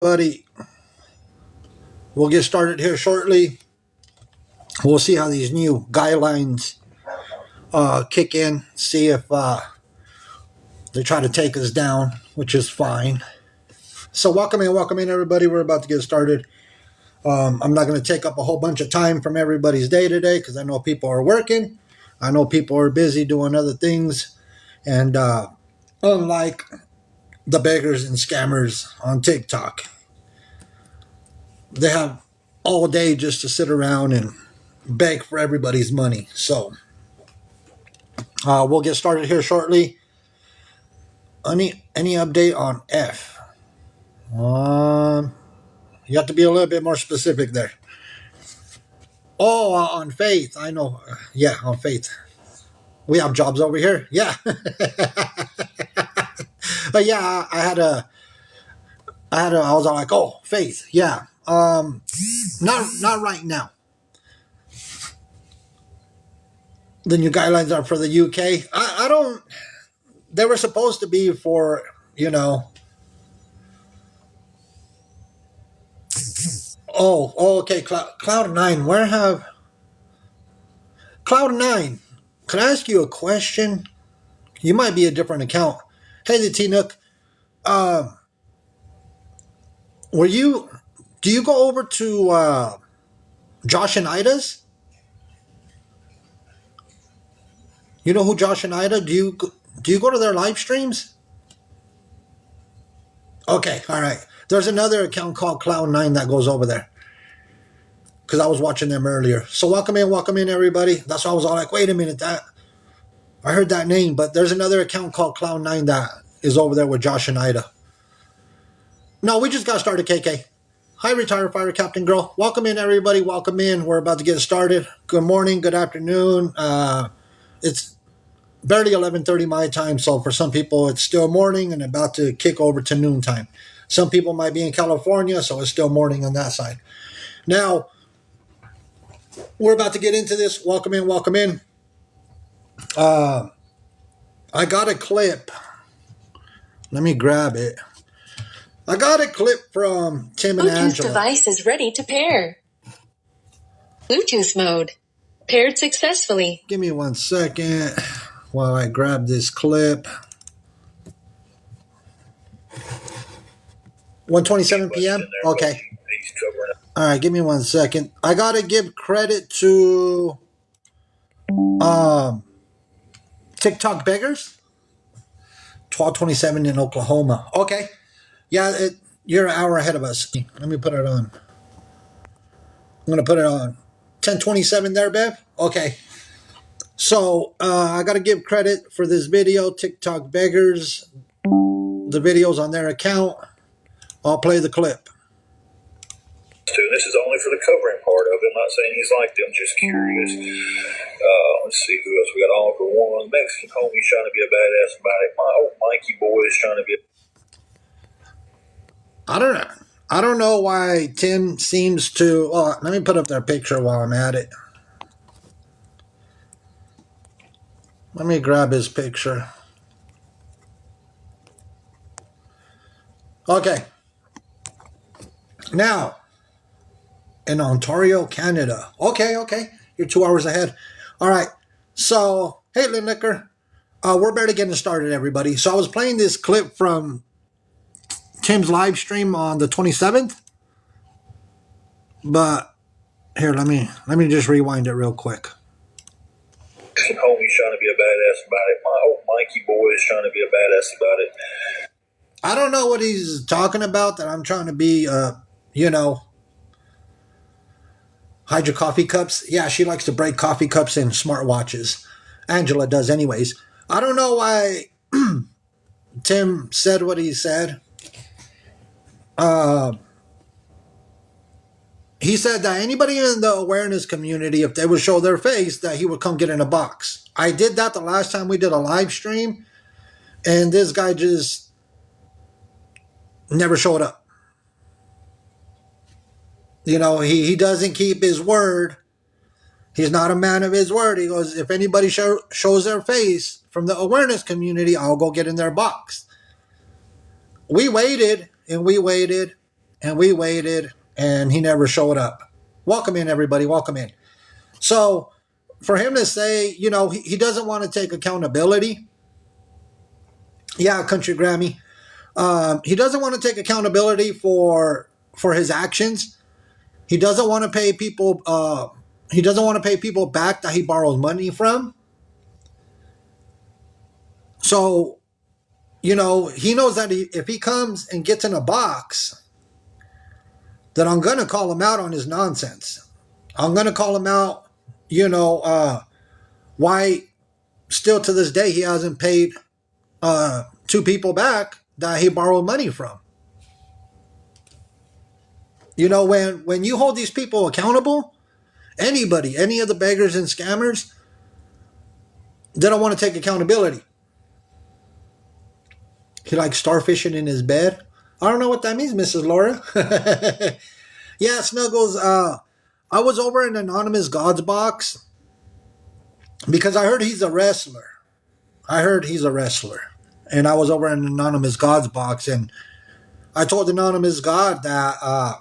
Buddy, we'll get started here shortly. We'll see how these new guidelines kick in, see if they try to take us down, which is fine. So welcome in, everybody. We're about to get started. I'm not going to take up a whole bunch of time from everybody's day today because I know people are working. I know people are busy doing other things. And unlike the beggars and scammers on TikTok, they have all day just to sit around and beg for everybody's money. So we'll get started here shortly. Any update on F? You have to be a little bit more specific there. Oh, on Faith. I know. Yeah, on Faith. We have jobs over here. Yeah. But yeah, I was all like, oh, Faith. Yeah. Not right now. The new guidelines are for the UK. I don't. They were supposed to be for, okay. Cloud9. Where have Cloud9? Can I ask you a question? You might be a different account. Hey, the T Nook. Do you go over to Josh and Ida's? You know who Josh and Ida? Do you go to their live streams? Okay, all right. There's another account called Cloud9 that goes over there because I was watching them earlier. So welcome in, everybody. That's why I was all like, wait a minute, I heard that name, but there's another account called Cloud9 that is over there with Josh and Ida. No, we just got started, KK. Hi, retired fire captain girl. Welcome in, everybody. Welcome in. We're about to get started. Good morning, good afternoon. It's barely 11:30 my time, so for some people it's still morning and about to kick over to noon time. Some people might be in California, so it's still morning on that side. Now, we're about to get into this. Welcome in. I got a clip. Let me grab it. I got a clip from Tim and Angela. Bluetooth device is ready to pair. Bluetooth mode. Paired successfully. Give me 1 second while I grab this clip. 1:27 p.m.? Okay. All right, give me 1 second. I got to give credit to TikTok beggars. 12:27 in Oklahoma. Okay. Yeah, you're an hour ahead of us. Let me put it on. I'm going to put it on. 10:27 there, Bev? Okay. So I got to give credit for this video, TikTok beggars. The video's on their account. I'll play the clip. This is only for the covering part of it. I'm not saying he's like them, just curious. Let's see who else. We got Oliver One. Mexican homie's trying to be a badass about it. My old Mikey boy is trying to be. I don't know why Tim seems to. Let me put up their picture while I'm at it. Let me grab his picture. Okay. Now, in Ontario, Canada. Okay. You're 2 hours ahead. All right. So, hey, Lynn Liquor. We're barely getting started, everybody. So I was playing this clip from Tim's live stream on the 27th. But here, let me just rewind it real quick. Homie's trying to be a badass about it. My old Mikey boy is trying to be a badass about it. I don't know what he's talking about that I'm trying to be, hide your coffee cups. Yeah, she likes to break coffee cups and smartwatches. Angela does anyways. I don't know why Tim said what he said. He said that anybody in the awareness community, if they would show their face, that he would come get in a box. I did that the last time we did a live stream, and this guy just never showed up. He doesn't keep his word. He's not a man of his word. He goes, if anybody shows their face from the awareness community, I'll go get in their box. We waited. and we waited, and he never showed up. Welcome in, everybody. Welcome in. So for him to say, he doesn't want to take accountability. Yeah, Country Grammy. He doesn't want to take accountability for his actions. He doesn't want to pay people. He doesn't want to pay people back that he borrows money from. So, he knows that if he comes and gets in a box, that I'm going to call him out on his nonsense. I'm going to call him out, why still to this day he hasn't paid two people back that he borrowed money from. When you hold these people accountable, anybody, any of the beggars and scammers, they don't want to take accountability. He likes starfishing in his bed. I don't know what that means, Mrs. Laura. Yeah, Snuggles, I was over in Anonymous God's box because I heard he's a wrestler. And I was over in Anonymous God's box, and I told Anonymous God that I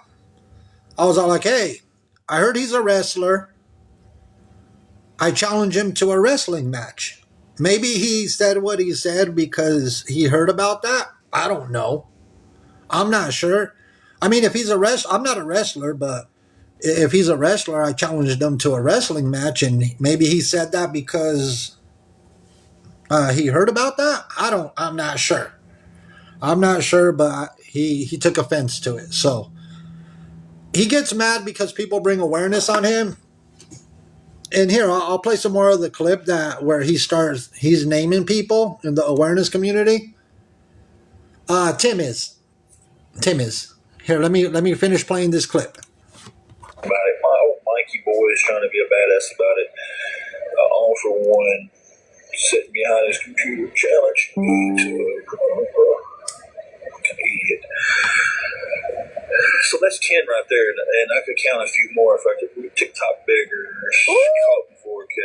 was all like, hey, I heard he's a wrestler. I challenge him to a wrestling match. Maybe he said what he said because he heard about that. I don't know. I'm not sure. I mean, if he's a wrestler, I'm not a wrestler, but if he's a wrestler, I challenged him to a wrestling match, and maybe he said that because he heard about that. I'm not sure. But he took offense to it. So he gets mad because people bring awareness on him. And here, I'll play some more of the clip where he's naming people in the awareness community. Tim is. Here, let me finish playing this clip. About it. My old Mikey boy is trying to be a badass about it. All for one, sitting behind his computer, challenge me to an idiot. So that's 10 right there, and I could count a few more if I could. TikTok beggars, caught in 4K.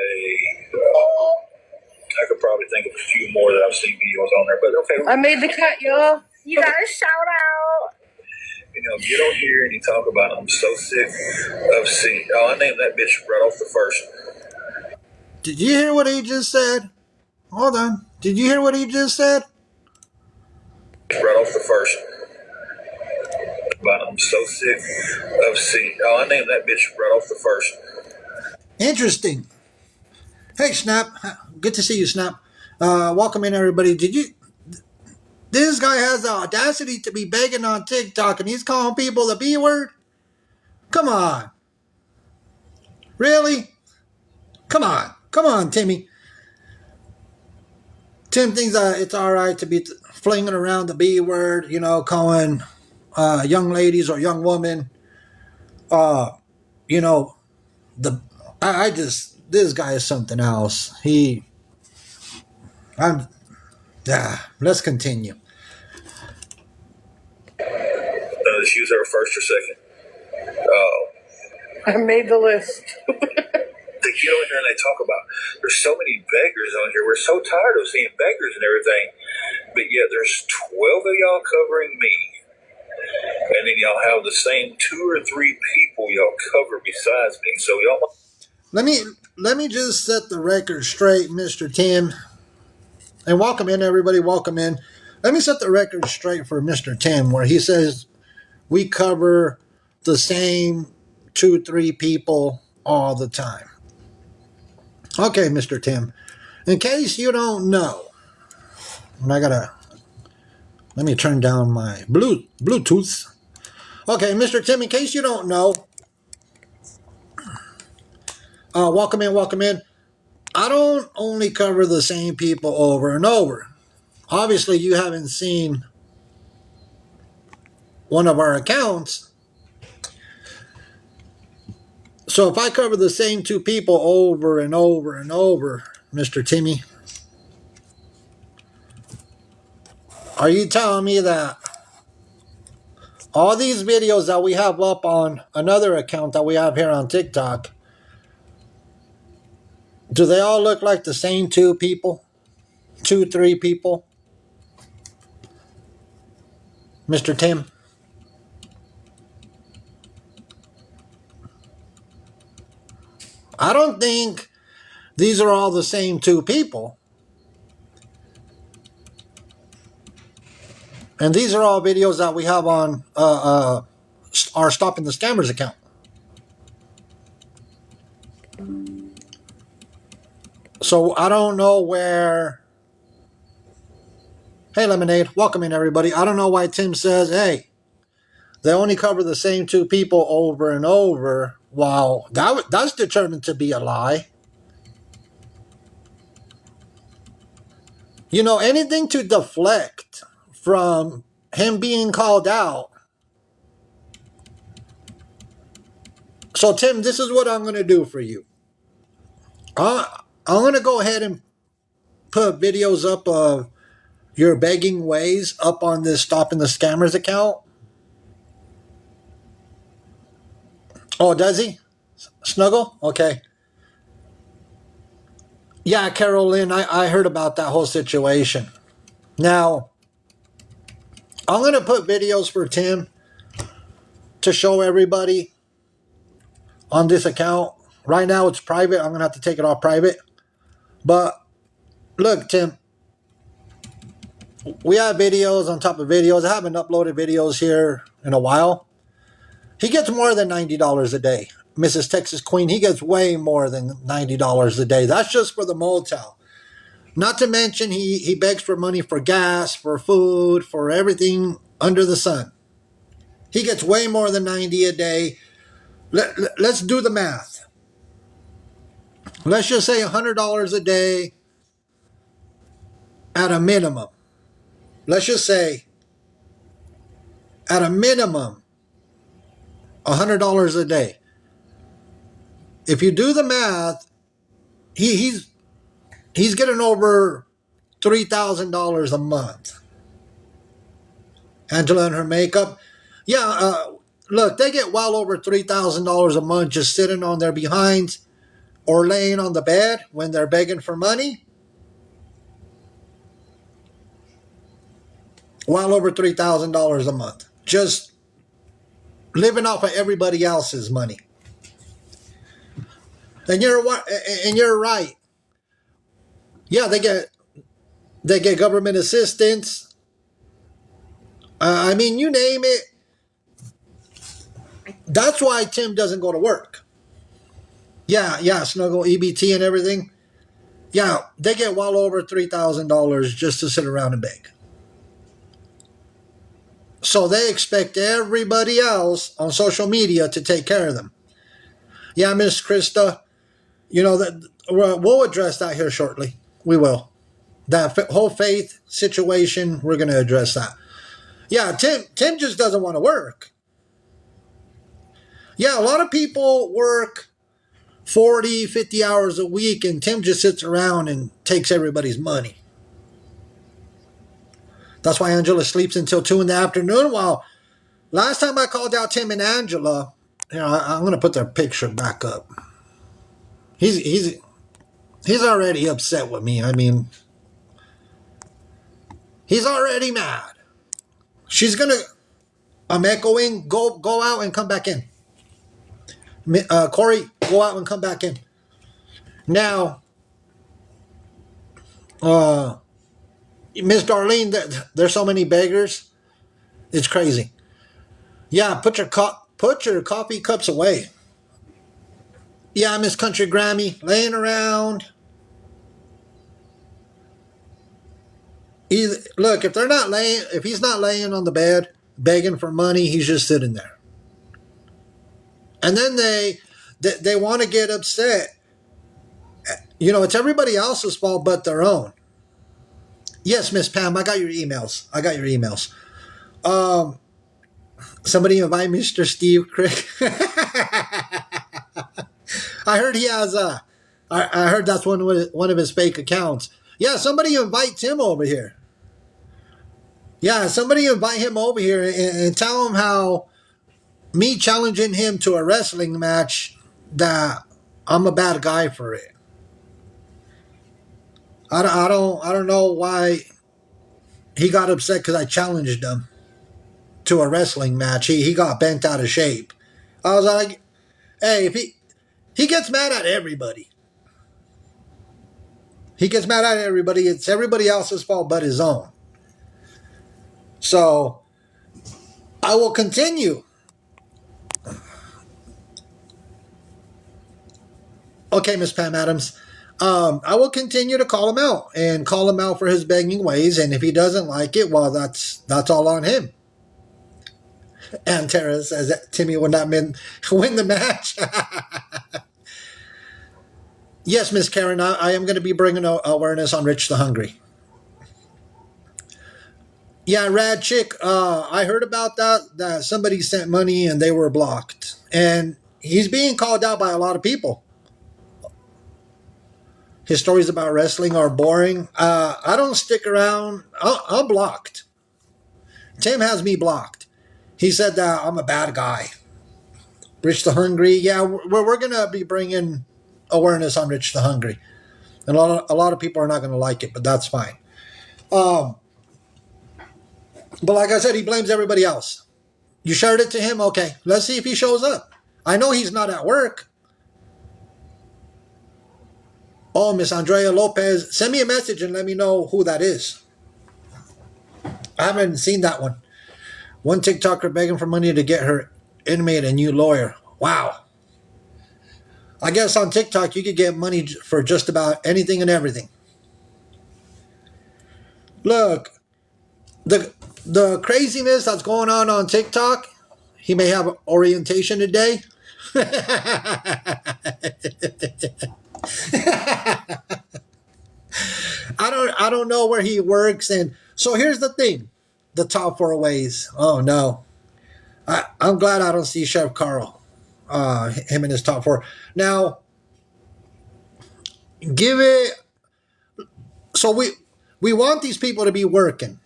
I could probably think of a few more that I've seen videos on there, but okay. I made the cut, y'all. You got a shout out. Get on here and you talk about I'm so sick of seeing. Oh, I named that bitch right off the first. Did you hear what he just said? Hold on. Did you hear what he just said? Right off the first. But I'm so sick of seeing. Oh, I named that bitch right off the first. Interesting. Hey, Snap. Good to see you, Snap. Welcome in, everybody. This guy has the audacity to be begging on TikTok, and he's calling people the B word? Come on. Really? Come on, Timmy. Tim thinks that it's all right to be flinging around the B word, calling young ladies or young women, this guy is something else. Let's continue. She was there first or second. I made the list. They get on here and they talk about there's so many beggars on here. We're so tired of seeing beggars and everything, but yet there's 12 of y'all covering me, and then y'all have the same 2 or 3 people y'all cover besides me. So y'all. Let me just set the record straight, Mr. Tim, and welcome in, everybody. Welcome in. Let me set the record straight for Mr. Tim, where he says we cover the same 2-3 people all the time. Okay, Mr. Tim. In case you don't know, and let me turn down my Bluetooth. Okay, Mr. Tim, in case you don't know, welcome in. I don't only cover the same people over and over. Obviously, you haven't seen one of our accounts. So if I cover the same 2 people over and over and over, Mr. Timmy, are you telling me that all these videos that we have up on another account that we have here on TikTok, do they all look like the same 2 people? 2-3 people? Mr. Tim? I don't think these are all the same two people. And these are all videos that we have on our Stopping the Scammers account. So I don't know where... Hey, Lemonade. Welcome in, everybody. I don't know why Tim says, hey, they only cover the same two people over and over. Wow, that's determined to be a lie. You know, anything to deflect from him being called out. So, Tim, this is what I'm going to do for you. I'm going to go ahead and put videos up of your begging ways up on this Stopping the Scammers account. Oh, does he? Snuggle? Okay. Yeah, Carolyn, I heard about that whole situation. Now, I'm going to put videos for Tim to show everybody on this account. Right now it's private. I'm going to have to take it off private. But look, Tim, we have videos on top of videos. I haven't uploaded videos here in a while. He gets more than $90 a day. Mrs. Texas Queen, he gets way more than $90 a day. That's just for the motel. Not to mention he begs for money for gas, for food, for everything under the sun. He gets way more than $90 a day. Let's do the math. Let's just say $100 a day at a minimum. Let's just say at a minimum $100 a day. If you do the math, he's getting over $3,000 a month. Angela and her makeup. Yeah, look, they get well over $3,000 a month just sitting on their behinds or laying on the bed when they're begging for money. Well over $3,000 a month. Just living off of everybody else's money. And you're right. Yeah, they get government assistance. I mean, you name it. That's why Tim doesn't go to work. Yeah, Snuggle, EBT and everything. Yeah, they get well over $3,000 just to sit around and beg. So they expect everybody else on social media to take care of them. Yeah, Miss Krista, you know, that we'll address that here shortly. We will. That whole faith situation, we're going to address that. Yeah, Tim just doesn't want to work. Yeah, a lot of people work 40, 50 hours a week, and Tim just sits around and takes everybody's money. That's why Angela sleeps until 2 in the afternoon. While last time I called out Tim and Angela, you know, I'm going to put their picture back up. He's already upset with me. I mean, he's already mad. She's going to... I'm echoing. Go out and come back in. Corey, go out and come back in. Now, Miss Darlene, there's so many beggars. It's crazy. Yeah, put your coffee cups away. Yeah, Miss Country Grammy, laying around. Look, if he's not laying on the bed begging for money, he's just sitting there. And then they want to get upset. You know, it's everybody else's fault but their own. Yes, Miss Pam, I got your emails. Somebody invite Mr. Steve Crick. I heard he has I heard that's one of his fake accounts. Yeah, somebody invite Tim over here. Yeah, somebody invite him over here and tell him how me challenging him to a wrestling match, that I'm a bad guy for it. I don't know why he got upset because I challenged him to a wrestling match. He got bent out of shape. I was like, hey, He gets mad at everybody. He gets mad at everybody. It's everybody else's fault but his own. So I will continue. Okay, Miss Pam Adams. I will continue to call him out and call him out for his begging ways. And if he doesn't like it, well, that's all on him. And Tara says that Timmy will not win the match. Yes, Miss Karen, I am going to be bringing awareness on Rich the Hungry. Yeah, Rad Chick, I heard about that somebody sent money and they were blocked. And he's being called out by a lot of people. His stories about wrestling are boring. I don't stick around. I'm blocked. Tim has me blocked. He said that I'm a bad guy. Rich the Hungry, yeah, we're going to be bringing awareness on Rich the Hungry. And a lot of people are not going to like it, but that's fine. But like I said, he blames everybody else. You shared it to him? Okay, let's see if he shows up. I know he's not at work. Oh, Miss Andrea Lopez, send me a message and let me know who that is. I haven't seen that one. One TikToker begging for money to get her inmate a new lawyer. Wow. I guess on TikTok you could get money for just about anything and everything. Look, the craziness that's going on TikTok, he may have orientation today. I don't know where he works, and so here's the thing: the top 4 ways. Oh no, I'm glad I don't see Chef Carl, him in his top 4. Now, give it. So we want these people to be working.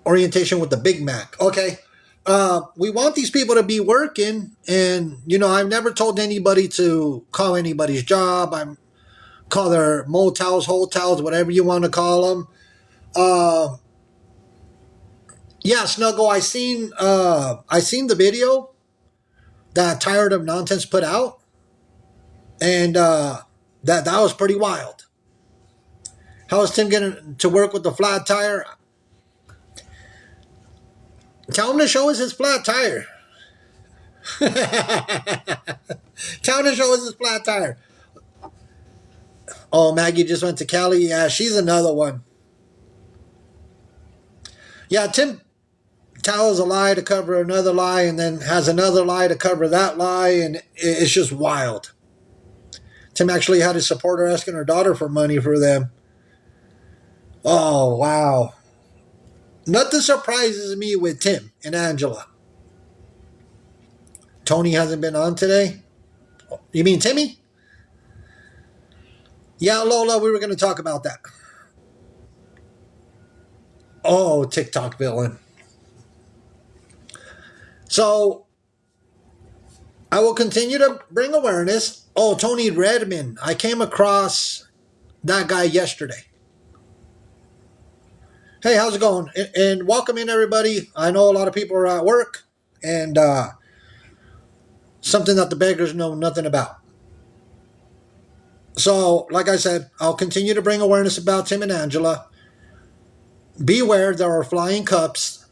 Orientation with the Big Mac. Okay. We want these people to be working, and I've never told anybody to call anybody's job. I'm call their motels, hotels, whatever you want to call them. Yeah, Snuggle. I seen the video that Tired of Nonsense put out, and that was pretty wild. How is Tim getting to work with the flat tire? Tell him to show us his flat tire. Tell him to show us his flat tire. Oh, Maggie just went to Cali. Yeah, she's another one. Yeah, Tim tells a lie to cover another lie and then has another lie to cover that lie, and it's just wild. Tim actually had a supporter asking her daughter for money for them. Oh, wow. Nothing surprises me with Tim and Angela. Tony hasn't been on today? You mean Timmy? Yeah, Lola, we were going to talk about that. Oh, TikTok villain. So, I will continue to bring awareness. Oh, Tony Redman. I came across that guy yesterday. Hey, how's it going? And welcome in, everybody. I know a lot of people are at work, and something that the beggars know nothing about. So, like I said, I'll continue to bring awareness about Tim and Angela. Beware, there are flying cups.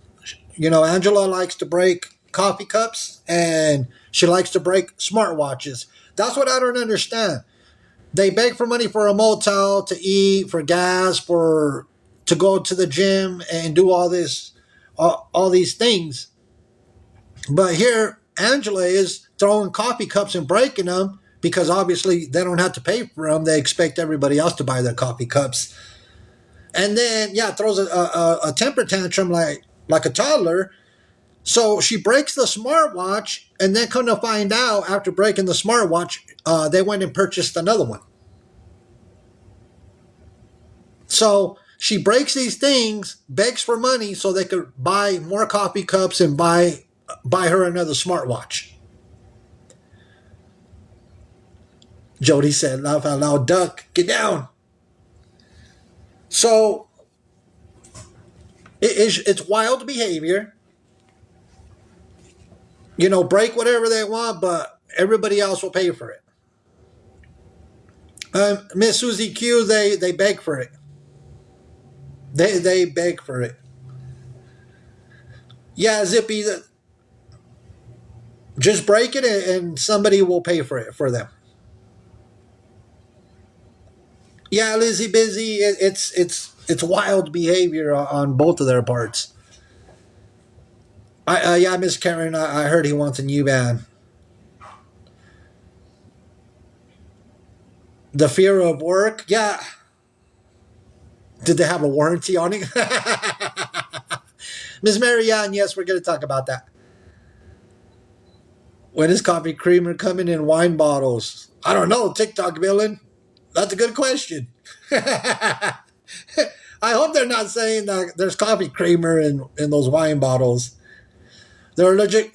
Angela likes to break coffee cups, and she likes to break smartwatches. That's what I don't understand. They beg for money for a motel, to eat, for gas, to go to the gym and do all these things. But here, Angela is throwing coffee cups and breaking them because obviously they don't have to pay for them. They expect everybody else to buy their coffee cups. And then, throws a temper tantrum like a toddler. So she breaks the smartwatch, and then come to find out after breaking the smartwatch, they went and purchased another one. So she breaks these things, begs for money so they could buy more coffee cups and buy her another smartwatch. Jody said, laugh out loud, duck, get down. So it's wild behavior. break whatever they want, but everybody else will pay for it. Miss Susie Q, they beg for it. They beg for it. Yeah, Zippy, just break it and somebody will pay for it for them. Yeah, Lizzie Busy, it's wild behavior on both of their parts. Yeah, Miss Karen, I heard he wants a new van. The fear of work, yeah. Did they have a warranty on it? Miss Marianne, yes, we're going to talk about that. When is coffee creamer coming in wine bottles? I don't know, TikTok villain. That's a good question. I hope they're not saying that there's coffee creamer in those wine bottles. They're allergic.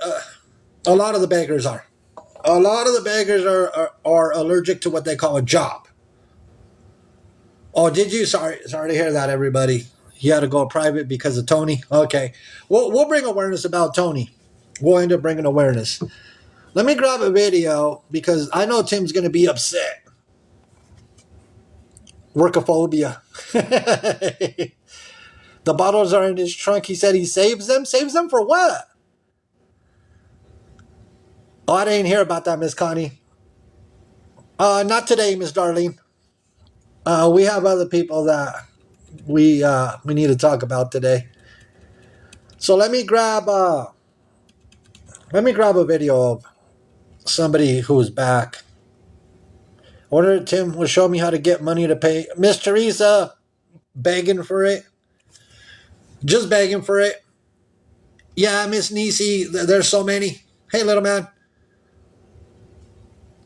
A lot of the beggars are. A lot of the beggars are allergic to what they call a job. Oh, did you? Sorry to hear that, everybody. You had to go private because of Tony? Okay. We'll bring awareness about Tony. We'll end up bringing awareness. Let me grab a video because I know Tim's going to be upset. Workophobia. The bottles are in his trunk. He said he saves them. Saves them for what? Oh, I didn't hear about that, Miss Connie. Not today, Miss Darlene. We have other people that we need to talk about today. So let me grab a video of somebody who's back. I wonder if Tim will show me how to get money to pay. Miss Teresa, begging for it. Just begging for it. Yeah, Miss Nisi, there's so many. Hey, little man.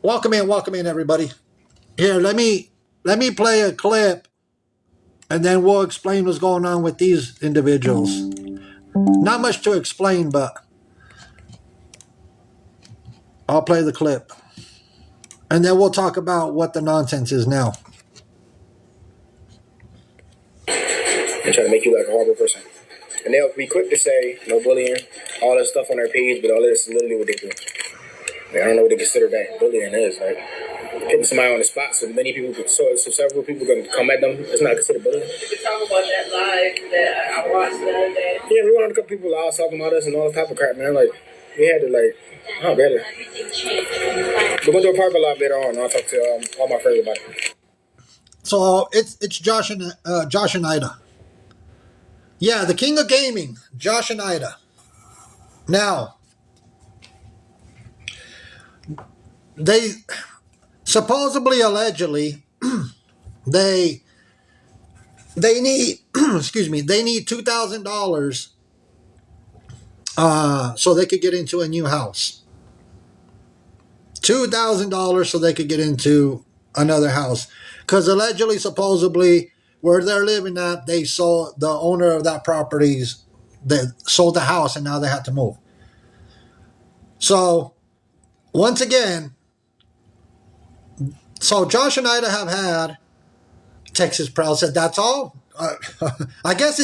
Welcome in, everybody. Here, let me play a clip, and then we'll explain what's going on with these individuals. Not much to explain, but I'll play the clip. And then we'll talk about what the nonsense is now. And try to make you like a horrible person. And they'll be quick to say, no bullying, all that stuff on their page, but all this is literally what they do. Like, I don't know what they consider that bullying is. Like, hitting somebody on the spot so several people can come at them. It's not considered bullying. You could talk about that live that I watched the other day. Yeah, we wanted a couple people out talking about us and all that type of crap, man. Like, we had to, like, oh, better. We're going to do a parking lot later on. I'll talk to all my friends about it. So it's Josh and Ida. Yeah, the king of gaming, Josh and Ida. Now, they supposedly, allegedly, they need they need $2,000 so they could get into a new house. $2,000 so they could get into another house. Because allegedly, supposedly, where they're living at, they sold the owner of that properties, they sold the house, and now they have to move. So, once again, so Josh and Ida have had, Texas Proud said, that's all. I guess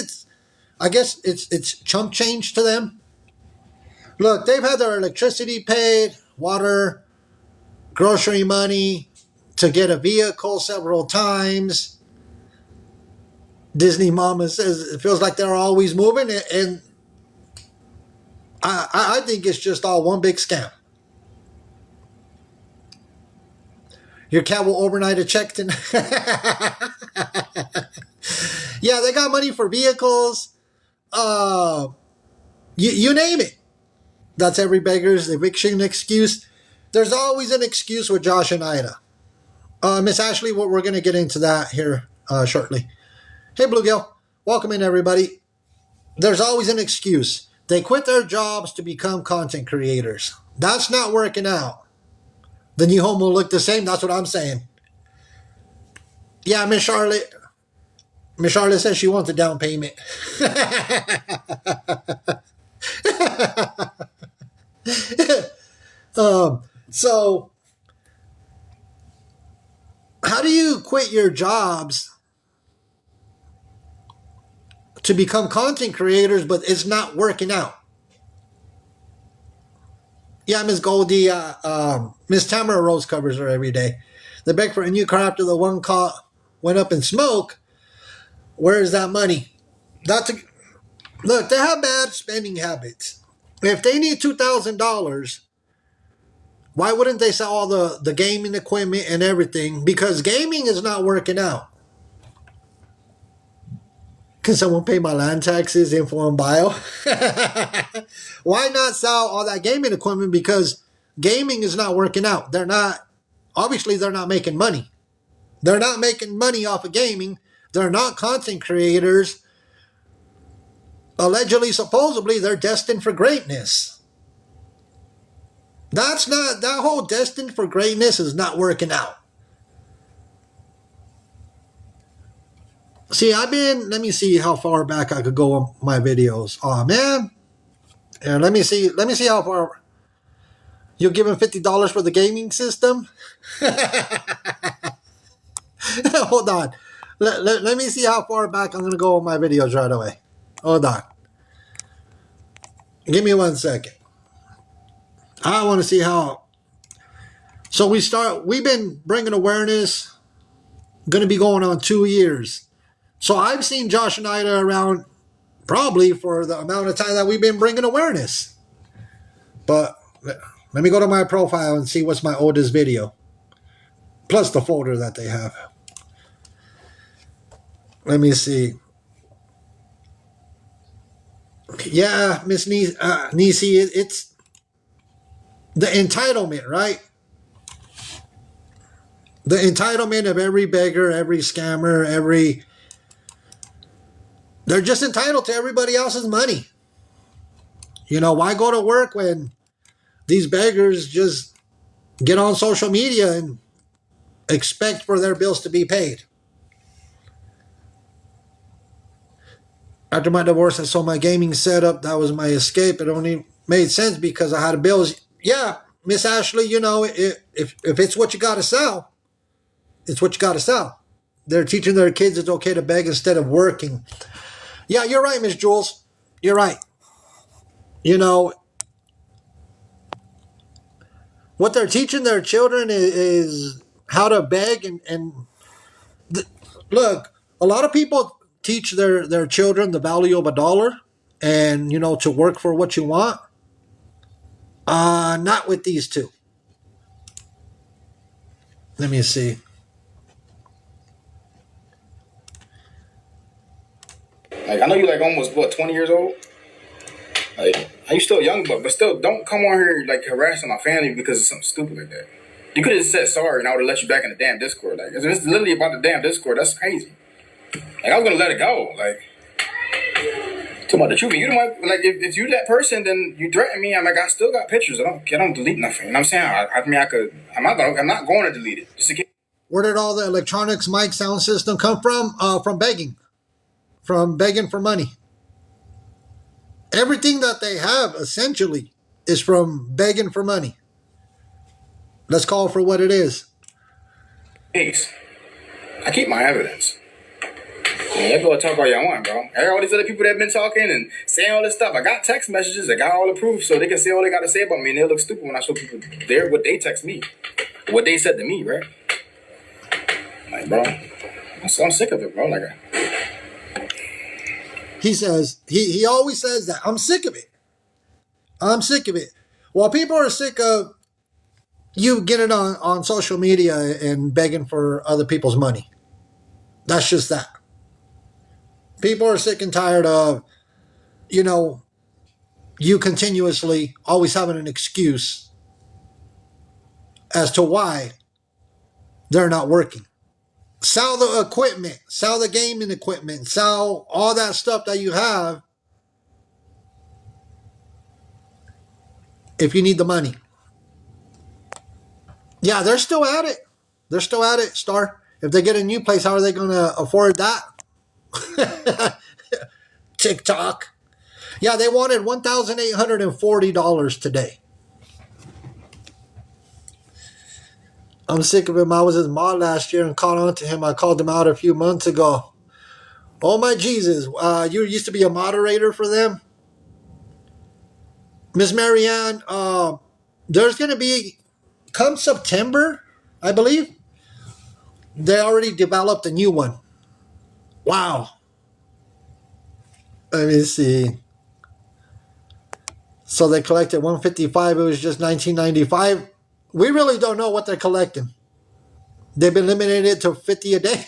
it's chump change to them. Look, they've had their electricity paid, water, grocery money, to get a vehicle several times. Disney Mama says it feels like they're always moving, and I think it's just all one big scam. Your cat will overnight a check tonight. Yeah, they got money for vehicles. You name it. That's every beggar's eviction excuse. There's always an excuse with Josh and Ida. Miss Ashley, we're going to get into that here shortly. Hey, Bluegill. Welcome in, everybody. There's always an excuse. They quit their jobs to become content creators. That's not working out. The new home will look the same. That's what I'm saying. Yeah, Miss Charlotte. Miss Charlotte says she wants a down payment. So, how do you quit your jobs to become content creators, but it's not working out? Yeah, Miss Goldie, Miss Tamara Rose covers her every day. They beg for a new car after the one car went up in smoke. Where is that money? Look, they have bad spending habits. If they need $2,000, why wouldn't they sell all the gaming equipment and everything? Because gaming is not working out. Can someone pay my land taxes, info and bio? Why not sell all that gaming equipment? Because gaming is not working out. Obviously they're not making money. They're not making money off of gaming. They're not content creators. Allegedly, supposedly, they're destined for greatness. That whole destined for greatness is not working out. See, let me see how far back I could go on my videos. Oh man. And let me see how far you're giving $50 for the gaming system. Hold on. Let me see how far back I'm gonna go on my videos right away. Hold on. Give me 1 second. I want to see how. So we've been bringing awareness, going to be going on 2 years. So I've seen Josh and Ida around probably for the amount of time that we've been bringing awareness. But let me go to my profile and see what's my oldest video. Plus the folder that they have. Let me see. Yeah, Miss Nisi, it's the entitlement, right? The entitlement of every beggar, every scammer, they're just entitled to everybody else's money. You know, why go to work when these beggars just get on social media and expect for their bills to be paid? After my divorce, I sold my gaming setup. That was my escape. It only made sense because I had bills. Yeah, Miss Ashley, you know, if it's what you got to sell, it's what you got to sell. They're teaching their kids it's okay to beg instead of working. Yeah, you're right, Miss Jules. You're right. You know, what they're teaching their children is how to beg. Look, a lot of people teach their children the value of $1 and, you know, to work for what you want. Not with these two. Let me see. Like, I know you like almost, 20 years old? Like, you still young, but still, don't come on here, like, harassing my family because of something stupid like that. You could have just said sorry and I would have let you back in the damn Discord. Like, it's literally about the damn Discord. That's crazy. Like, I was going to let it go. Like, talking about the truth. You don't like, if you that person, then you threaten me. I'm like, I still got pictures. I don't delete nothing. You know what I'm saying? I'm not going to delete it. Just to get. Where did all the electronics mic sound system come from? From begging. From begging for money. Everything that they have essentially is from begging for money. Let's call it for what it is. Case. I keep my evidence. Yeah, y'all talk all y'all want, bro. All these other people that have been talking and saying all this stuff. I got text messages. I got all the proof, so they can say all they got to say about me, and they look stupid when I show people what they text me, what they said to me, right? Like, bro, I'm sick of it, bro. Like, he says he always says that I'm sick of it. I'm sick of it. Well, people are sick of you getting on social media and begging for other people's money. That's just that. People are sick and tired of, you know, you continuously always having an excuse as to why they're not working. Sell the equipment, sell the gaming equipment, sell all that stuff that you have if you need the money. Yeah, they're still at it. They're still at it, Star. If they get a new place, how are they going to afford that? TikTok. Yeah, they wanted $1,840 today. I'm sick of him. I was his mod last year and caught on to him. I called him out a few months ago. Oh my Jesus. You used to be a moderator for them? Miss Marianne, There's going to be, come September, I believe, they already developed a new one. Wow. Let me see. So they collected 155. It was just 1995. We really don't know what they're collecting. They've been limiting it to 50 a day.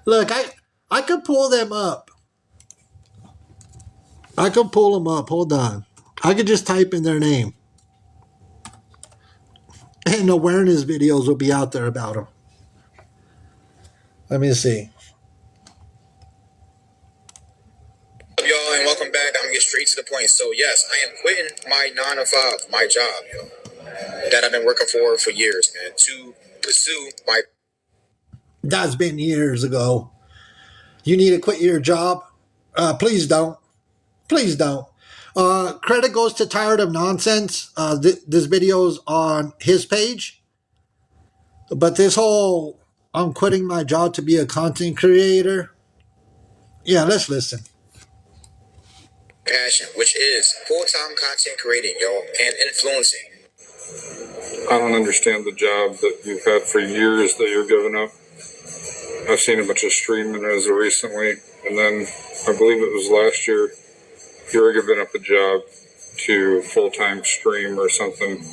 Look, I could pull them up. I could pull them up. Hold on. I could just type in their name. And awareness videos will be out there about them. Let me see. What's up, y'all, and welcome back. I'm gonna get straight to the point. So yes, I am quitting my 9 to 5, my job, that I've been working for years, man, to pursue my. That's been years ago. You need to quit your job? Please don't. Please don't. Credit goes to Tired of Nonsense. This video's on his page. But this whole, I'm quitting my job to be a content creator. Yeah, let's listen. Passion, which is full-time content creating, y'all, and influencing. I don't understand the job that you've had for years that you're giving up. I've seen a bunch of streaming as of recently, and then I believe it was last year you were giving up a job to full-time stream or something.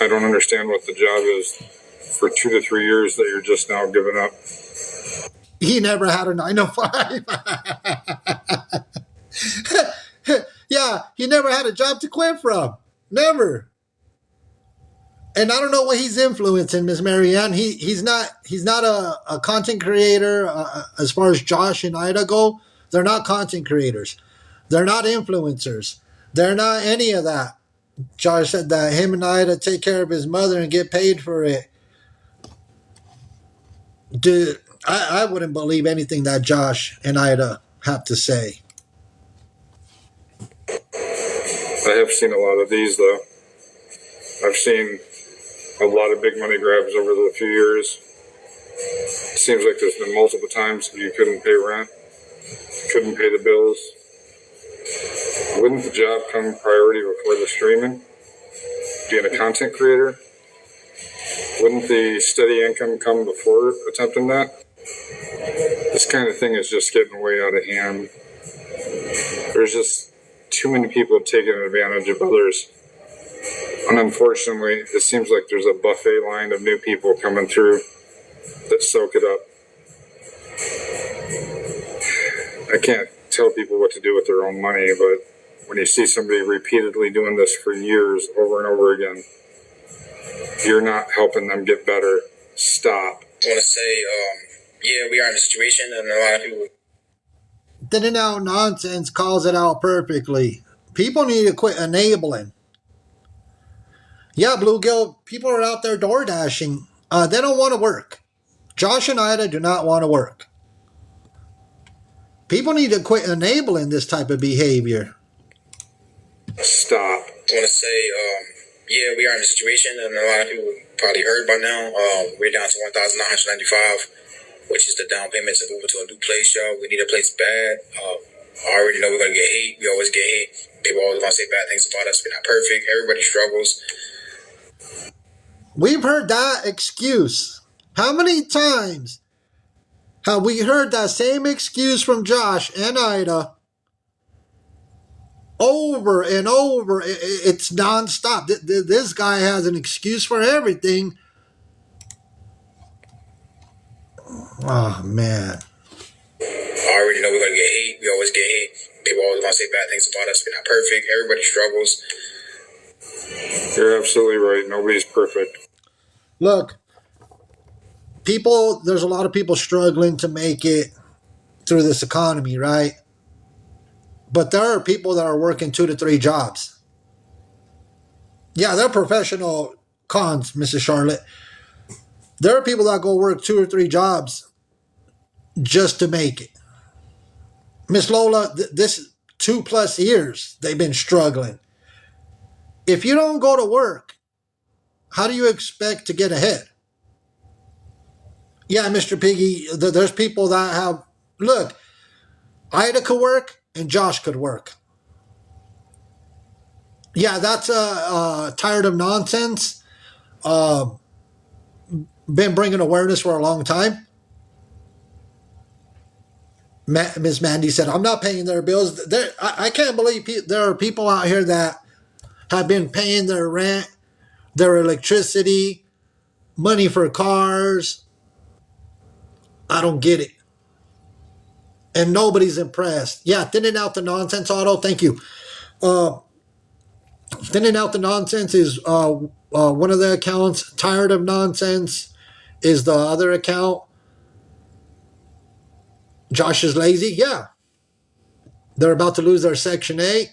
I don't understand what the job is for 2 to 3 years that you're just now giving up. He never had a 9 to 5. Yeah, he never had a job to quit from. Never. And I don't know what he's influencing, Miss Marianne. He's not a content creator as far as Josh and Ida go. They're not content creators. They're not influencers. They're not any of that. Josh said that him and Ida take care of his mother and get paid for it. Dude, I wouldn't believe anything that Josh and Ida have to say. I have seen a lot of these, though. I've seen a lot of big money grabs over the few years. It seems like there's been multiple times you couldn't pay rent, couldn't pay the bills. Wouldn't the job come priority before the streaming? Being a content creator? Wouldn't the steady income come before attempting that? This kind of thing is just getting way out of hand. There's just too many people taking advantage of others. And unfortunately, it seems like there's a buffet line of new people coming through that soak it up. I can't tell people what to do with their own money, but when you see somebody repeatedly doing this for years over and over again, you're not helping them get better. Stop. I want to say, yeah, we are in a situation, and a lot of people. Thinning Out Nonsense calls it out perfectly. People need to quit enabling. Yeah, Bluegill, people are out there door dashing. They don't want to work. Josh and Ida do not want to work. People need to quit enabling this type of behavior. Stop. I want to say, yeah, we are in a situation, and a lot of people probably heard by now. We're down to $1,995, which is the down payment to move into a new place, y'all. We need a place bad. I already know we're going to get hate. We always get hate. People always want to say bad things about us. We're not perfect. Everybody struggles. We've heard that excuse. How many times have we heard that same excuse from Josh and Ida? Over and over. It's nonstop. This guy has an excuse for everything. Oh, man. I already know we're going to get hate. We always get hate. People always want to say bad things about us. We're not perfect. Everybody struggles. You're absolutely right. Nobody's perfect. Look, there's a lot of people struggling to make it through this economy, right? But there are people that are working 2 to 3 jobs. Yeah, they're professional cons, Mrs. Charlotte. There are people that go work 2 or 3 jobs just to make it. Miss Lola, this 2+ years they've been struggling. If you don't go to work, how do you expect to get ahead? Yeah, Mr. Piggy, there's people that have... Look, Ida could work. and Josh could work. Yeah, that's tired of nonsense. Been bringing awareness for a long time. Miss Mandy said, I'm not paying their bills. I can't believe there are people out here that have been paying their rent, their electricity, money for cars. I don't get it. And nobody's impressed. Yeah, thinning out the nonsense, Otto. Thank you. Thinning out the nonsense is one of the accounts. Tired of nonsense is the other account. Josh is lazy. Yeah. They're about to lose their Section 8.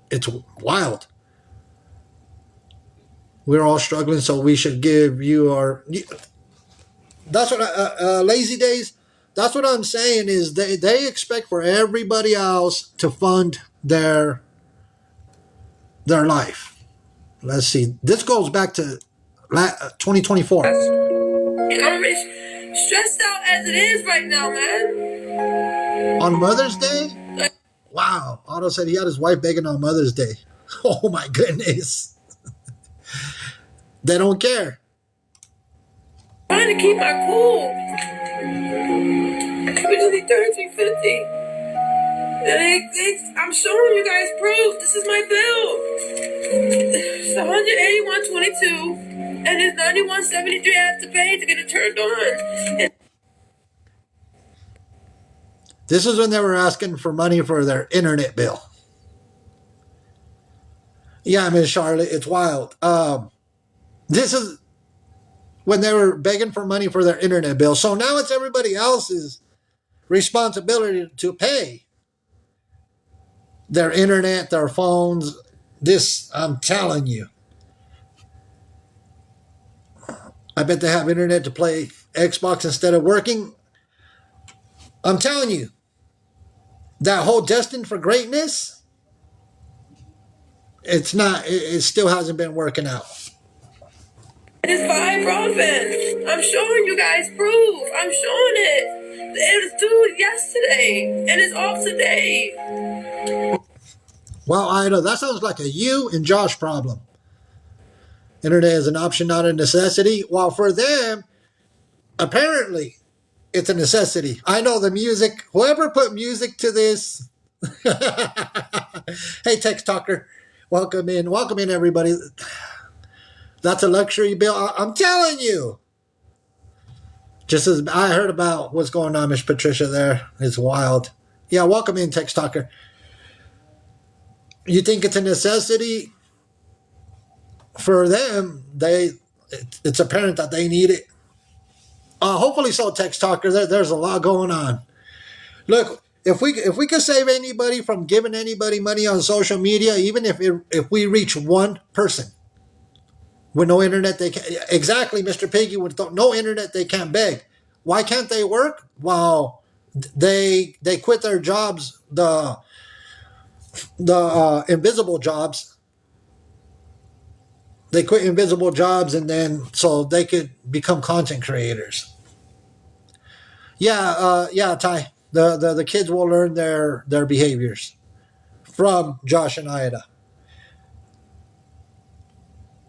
It's wild. We're all struggling, so we should give you our... That's what... Lazy Days, that's what I'm saying is they expect for everybody else to fund their life. Let's see. This goes back to 2024. I'm already stressed out as it is right now, man. On Mother's Day? Wow. Otto said he had his wife begging on Mother's Day. Oh my goodness. They don't care. Trying to keep my cool. Originally $33.50. I'm showing you guys proof. This is my bill. It's $181.22, and it's $91.73 I have to pay to get it turned on. This is when they were asking for money for their internet bill. Yeah, Miss Charlotte, it's wild. This is when they were begging for money for their internet bill. So now it's everybody else's responsibility to pay their internet, their phones. This, I'm telling you. I bet they have internet to play Xbox instead of working. I'm telling you, that whole destined for greatness, it's not, it still hasn't been working out. It's Vibe broadband. I'm showing you guys proof. I'm showing it. It was due yesterday, and it's off today. Well, Ida, that sounds like a you and Josh problem. Internet is an option, not a necessity. While for them, apparently, it's a necessity. I know the music. Whoever put music to this. Hey, Text Talker. Welcome in. Welcome in, everybody. That's a luxury bill. I'm telling you. Just as I heard about what's going on, Miss Patricia there. It's wild. Yeah, welcome in, Text Talker. You think it's a necessity? For them, it's apparent that they need it. Hopefully so, Text Talker. There's a lot going on. Look, if we could save anybody from giving anybody money on social media, even if we reach one person with no internet, they can exactly, Mr. Piggy, with no internet, they can't beg. Why can't they work? Well, they quit their jobs, the invisible jobs. They quit invisible jobs, and then so they could become content creators. Yeah, Ty. The kids will learn their behaviors from Josh and Ida.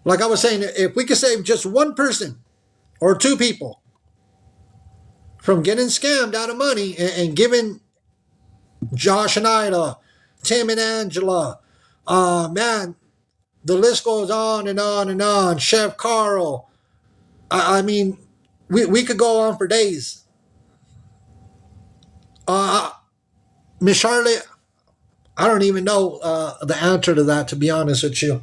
Like I was saying, if we could save just one person or two people from getting scammed out of money and giving Josh and Ida, Tim and Angela, man, the list goes on and on and on. Chef Carl. I mean, we could go on for days. Miss Charlotte, I don't even know the answer to that, to be honest with you.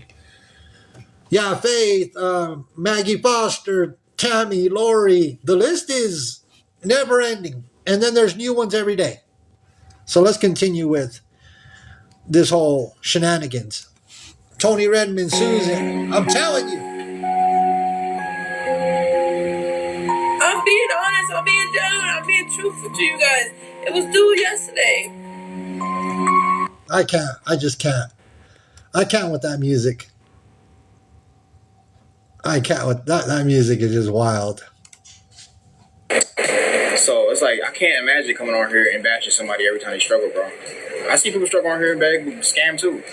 Yeah, Faith, Maggie Foster, Tammy, Lori. The list is never ending. And then there's new ones every day. So let's continue with this whole shenanigans. Tony Redmond, Susan, I'm telling you. I'm being honest, I'm being genuine, I'm being truthful to you guys. It was due yesterday. I can't. I just can't. I can't with that music. I can't with that music is just wild. So it's like I can't imagine coming on here and bashing somebody every time they struggle, bro. I see people struggle on here and beg scam too.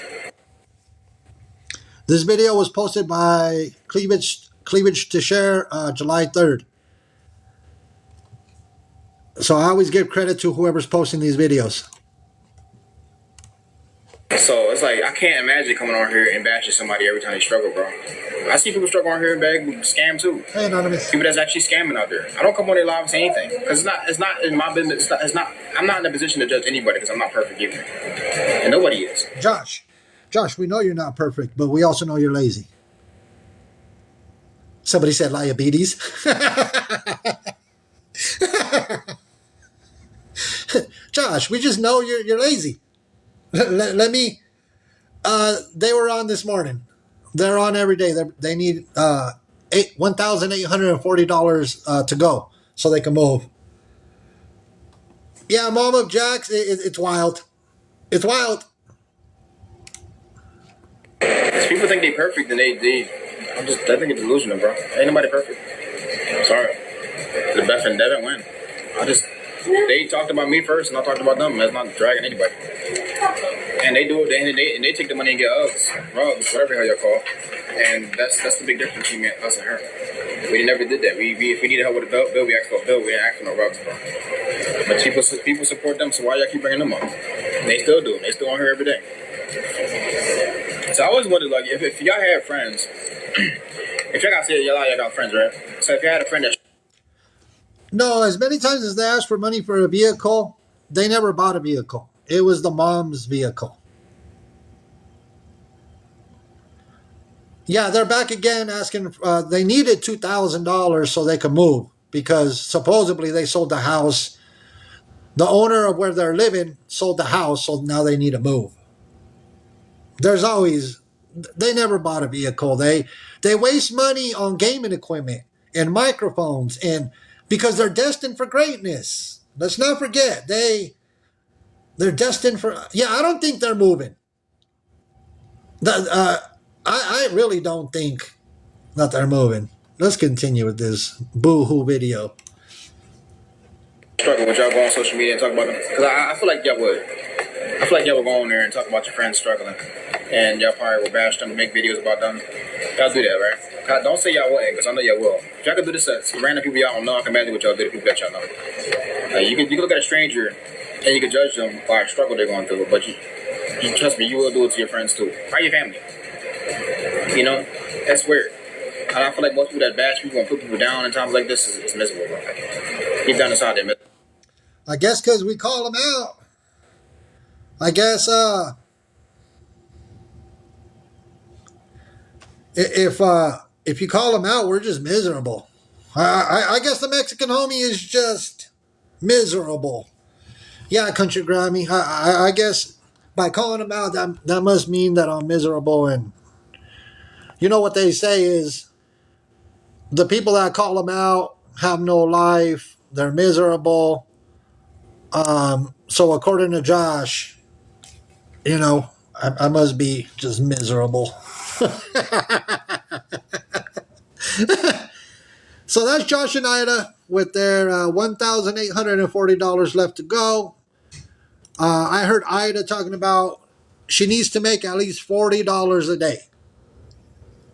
This video was posted by Cleavage to Share July 3rd. So I always give credit to whoever's posting these videos. So it's like I can't imagine coming on here and bashing somebody every time they struggle, bro. I see people struggle on here and beg scam too. Hey, Anonymous. People that's actually scamming out there. I don't come on their live and say anything because it's not in my business. It's not. I'm not in a position to judge anybody because I'm not perfect either, and nobody is. Josh, we know you're not perfect, but we also know you're lazy. Somebody said diabetes. Josh, we just know you're lazy. Let me. They were on this morning. They're on every day. They need $1,840 to go so they can move. Yeah, Mom of Jacks, it's wild. It's wild. If people think they perfect, then I think it's delusional, bro. Ain't nobody perfect. I'm sorry. The Beth and Devin win. They talked about me first, and I talked about them. That's not dragging anybody. And they do it, and they take the money and get rugs, whatever the hell y'all call. And that's the big difference between us and her. We never did that. If we needed help with a bill, we asked for a bill. We didn't ask for no rugs, bro. But people support them, so why y'all keep bringing them up? And they still do. They still on here every day. So I always wondered, like, if y'all had friends, if y'all got friends, right? So if you had a friend that... No, as many times as they asked for money for a vehicle, they never bought a vehicle. It was the mom's vehicle. Yeah, they're back again asking, they needed $2,000 so they could move because supposedly they sold the house. The owner of where they're living sold the house, so now they need to move. They never bought a vehicle. They waste money on gaming equipment and microphones and because they're destined for greatness. Let's not forget, they're destined for... Yeah, I don't think they're moving. I really don't think that they're moving. Let's continue with this boo-hoo video. Struggle with y'all go on social media and talk about them. Because I feel like y'all would. I feel like y'all would go on there and talk about your friends struggling. And y'all probably would bash them and make videos about them. Y'all do that, right? Don't say y'all wouldn't, because I know y'all will. If y'all could do this to random people y'all don't know, I can imagine what y'all do to people that y'all know. You can look at a stranger and you can judge them by a struggle they're going through, but you trust me, you will do it to your friends too. Or your family. You know? That's weird. And I feel like most people that bash people and put people down in times like this is miserable, bro. Deep down inside, they're miserable. I guess because we call them out. I guess if you call them out, we're just miserable. I guess the Mexican homie is just miserable. Yeah, Country Grammy. I guess by calling them out, that must mean that I'm miserable. And you know what they say is the people that call them out have no life. They're miserable. So according to Josh, you know, I must be just miserable. So that's Josh and Ida with their $1,840 left to go. I heard Ida talking about she needs to make at least $40 a day.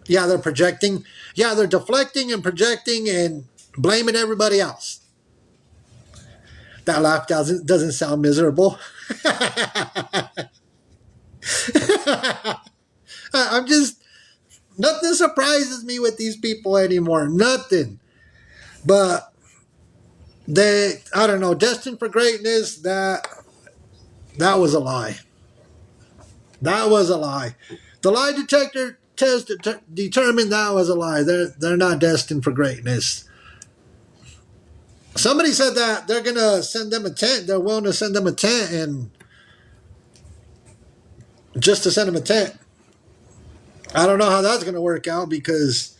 Yeah, they're projecting. Yeah, they're deflecting and projecting and blaming everybody else. That laugh doesn't sound miserable. I'm just... Nothing surprises me with these people anymore. Nothing. But I don't know, destined for greatness, that was a lie. That was a lie. The lie detector test determined that was a lie. They're not destined for greatness. Somebody said that they're going to send them a tent. They're willing to send them a tent and just to send them a tent. I don't know how that's going to work out because...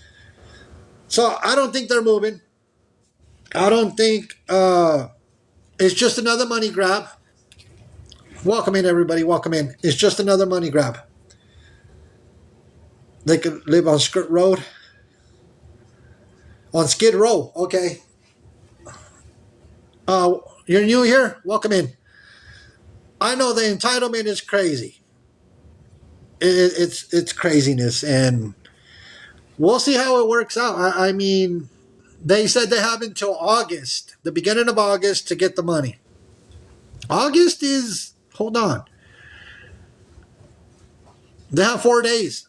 So I don't think they're moving. I don't think it's just another money grab. Welcome in, everybody. Welcome in. It's just another money grab. They could live on Skirt Road. On Skid Row. Okay. You're new here? Welcome in. I know the entitlement is crazy. It's craziness, and we'll see how it works out. I mean, they said they have until August, the beginning of August, to get the money. August is, hold on. They have 4 days.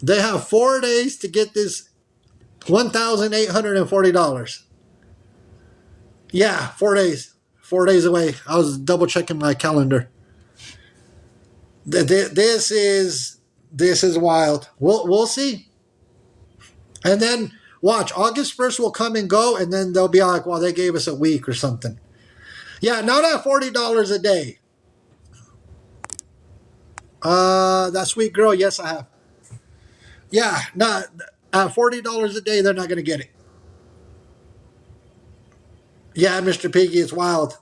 They have 4 days to get this $1,840. Yeah, 4 days. 4 days away. I was double checking my calendar. This is wild. We'll see. And then watch, August 1st will come and go, and then they'll be like, well, they gave us a week or something. Yeah, now that $40 a day. That sweet girl, yes, I have. Yeah, not at $40 a day, they're not gonna get it. Yeah, Mr. Piggy, it's wild.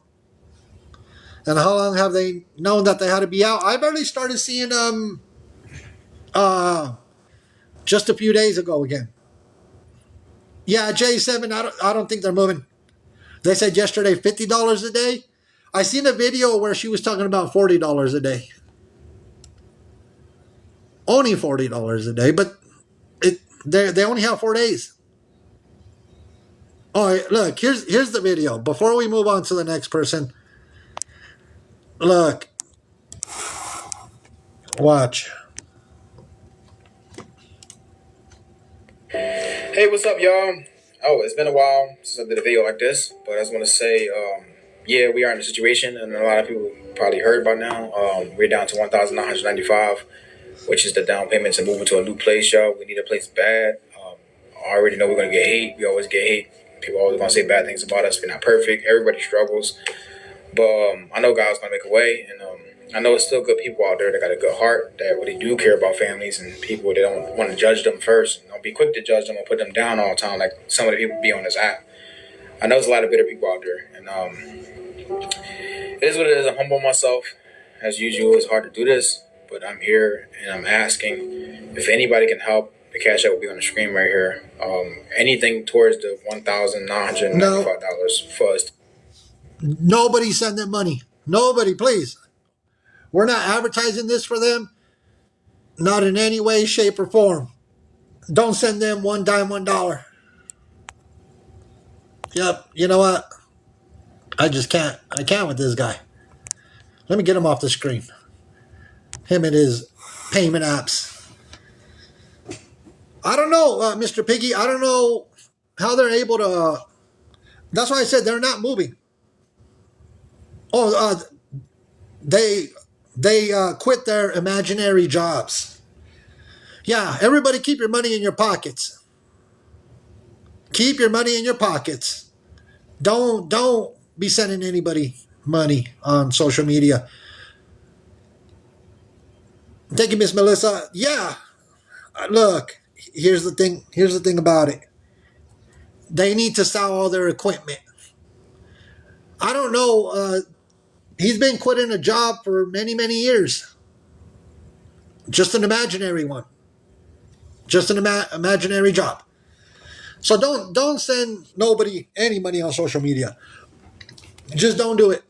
And how long have they known that they had to be out? I barely started seeing them just a few days ago again. Yeah, J7, I don't think they're moving. They said yesterday $50 a day. I seen a video where she was talking about $40 a day. Only $40 a day, but they only have 4 days. All right, look, here's the video. Before we move on to the next person, look, watch. Hey, what's up, y'all? Oh, it's been a while since I did a video like this, but I just want to say, yeah, we are in a situation, and a lot of people probably heard by now. We're down to $1,995, which is the down payment to move into a new place, y'all. We need a place bad. I already know we're gonna get hate. We always get hate. People always gonna say bad things about us. We're not perfect. Everybody struggles, but I know God's gonna make a way, and I know it's still good people out there that got a good heart, that really do care about families and people that don't want to judge them first. Don't be quick to judge them and put them down all the time like some of the people be on this app. I know there's a lot of bitter people out there, and it is what it is. I'm humble myself. As usual, it's hard to do this, but I'm here and I'm asking if anybody can help. The cash app will be on the screen right here. Anything towards the $1,995 for us. Nobody send them money. Nobody, please. We're not advertising this for them. Not in any way, shape, or form. Don't send them one dime, $1. Yep, you know what? I just can't. I can't with this guy. Let me get him off the screen. Him and his payment apps. I don't know, Mr. Piggy. I don't know how they're able to. That's why I said they're not moving. Oh, they quit their imaginary jobs. Yeah, everybody keep your money in your pockets. Keep your money in your pockets. Don't be sending anybody money on social media. Thank you, Miss Melissa. Yeah, look. Here's the thing. Here's the thing about it. They need to sell all their equipment. I don't know. He's been quitting a job for many, many years. Just an imaginary one. Just an imaginary job. So don't send nobody any money on social media. Just don't do it.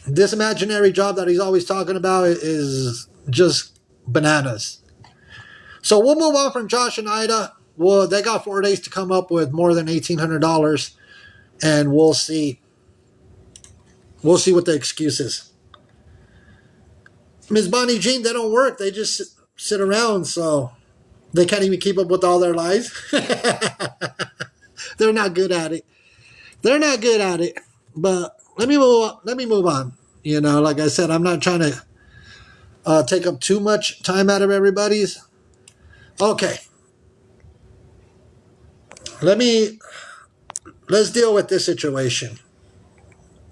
This imaginary job that he's always talking about is just bananas. So we'll move on from Josh and Ida. Well, they got 4 days to come up with more than $1,800, and we'll see. We'll see what the excuse is. Ms. Bonnie Jean, they don't work. They just sit around, so they can't even keep up with all their lies. They're not good at it. They're not good at it. But let me move on. You know, like I said, I'm not trying to take up too much time out of everybody's. Okay. Let's deal with this situation.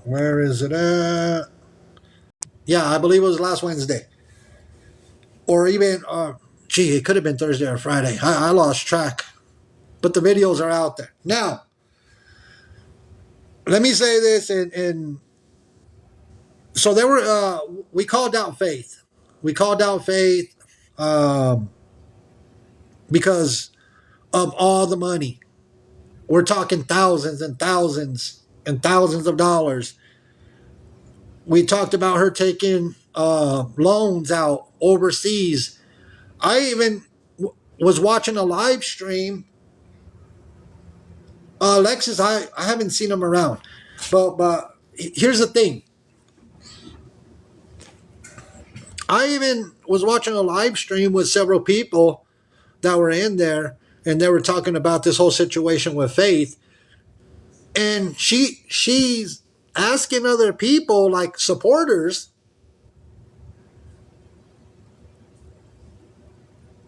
Where is it at? Yeah, I believe it was last Wednesday. Or even, it could have been Thursday or Friday. I lost track. But the videos are out there. Now, let me say this, and so there were, we called out Faith. We called out Faith because of all the money. We're talking thousands and thousands and thousands of dollars We talked about her taking loans out overseas. I even was watching a live stream. Alexis, I haven't seen him around, but here's the thing. I even was watching a live stream with several people that were in there, and they were talking about this whole situation with Faith. And she's asking other people, like supporters,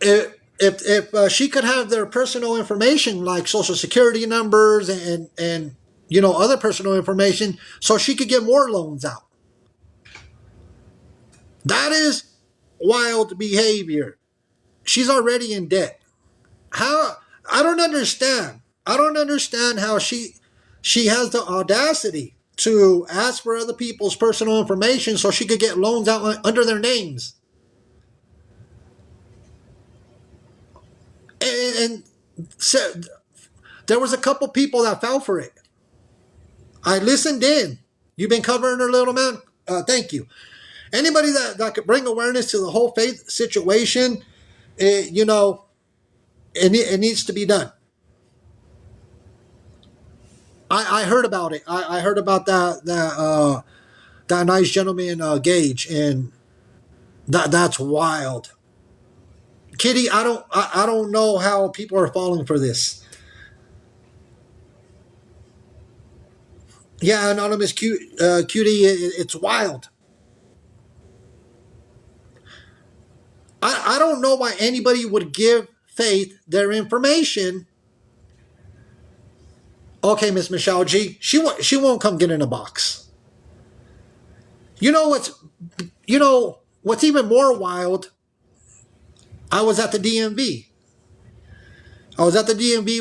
if she could have their personal information, like social security numbers and other personal information, so she could get more loans out. That is wild behavior. She's already in debt. How? I don't understand. I don't understand how she has the audacity to ask for other people's personal information so she could get loans out under their names. And so, there was a couple people that fell for it. I listened in. You've been covering her, little man. Thank you. Anybody that could bring awareness to the whole Faith situation, it needs to be done. I heard about it. I heard about that nice gentleman Gage, and that's wild. Kitty, I don't know how people are falling for this. Yeah, anonymous cutie, it's wild. I don't know why anybody would give Faith their information. Okay, Miss Michelle G, she won't come get in a box. You know what's even more wild? I was at the DMV.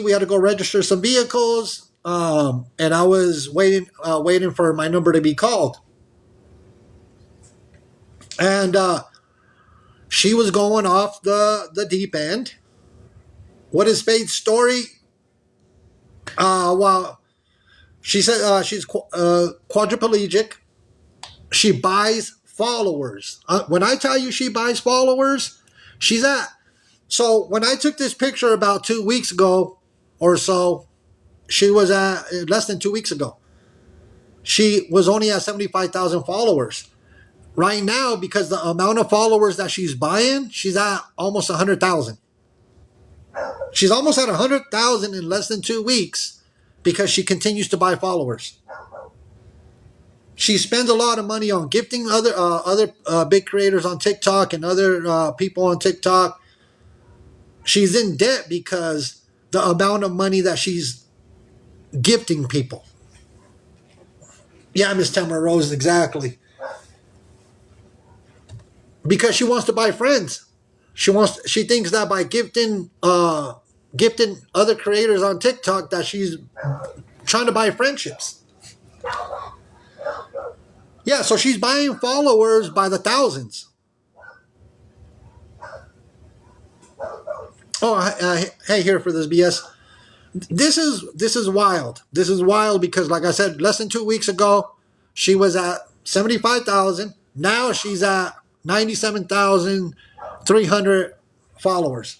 We had to go register some vehicles, and I was waiting for my number to be called. And she was going off the deep end. What is Faith's story? Well, she said she's quadriplegic. She buys followers. When I tell you she buys followers, she's at. So when I took this picture about 2 weeks ago or so, she was at less than 2 weeks ago. She was only at 75,000 followers. Right now, because the amount of followers that she's buying, she's at almost 100,000. She's almost at 100,000 in less than 2 weeks because she continues to buy followers. She spends a lot of money on gifting other big creators on TikTok and other people on TikTok. She's in debt because the amount of money that she's gifting people. Yeah, Miss Tamara Rose, exactly. Because she wants to buy friends. She thinks that by gifting other creators on TikTok that she's trying to buy friendships. Yeah, so she's buying followers by the thousands. Oh, hey, here for this BS. This is wild. This is wild because, like I said, less than 2 weeks ago, she was at 75,000. Now she's at 97,300 followers.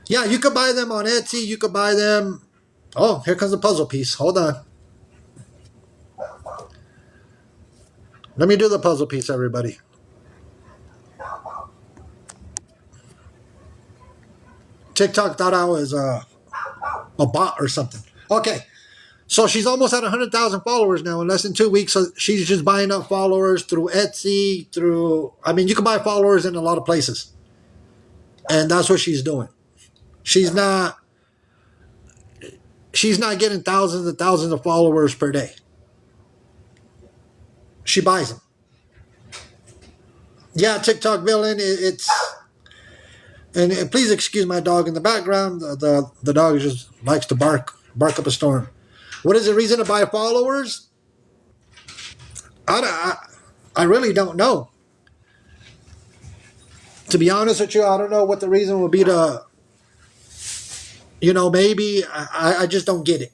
Yeah, you could buy them on Etsy. You could buy them. Oh, here comes the puzzle piece. Hold on. Let me do the puzzle piece, everybody. TikTok thought I was a bot or something. Okay. So she's almost at 100,000 followers now in less than 2 weeks. So she's just buying up followers through Etsy, you can buy followers in a lot of places. And that's what she's doing. She's not getting thousands and thousands of followers per day. She buys them. Yeah, TikTok villain, and please excuse my dog in the background. The dog just likes to bark up a storm. What is the reason to buy followers? I really don't know. To be honest with you, I don't know what the reason would be to, maybe I just don't get it.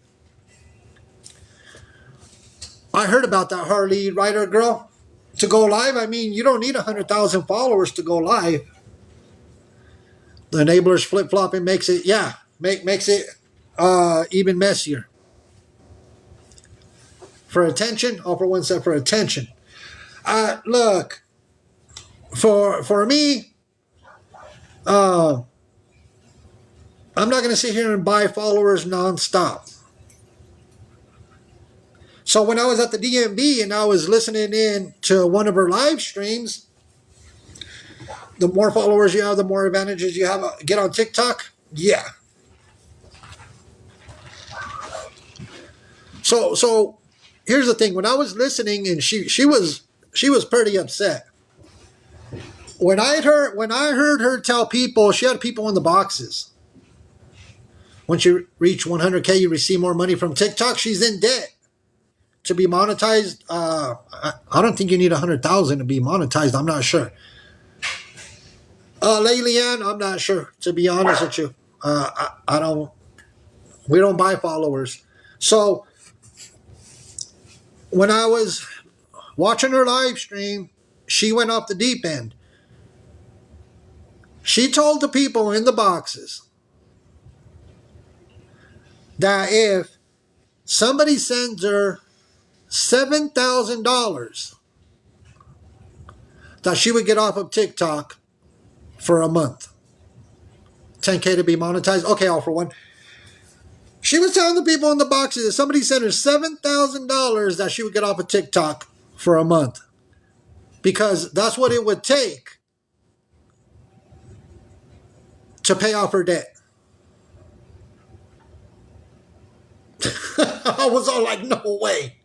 I heard about that Harley Rider girl to go live. I mean, you don't need 100,000 followers to go live. The enablers flip flopping makes it, yeah, makes it even messier. For attention, all for one step for attention. Look, for me, I'm not going to sit here and buy followers nonstop. So when I was at the DMV and I was listening in to one of her live streams, the more followers you have, the more advantages you have. Get on TikTok, yeah. So here's the thing. When I was listening, and she was pretty upset. When I heard her tell people, she had people in the boxes. Once you reach 100K, you receive more money from TikTok. She's in debt to be monetized. I don't think you need 100,000 to be monetized. I'm not sure. Leilian, I'm not sure, to be honest with you. We don't buy followers. So when I was watching her live stream, she went off the deep end. She told the people in the boxes that if somebody sends her $7,000, that she would get off of TikTok for a month. 10K to be monetized. Okay, all for one. She was telling the people in the boxes that somebody sent her $7,000 that she would get off of TikTok for a month. Because that's what it would take to pay off her debt. I was all like, no way.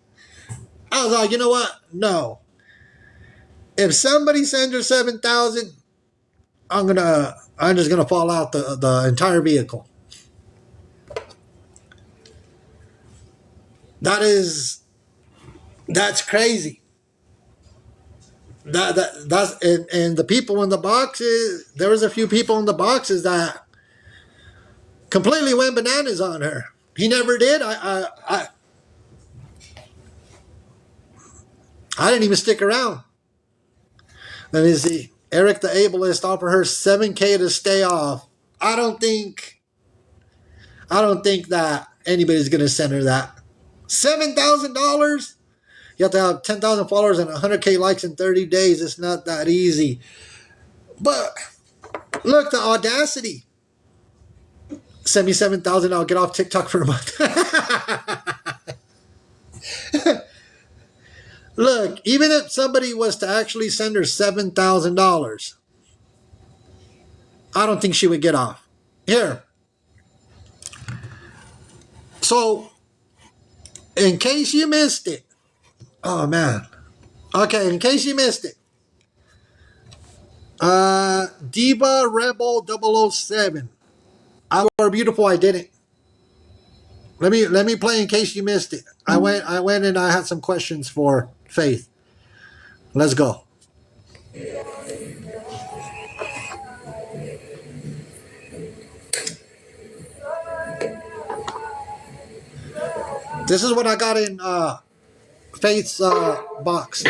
I was like, you know what? No. If somebody sends her 7,000, I'm just gonna fall out the entire vehicle. That's crazy. That's and the people in the boxes, there was a few people in the boxes that completely went bananas on her. He never did. I didn't even stick around. Let me see. Eric the Ableist offered her $7K to stay off. I don't think that anybody's gonna send her that. $7,000? You have to have 10,000 followers and 100K likes in 30 days. It's not that easy. But look, the audacity. Send me 7,000, I'll get off TikTok for a month. Look, even if somebody was to actually send her $7,000, I don't think she would get off. Here. So, in case you missed it. Oh, man. Okay, in case you missed it. Diva Rebel 007. I Were Beautiful, I didn't. Let me play in case you missed it. I went and I had some questions for Faith. Let's go. This is what I got in Faith's box.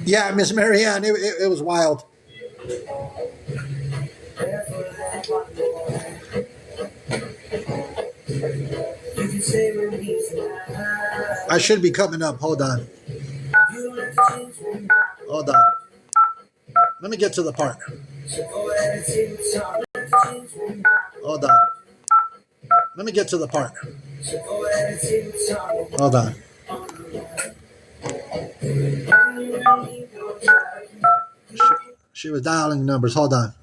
Yeah, Miss Marianne, it was wild. I should be coming up. Hold on. Hold on. Let me get to the part. Hold on. Let me get to the part. Hold on. She was dialing numbers. Hold on.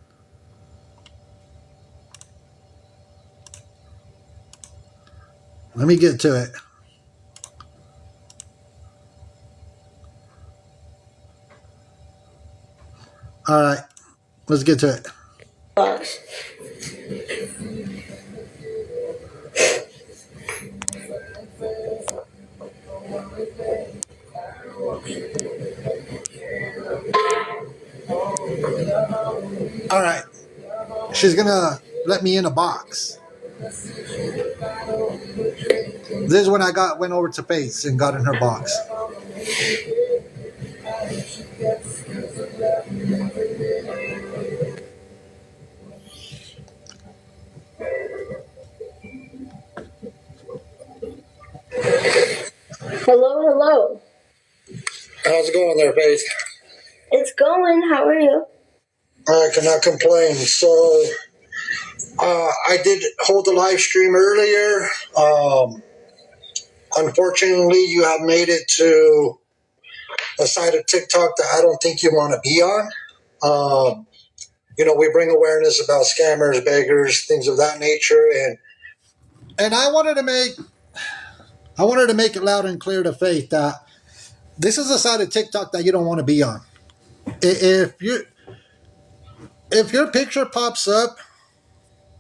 Let me get to it. All right. Let's get to it. Box. All right. She's gonna let me in a box. This is when I went over to Faith and got in her box. Hello. How's it going there, Faith? It's going. How are you? I cannot complain. So, I did hold the live stream earlier. Unfortunately, you have made it to a side of TikTok that I don't think you want to be on. We bring awareness about scammers, beggars, things of that nature, and I wanted to make it loud and clear to Faith that this is a side of TikTok that you don't want to be on. If your picture pops up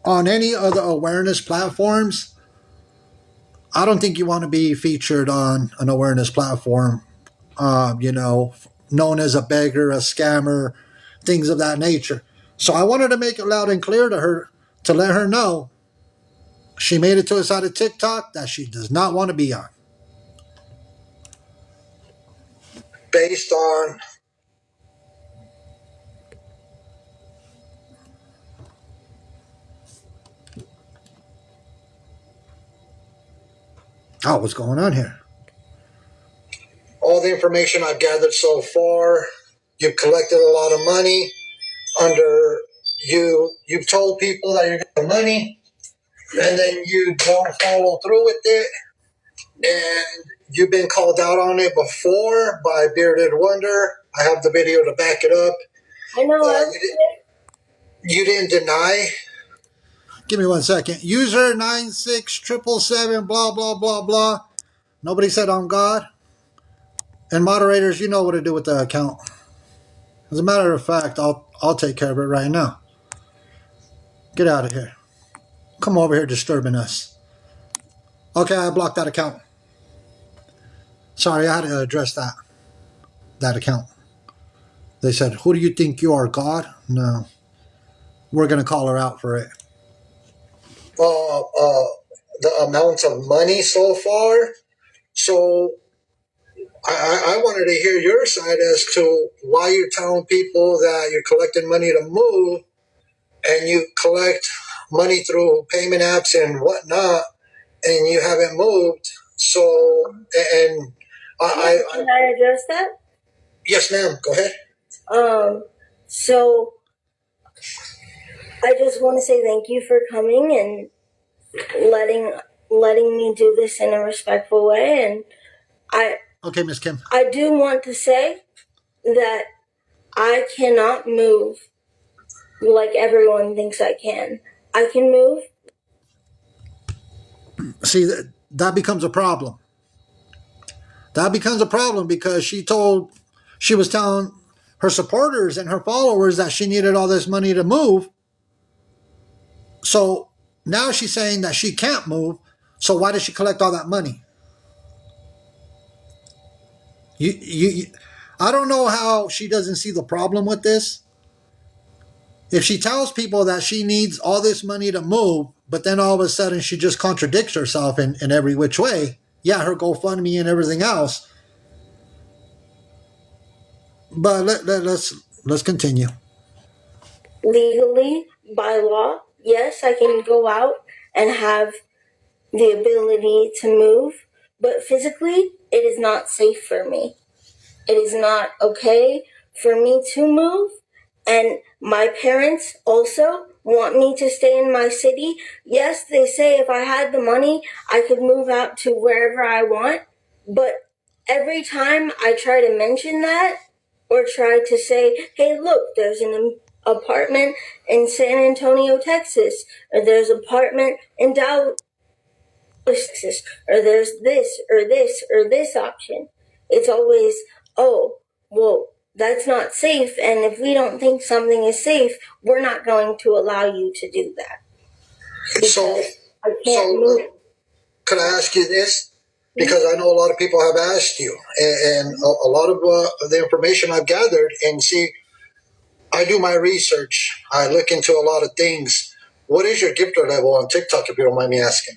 on any of the awareness platforms, I don't think you want to be featured on an awareness platform, known as a beggar, a scammer, things of that nature. So I wanted to make it loud and clear to her to let her know she made it to a side of TikTok that she does not want to be on. Based on what's going on here? All the information I've gathered so far, you've collected a lot of money you've told people that you're getting money, and then you don't follow through with it, and you've been called out on it before by Bearded Wonder. I have the video to back it up. I know. You didn't deny. Give me 1 second. User 96777 blah blah blah blah. Nobody said on God. And moderators, you know what to do with the account. As a matter of fact, I'll take care of it right now. Get out of here. Come over here disturbing us. Okay, I blocked that account. Sorry, I had to address that account. They said, who do you think you are, God? No. We're going to call her out for it. The amount of money so far. So I wanted to hear your side as to why you're telling people that you're collecting money to move, and you collect money through payment apps and whatnot, and you haven't moved. So, and Can I address that? Yes, ma'am. Go ahead. So I just want to say thank you for coming and letting me do this in a respectful way. And Okay, Miss Kim. I do want to say that I cannot move like everyone thinks I can. I can move. See, that becomes a problem. That becomes a problem because she was telling her supporters and her followers that she needed all this money to move. So now she's saying that she can't move. So why does she collect all that money? I don't know how she doesn't see the problem with this. If she tells people that she needs all this money to move, but then all of a sudden she just contradicts herself in every which way. Yeah, her GoFundMe and everything else. But let's continue. Legally, by law, yes, I can go out and have the ability to move, but physically, it is not safe for me. It is not okay for me to move, and my parents also want me to stay in my city. Yes, they say if I had the money, I could move out to wherever I want, but every time I try to mention that, or try to say, hey, look, there's an apartment in San Antonio, Texas, or there's an apartment in Dallas, Texas, or there's this, or this, or this option. It's always, oh, well, that's not safe, and if we don't think something is safe, we're not going to allow you to do that. Because I can't move. Could I ask you this? because I know a lot of people have asked you, and a lot of the information I've gathered, and see, I do my research. I look into a lot of things. What is your gifter level on TikTok, if you don't mind me asking?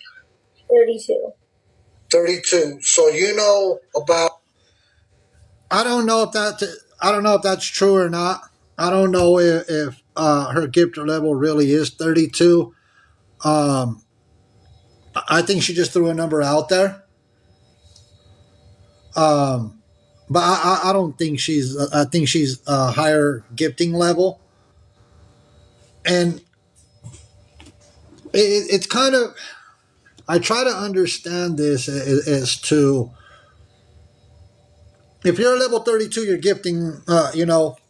32. 32. So you know about. I don't know if that's true or not. I don't know if her gifter level really is 32. Um, I think she just threw a number out there. But I don't think she's. I think she's a higher gifting level, and it's kind of. I try to understand this as to if you're a level 32, you're gifting,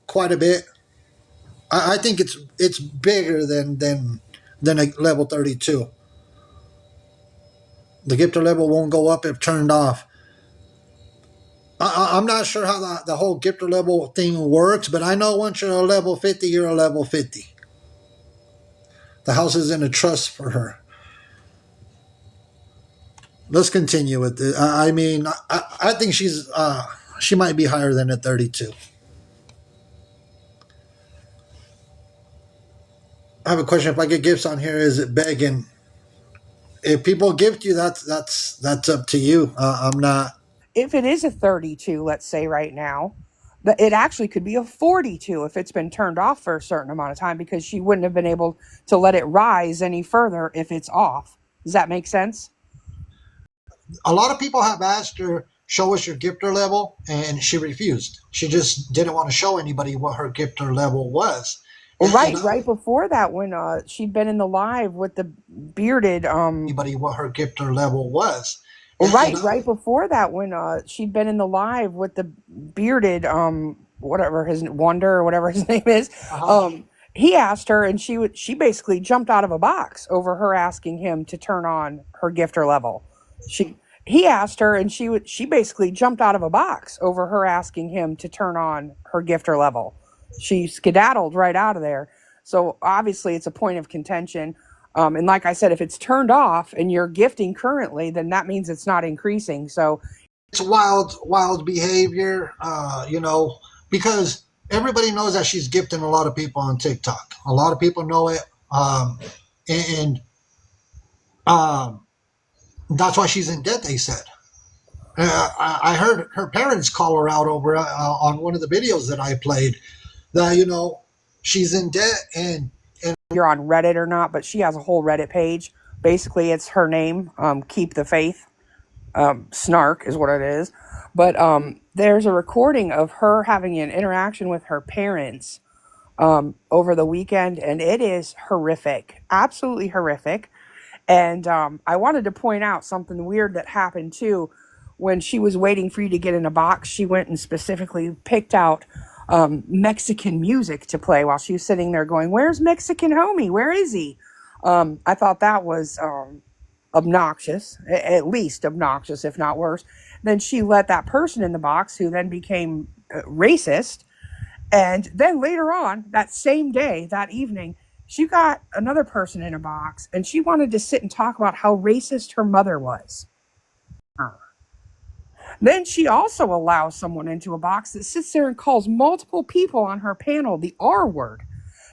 quite a bit. I think it's bigger than a level 32. The gifter level won't go up if turned off. I'm not sure how the whole gifter level thing works, but I know once you're a level 50, you're a level 50. The house is in a trust for her. Let's continue with it. I mean, I think she might be higher than a 32. I have a question. If I get gifts on here, is it begging? If people gift you, that's up to you. I'm not. If it is a 32, let's say right now, it actually could be a 42 if it's been turned off for a certain amount of time, because she wouldn't have been able to let it rise any further if it's off. Does that make sense? A lot of people have asked her, show us your gifter level, and she refused. She just didn't want to show anybody what her gifter level was. Well, right before that, when she'd been in the live with the bearded anybody what her gifter level was. Well, right before that, when she'd been in the live with the bearded whatever his Wonder or whatever his name is, he asked her, and she basically jumped out of a box over her asking him to turn on her gifter level. He asked her, and she basically jumped out of a box over her asking him to turn on her gifter level. She skedaddled right out of there. So obviously it's a point of contention. And like I said, if it's turned off and you're gifting currently, then that means it's not increasing. So it's wild behavior, because everybody knows that she's gifting a lot of people on TikTok. A lot of people know it. That's why she's in debt, they said. I heard her parents call her out over on one of the videos that I played that, she's in debt, and you're on Reddit or not, but she has a whole Reddit page. Basically, it's her name, Keep the Faith. Snark is what it is. But there's a recording of her having an interaction with her parents over the weekend, and it is horrific. Absolutely horrific. And I wanted to point out something weird that happened too. When she was waiting for you to get in a box, she went and specifically picked out Mexican music to play while she was sitting there going, "Where's Mexican homie? Where is he?" I thought that was obnoxious, at least obnoxious, if not worse. Then she let that person in the box, who then became racist. And then later on, that same day, that evening, she got another person in a box, and she wanted to sit and talk about how racist her mother was. Then she also allows someone into a box that sits there and calls multiple people on her panel the R word.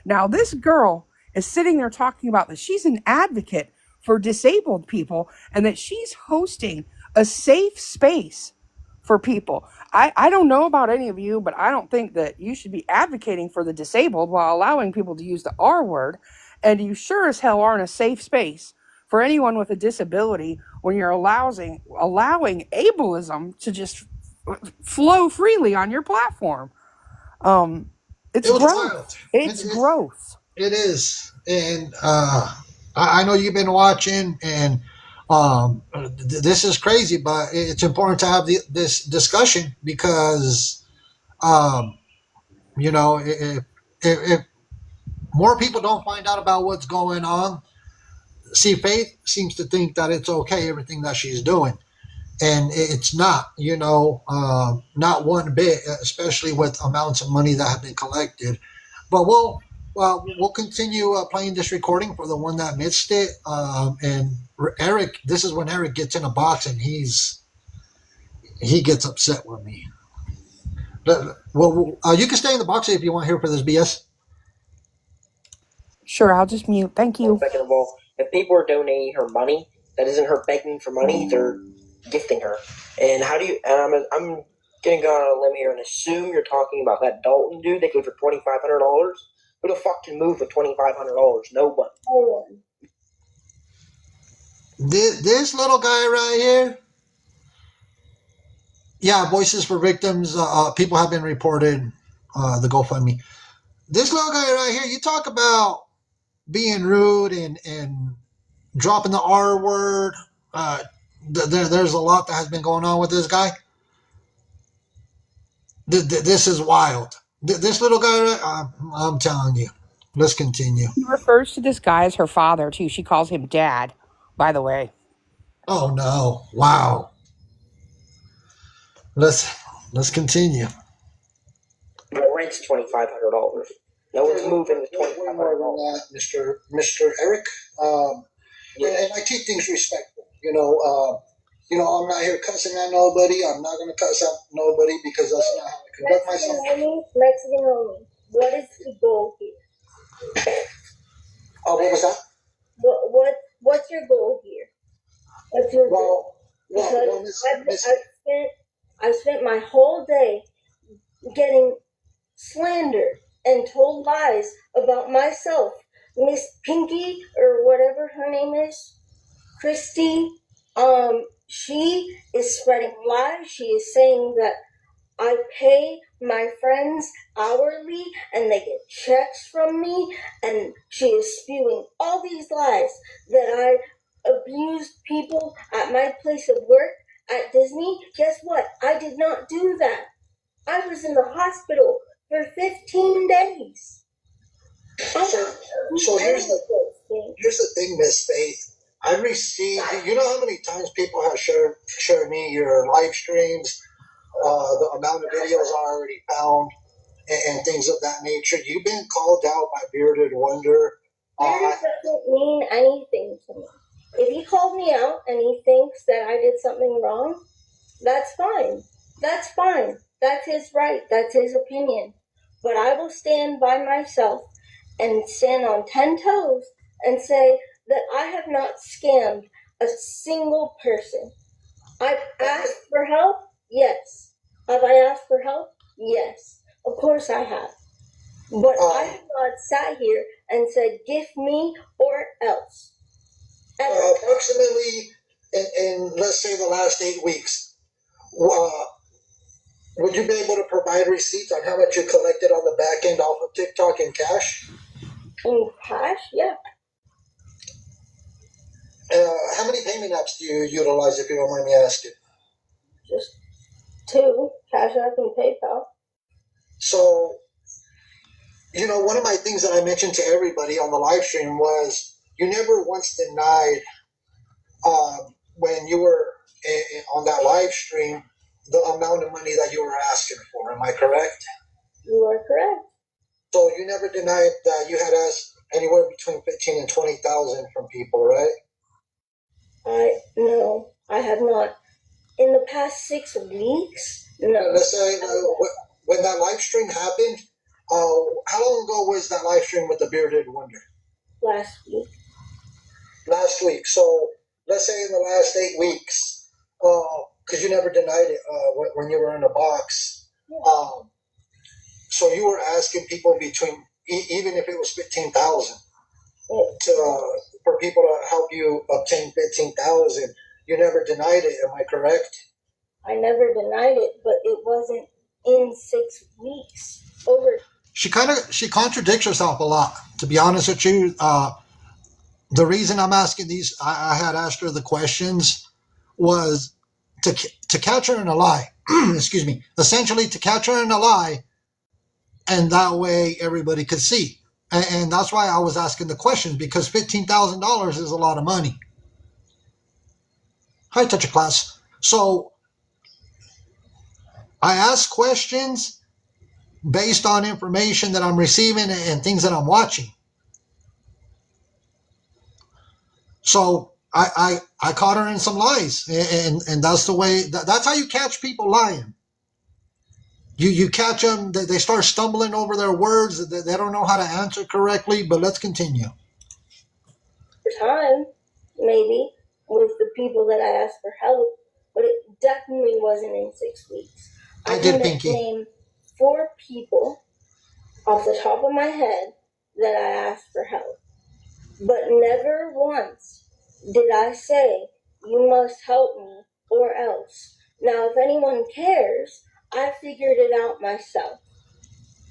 Now, this girl is sitting there talking about that she's an advocate for disabled people and that she's hosting a safe space for people. I don't know about any of you, but I don't think that you should be advocating for the disabled while allowing people to use the R word. And you sure as hell aren't a safe space for anyone with a disability when you're allowing ableism to just flow freely on your platform. It's gross. It's gross. It is. And I know you've been watching, and this is crazy, but it's important to have this discussion because, if more people don't find out about what's going on, see, Faith seems to think that it's okay, everything that she's doing. And it's not, not one bit, especially with amounts of money that have been collected. But we'll continue playing this recording for the one that missed it. And Eric, this is when Eric gets in a box and he's he gets upset with me. Well, you can stay in the box if you want here for this BS. Sure, I'll just mute. Thank you. Second of all, if people are donating her money, that isn't her begging for money. They're gifting her. And how do you? And I'm gonna go on a limb here and assume you're talking about that Dalton dude they gave for $2,500. Who the fuck can move for $2,500? Nobody. No one. This little guy right here. Yeah, Voices for Victims. People have been reported the GoFundMe. This little guy right here. You talk about being rude and dropping the R word. There's a lot that has been going on with this guy. This is wild. This little guy, I'm telling you. Let's continue. She refers to this guy as her father, too. She calls him dad, by the way. Oh, no. Wow. Let's continue. The rent's $2,500. No one's moving with $2,500. Mr. Eric. And I keep things respectful. I'm not here cussing at nobody. I'm not going to cuss at nobody because that's not how I conduct myself. Mexican only. What is the goal here? What was that? What's your goal here? What's your goal? Because I've spent my whole day getting slandered and told lies about myself. Miss Pinky, or whatever her name is, Christy, she is spreading lies. She is saying that I pay my friends hourly and they get checks from me, and she is spewing all these lies that I abused people at my place of work at Disney. Guess what? I did not do that. I was in the hospital for 15 days. So here's the thing, Miss Faith. I received. You know how many times people have shared me your live streams, the amount of videos I already found, and things of that nature. You've been called out by Bearded Wonder. Bearded doesn't mean anything to me. If he called me out and he thinks that I did something wrong, that's fine. That's fine. That's his right. That's his opinion. But I will stand by myself and stand on 10 toes and say that I have not scammed a single person. I've asked for help? Yes. Have I asked for help? Yes. Of course I have. But I have not sat here and said, gift me or else. Approximately, in let's say the last 8 weeks, would you be able to provide receipts on how much you collected on the back end off of TikTok in cash? In cash? Yeah. How many payment apps do you utilize, if you don't mind me asking? Just 2, Cash App and PayPal. So, one of my things that I mentioned to everybody on the live stream was you never once denied when you were on that live stream the amount of money that you were asking for. Am I correct? You are correct. So you never denied that you had asked anywhere between 15 and 20,000 from people, right? No, I have not. In the past 6 weeks, no. Let's say when that live stream happened, how long ago was that live stream with the Bearded Wonder? Last week. Last week. So let's say in the last 8 weeks, because you never denied it when you were in a box. Yeah. So you were asking people between, even if it was 15,000, for people to help you obtain 15,000. You never denied it. Am I correct? I never denied it, but it wasn't in 6 weeks. She contradicts herself a lot. To be honest with you, the reason I'm asking these, I had asked her the questions, was to catch her in a lie. Excuse me. Essentially, to catch her in a lie, and that way everybody could see. And that's why I was asking the questions, because $15,000 is a lot of money. Hi, Touch of Class. So I ask questions based on information that I'm receiving and things that I'm watching. So I caught her in some lies, and that's the way. That's how you catch people lying. You catch them. They start stumbling over their words. They don't know how to answer correctly. But let's continue. Time, maybe, with the people that I asked for help, but it definitely wasn't in 6 weeks. I can did, Pinky. name 4 people off the top of my head that I asked for help, but never once did I say, you must help me or else. Now, if anyone cares, I figured it out myself.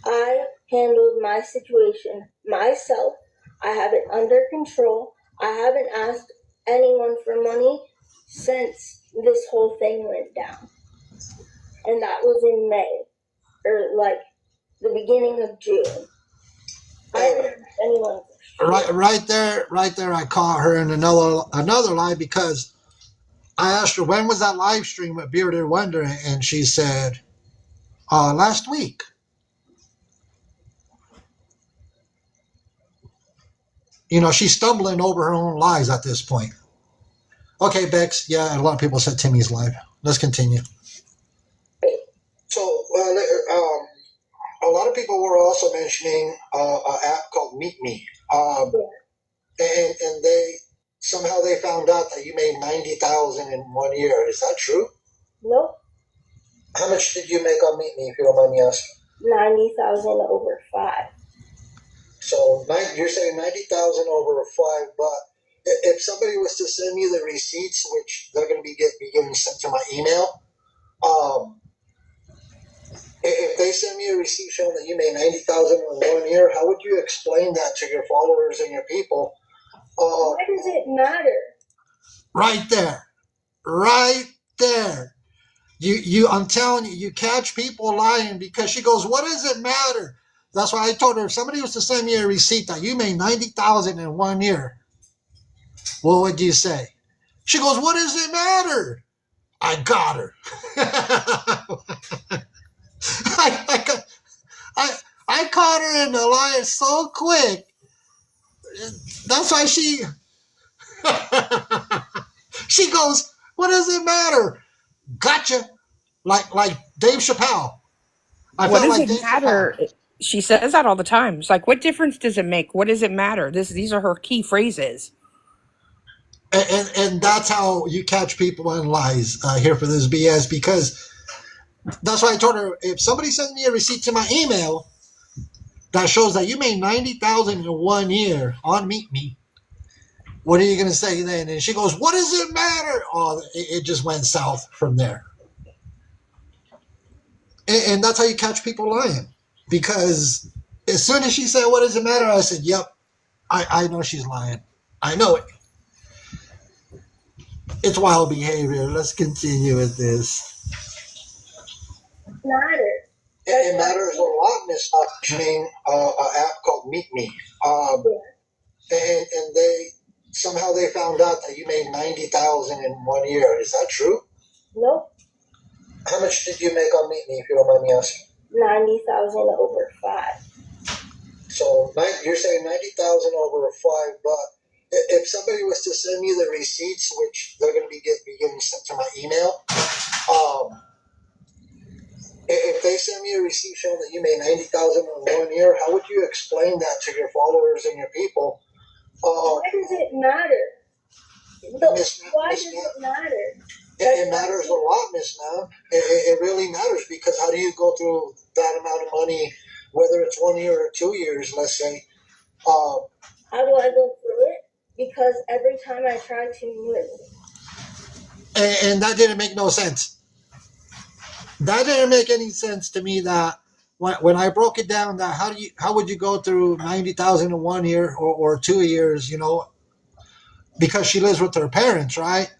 I handled my situation myself. I have it under control. I haven't asked anyone for money since this whole thing went down. And that was in May, or like the beginning of June. I haven't asked anyone for shit. Right there, I caught her in another lie because I asked her, when was that live stream with Bearded Wonder? And she said, last week. She's stumbling over her own lies at this point. Okay, Bex. Yeah, a lot of people said Timmy's live. Let's continue. So, a lot of people were also mentioning an app called Meet Me. And they found out that you made $90,000 in 1 year. Is that true? Nope. How much did you make on Meet Me, if you don't mind me asking? 90,000 over 5. So you're saying 90,000 over 5, but if somebody was to send me the receipts, which they're going to be getting sent to my email, if they send me a receipt showing that you made 90,000 in 1 year, how would you explain that to your followers and your people? Why does it matter? Right there. I'm telling you, you catch people lying because she goes, what does it matter? That's why I told her if somebody was to send me a receipt that you made 90,000 in 1 year, what would you say? She goes, what does it matter? I got her. I caught her in the lie so quick. That's why she goes, what does it matter? Gotcha. Like Dave Chappelle. What does it matter? She says that all the time. It's like, what difference does it make? What does it matter? These are her key phrases. And that's how you catch people in lies here for this BS, because that's why I told her, if somebody sends me a receipt to my email that shows that you made 90,000 in 1 year on Meet Me, what are you going to say then? And she goes, what does it matter? Oh, it just went south from there. And that's how you catch people lying. Because as soon as she said, what does it matter? I said, yep, I know she's lying. I know it. It's wild behavior. Let's continue with this. It matters a lot, Miss mentioning an app called Meet Me. And they found out that you made 90,000 in 1 year. Is that true? Nope. How much did you make on Meet Me, if you don't mind me asking? 90,000 over 5. So you're saying 90,000 over 5, but if somebody was to send me the receipts, which they're going to be getting sent to my email, if they send me a receipt showing that you made 90,000 in 1 year, how would you explain that to your followers and your people? Why does it matter? Why does it matter? It matters a lot, Miss Ma'am. It really matters, because how do you go through that amount of money, whether it's 1 year or 2 years, let's say? How do I go through it? Because every time I try to move. And that didn't make no sense. That didn't make any sense to me. That when I broke it down, that how would you go through 90,000 in 1 year or 2 years? Because she lives with her parents, right?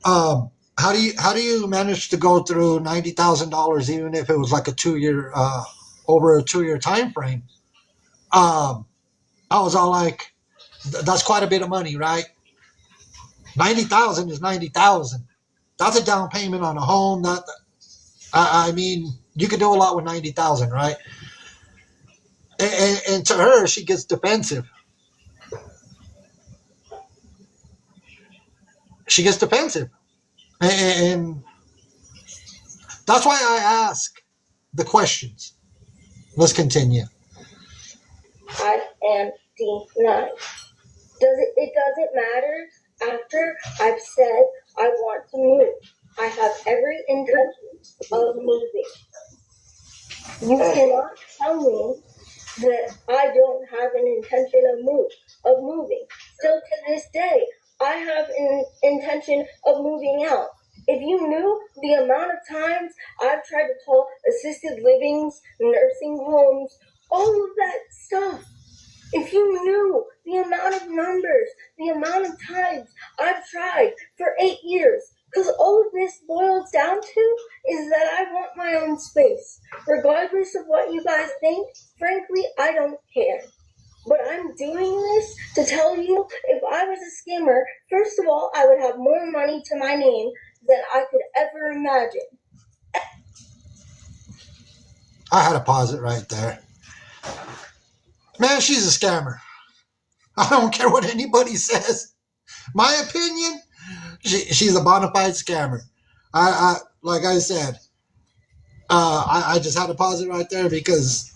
How do you manage to go through $90,000 even if it was like a 2 year over a 2 year time frame? I was all like, that's quite a bit of money, right? 90,000 is 90,000. That's a down payment on a home. I mean, you could do a lot with 90,000, right? And to her, she gets defensive. she gets defensive. And that's why I ask the questions. Let's continue. I am denied. It doesn't matter after I've said I want to move. I have every intention of moving. You cannot tell me that I don't have an intention of moving. Still to this day, I have an intention of moving out. If you knew the amount of times I've tried to call assisted livings, nursing homes, all of that stuff, if you knew the amount of numbers, the amount of times I've tried for 8 years, because all of this boils down to is that I want my own space. Regardless of what you guys think, frankly, I don't care. But I'm doing this to tell you, if I was a scammer, first of all, I would have more money to my name than I could ever imagine. I had to pause it right there. Man, she's a scammer. I don't care what anybody says. My opinion, she's a bona fide scammer. I like I said, I just had to pause it right there because,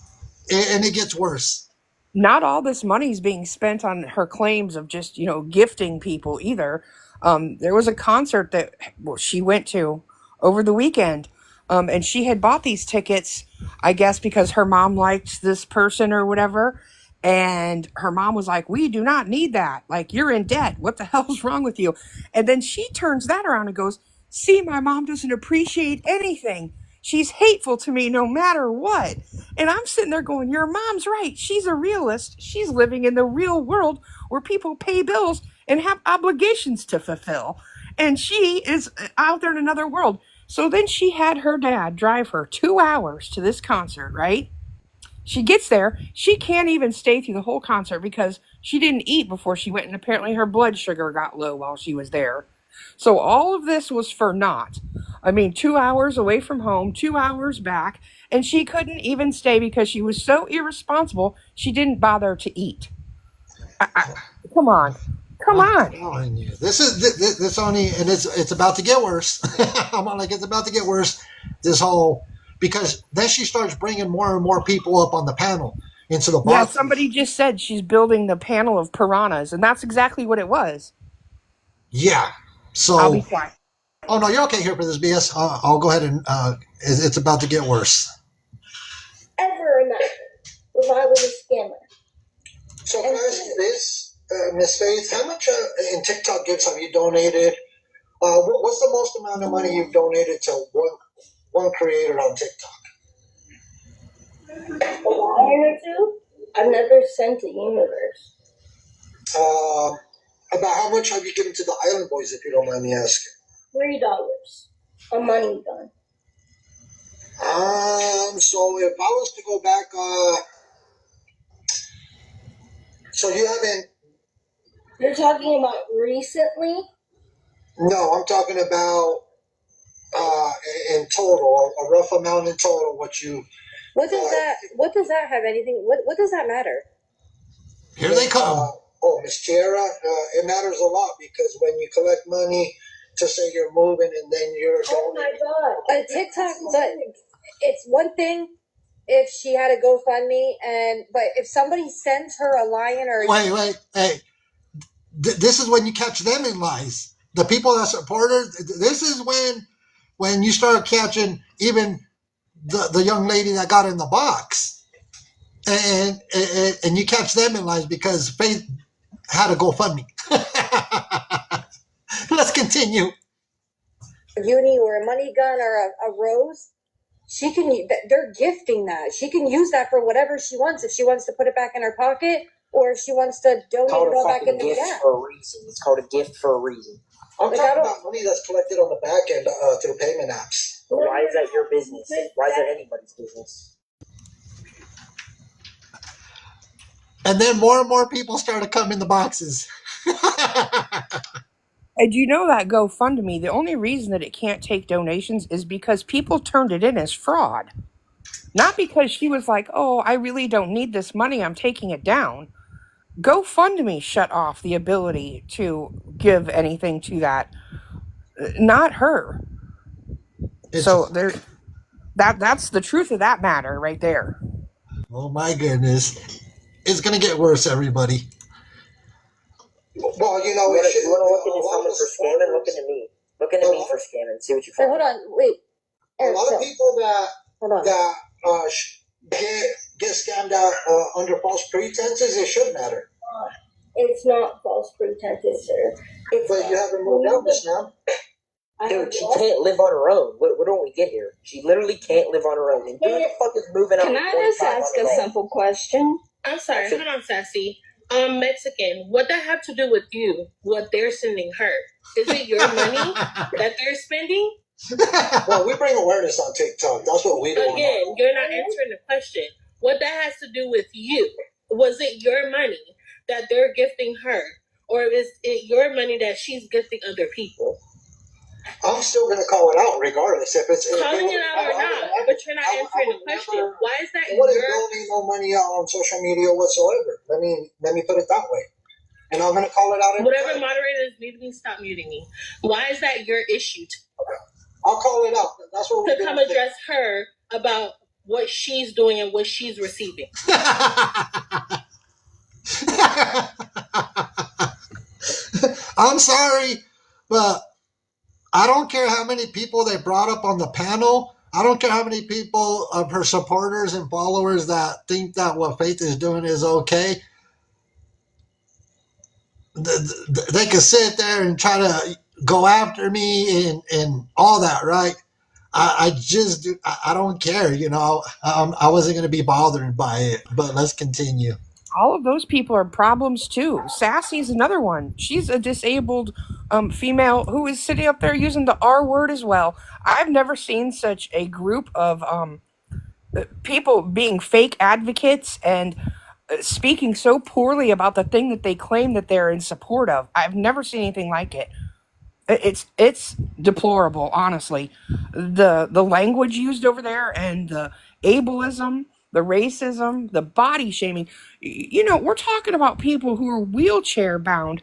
and it gets worse. Not all this money is being spent on her claims of just, gifting people either. There was a concert that she went to over the weekend, and she had bought these tickets, I guess, because her mom liked this person or whatever. And her mom was like, we do not need that. Like, you're in debt. What the hell's wrong with you? And then she turns that around and goes, see, my mom doesn't appreciate anything. She's hateful to me no matter what. And I'm sitting there going, your mom's right. She's a realist. She's living in the real world where people pay bills and have obligations to fulfill. And she is out there in another world. So then she had her dad drive her 2 hours to this concert, right? She gets there. She can't even stay through the whole concert because she didn't eat before she went, and apparently her blood sugar got low while she was there. So all of this was for naught. 2 hours away from home, 2 hours back, and she couldn't even stay because she was so irresponsible, she didn't bother to eat. Come on. I'm telling you, this only, and it's about to get worse. I'm like, it's about to get worse. This whole, because then she starts bringing more and more people up on the panel into the box. Yeah, somebody just said she's building the panel of piranhas, and that's exactly what it was. Yeah. So I'll be quiet. Oh no, you're okay here for this BS. I'll go ahead and it's about to get worse. Ever imagine if I was a scammer? So can I ask you this, Miss Faith? How much in TikTok gifts have you donated? What's the most amount of money you've donated to one creator on TikTok? A line or two? I've never sent to Universe. About how much have you given to the Island Boys, if you don't mind me asking? $3. A money gun. So if I was to go back, so you haven't. You're talking about recently? No, I'm talking about in total, a rough amount in total. What does that have anything? What does that matter? Here they come. Miss Tiara, it matters a lot because when you collect money to say you're moving and then you're. Oh my God! TikTok, but it's one thing if she had a GoFundMe, but if somebody sends her a lion or wait, hey, this is when you catch them in lies. The people that support her. This is when you start catching even the young lady that got in the box, and you catch them in lies because Faith had a GoFundMe. Let's continue. uni or a money gun or a rose, she can. They're gifting that. She can use that for whatever she wants. If she wants to put it back in her pocket, or if she wants to donate it all back in the gift for a reason. It's called a gift for a reason. I'm talking about money that's collected on the back end through payment apps. Why is that your business? Why is that anybody's business? And then more and more people started coming in the boxes. And you know that GoFundMe, the only reason that it can't take donations is because people turned it in as fraud. Not because she was like, oh, I really don't need this money, I'm taking it down. GoFundMe shut off the ability to give anything to that, not her. So there, that's the truth of that matter right there. Oh my goodness. It's going to get worse, everybody. Well, You want to look into someone for scamming? Look into me. Look into me for scamming. See what you Wait, find. hold on. Wait. A lot of people Hold on. that get scammed out under false pretenses, it should matter. It's not false pretenses, sir. But you haven't moved out just now. Dude, she can't live on her own. What don't we get here? She literally can't live on her own. And who the fuck is moving out? Can I just ask a simple question? I'm sorry, hold on, Sassy. Mexican, what that have to do with you? What they're sending her? Is it your money that they're spending? Well, we bring awareness on TikTok. That's what we do. Again, you're not answering the question. What that has to do with you? Was it your money that they're gifting her? Or is it your money that she's gifting other people? I'm still going to call it out regardless. If it's calling it out or not, but you're not answering the question. Why is that what is donating no money out on social media whatsoever? Let me put it that way. And I'm going to call it out. Whatever moderators need me, stop muting me. Why is that your issue? I'll call it out. That's what we're to come address her about what she's doing and what she's receiving. I'm sorry, but I don't care how many people they brought up on the panel. I don't care how many people of her supporters and followers that think that what Faith is doing is okay. They could sit there and try to go after me and all that, right? I don't care, I wasn't going to be bothered by it, but let's continue. All of those people are problems too. Sassy's another one. She's a disabled female who is sitting up there using the R word as well. I've never seen such a group of people being fake advocates and speaking so poorly about the thing that they claim that they're in support of. I've never seen anything like it. It's deplorable, honestly. The language used over there and the ableism, the racism, the body shaming. We're talking about people who are wheelchair bound,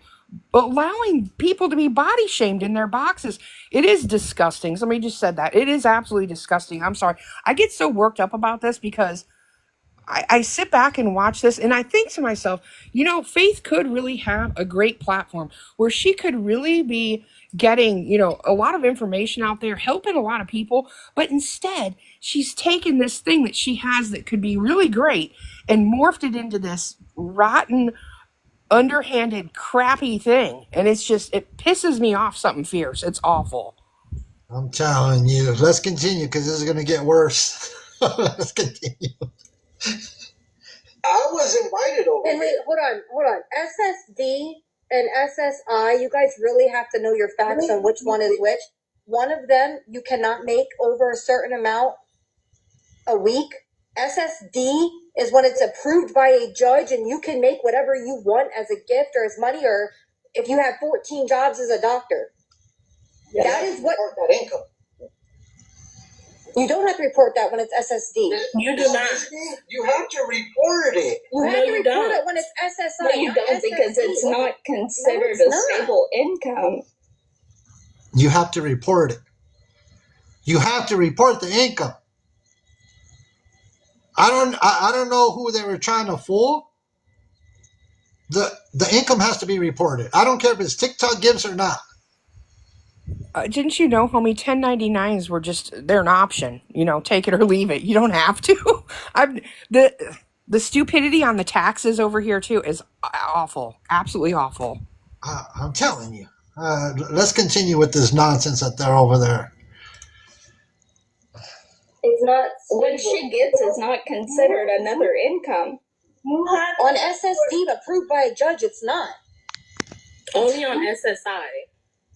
allowing people to be body shamed in their boxes. It is disgusting. Somebody just said that. It is absolutely disgusting. I'm sorry. I get so worked up about this because I sit back and watch this and I think to myself, Faith could really have a great platform where she could really be getting, a lot of information out there, helping a lot of people. But instead, she's taken this thing that she has that could be really great and morphed it into this rotten, underhanded, crappy thing. And it pisses me off something fierce. It's awful. I'm telling you. Let's continue because this is going to get worse. Let's continue. I was invited over. And wait, hold on. SSD and SSI, you guys really have to know your facts on which one is which. One of them, you cannot make over a certain amount a week. SSD is when it's approved by a judge and you can make whatever you want as a gift or as money, or if you have 14 jobs as a doctor. Yeah, that is what that income. You don't have to report that when it's SSD. You do not. You have to report it. You have to report it when it's SSI. No, you don't, because it's not considered a stable income. You have to report it. You have to report the income. I don't know who they were trying to fool. The income has to be reported. I don't care if it's TikTok gives or not. Didn't you know, homie, 1099s were they're an option. Take it or leave it. You don't have to. The stupidity on the taxes over here, too, is awful. Absolutely awful. I'm telling you. Let's continue with this nonsense that they're over there. It's not. What she gets is not considered another income. On SSD approved by a judge, it's not. Only on SSI.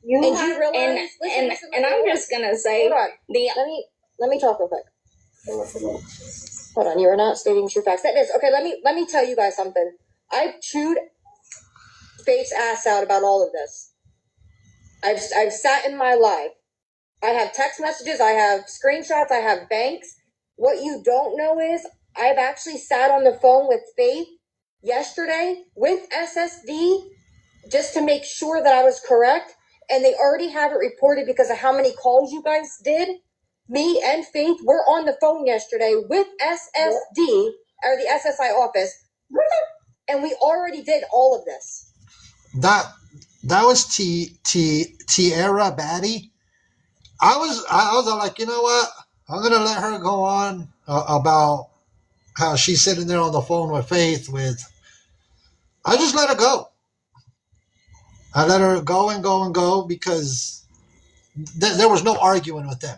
You realize, and I'm just gonna say, hold on. Let me talk real quick. Hold on, you are not stating true facts. That is okay. Let me tell you guys something. I've chewed Faith's ass out about all of this. I've sat in my live. I have text messages. I have screenshots. I have banks. What you don't know is I've actually sat on the phone with Faith yesterday with SSD just to make sure that I was correct, and they already have it reported because of how many calls you guys did. Me and Faith were on the phone yesterday with SSD, or the SSI office, and we already did all of this. That was Tierra Batty. I was like, you know what? I'm gonna let her go on about how she's sitting there on the phone with Faith. I just let her go. I let her go and go and go because there was no arguing with them.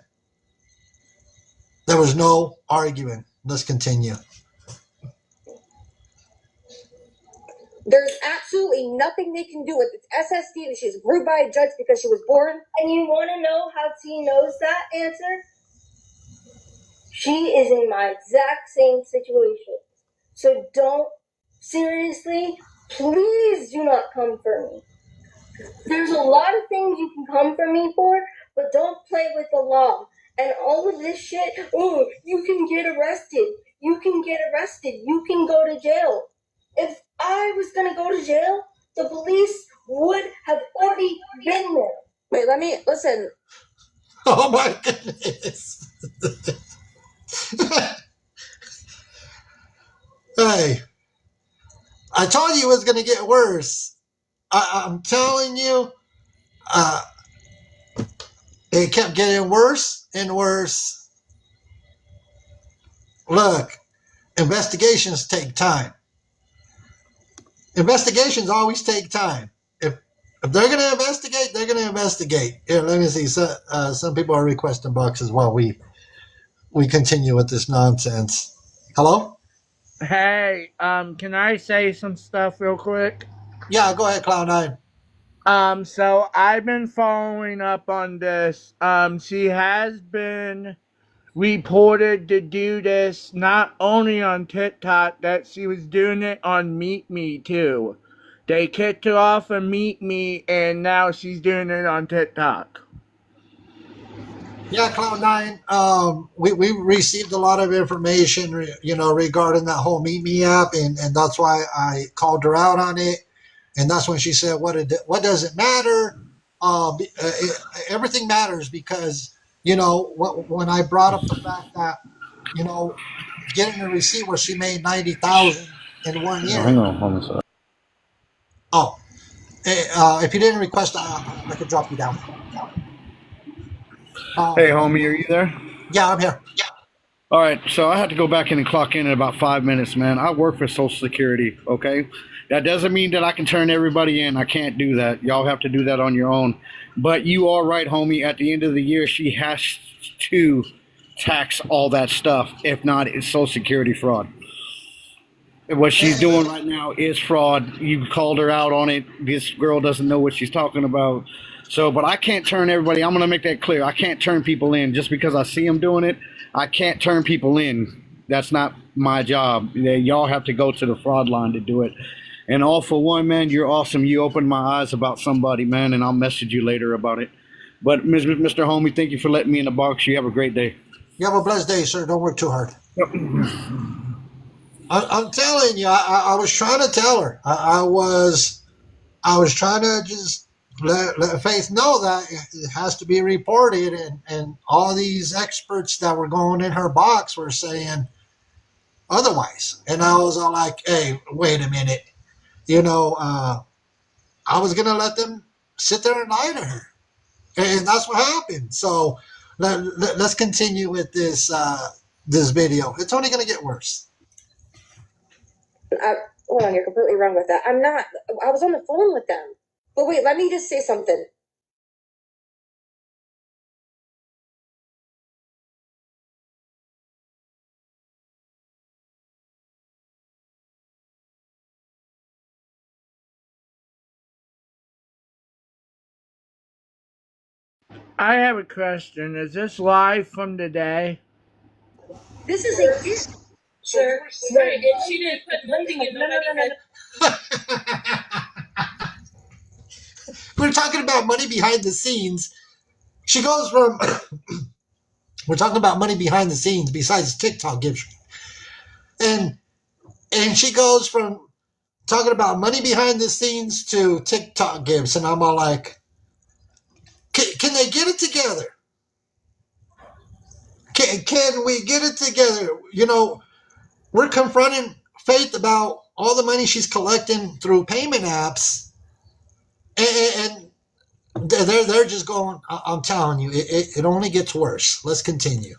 There was no arguing. Let's continue. There's absolutely nothing they can do with it. SSD, and she's approved by a judge because she was born. And you want to know how T knows that answer? She is in my exact same situation. So seriously, please do not come for me. There's a lot of things you can come for me for, but don't play with the law. And all of this shit, you can get arrested. You can get arrested. You can go to jail. If I was going to go to jail, the police would have already been there. Wait, let me listen. Oh my goodness. Hey, I told you it was going to get worse. I'm telling you, it kept getting worse and worse. Look, investigations take time. Investigations always take time. If they're going to investigate, they're going to investigate. Here, let me see. Some people are requesting boxes while we continue with this nonsense. Hello? Hey, can I say some stuff real quick? Yeah, go ahead, Cloud9. So I've been following up on this. She has been reported to do this not only on TikTok, that she was doing it on Meet Me too. They kicked her off of Meet Me, and now she's doing it on TikTok. Yeah, Cloud9. We received a lot of information, regarding that whole Meet Me app, and that's why I called her out on it. And that's when she said, "What does it matter? Everything matters because when I brought up the fact that getting a receipt where she made 90,000 in 1 year." Hang on a second. Oh, if you didn't request, I could drop you down. Hey, homie, are you there? Yeah, I'm here. All right, so I had to go back in and clock in about 5 minutes, man. I work for Social Security, okay? That doesn't mean that I can turn everybody in. I can't do that. Y'all have to do that on your own. But you are right, homie. At the end of the year, she has to tax all that stuff. If not, it's Social Security fraud. What she's doing right now is fraud. You called her out on it. This girl doesn't know what she's talking about. So, but I can't turn everybody. I'm going to make that clear. I can't turn people in just because I see them doing it. I can't turn people in. That's not my job. Y'all have to go to the fraud line to do it. And all for one, man, you're awesome. You opened my eyes about somebody, man, and I'll message you later about it. But Mr. Homie, thank you for letting me in the box. You have a great day. You have a blessed day, sir. Don't work too hard. I'm telling you, I was trying to tell her. I was trying to just let Faith know that it has to be reported, and all these experts that were going in her box were saying otherwise. And I was all like, hey, wait a minute. I was going to let them sit there and lie to her. And that's what happened. So let's continue with this video. It's only going to get worse. Hold on, you're completely wrong with that. I'm not. I was on the phone with them. But wait, let me just say something. I have a question. Is this live from today? This is a gift. Sure. Right. And she didn't put nothing in nobody. We're talking about money behind the scenes. She goes from, we're talking about money behind the scenes besides TikTok gives. And she goes from talking about money behind the scenes to TikTok gifts, and I'm all like, can they get it together? Can we get it together? You know, we're confronting Faith about all the money she's collecting through payment apps, and they're just going. I'm telling you, it only gets worse. Let's continue.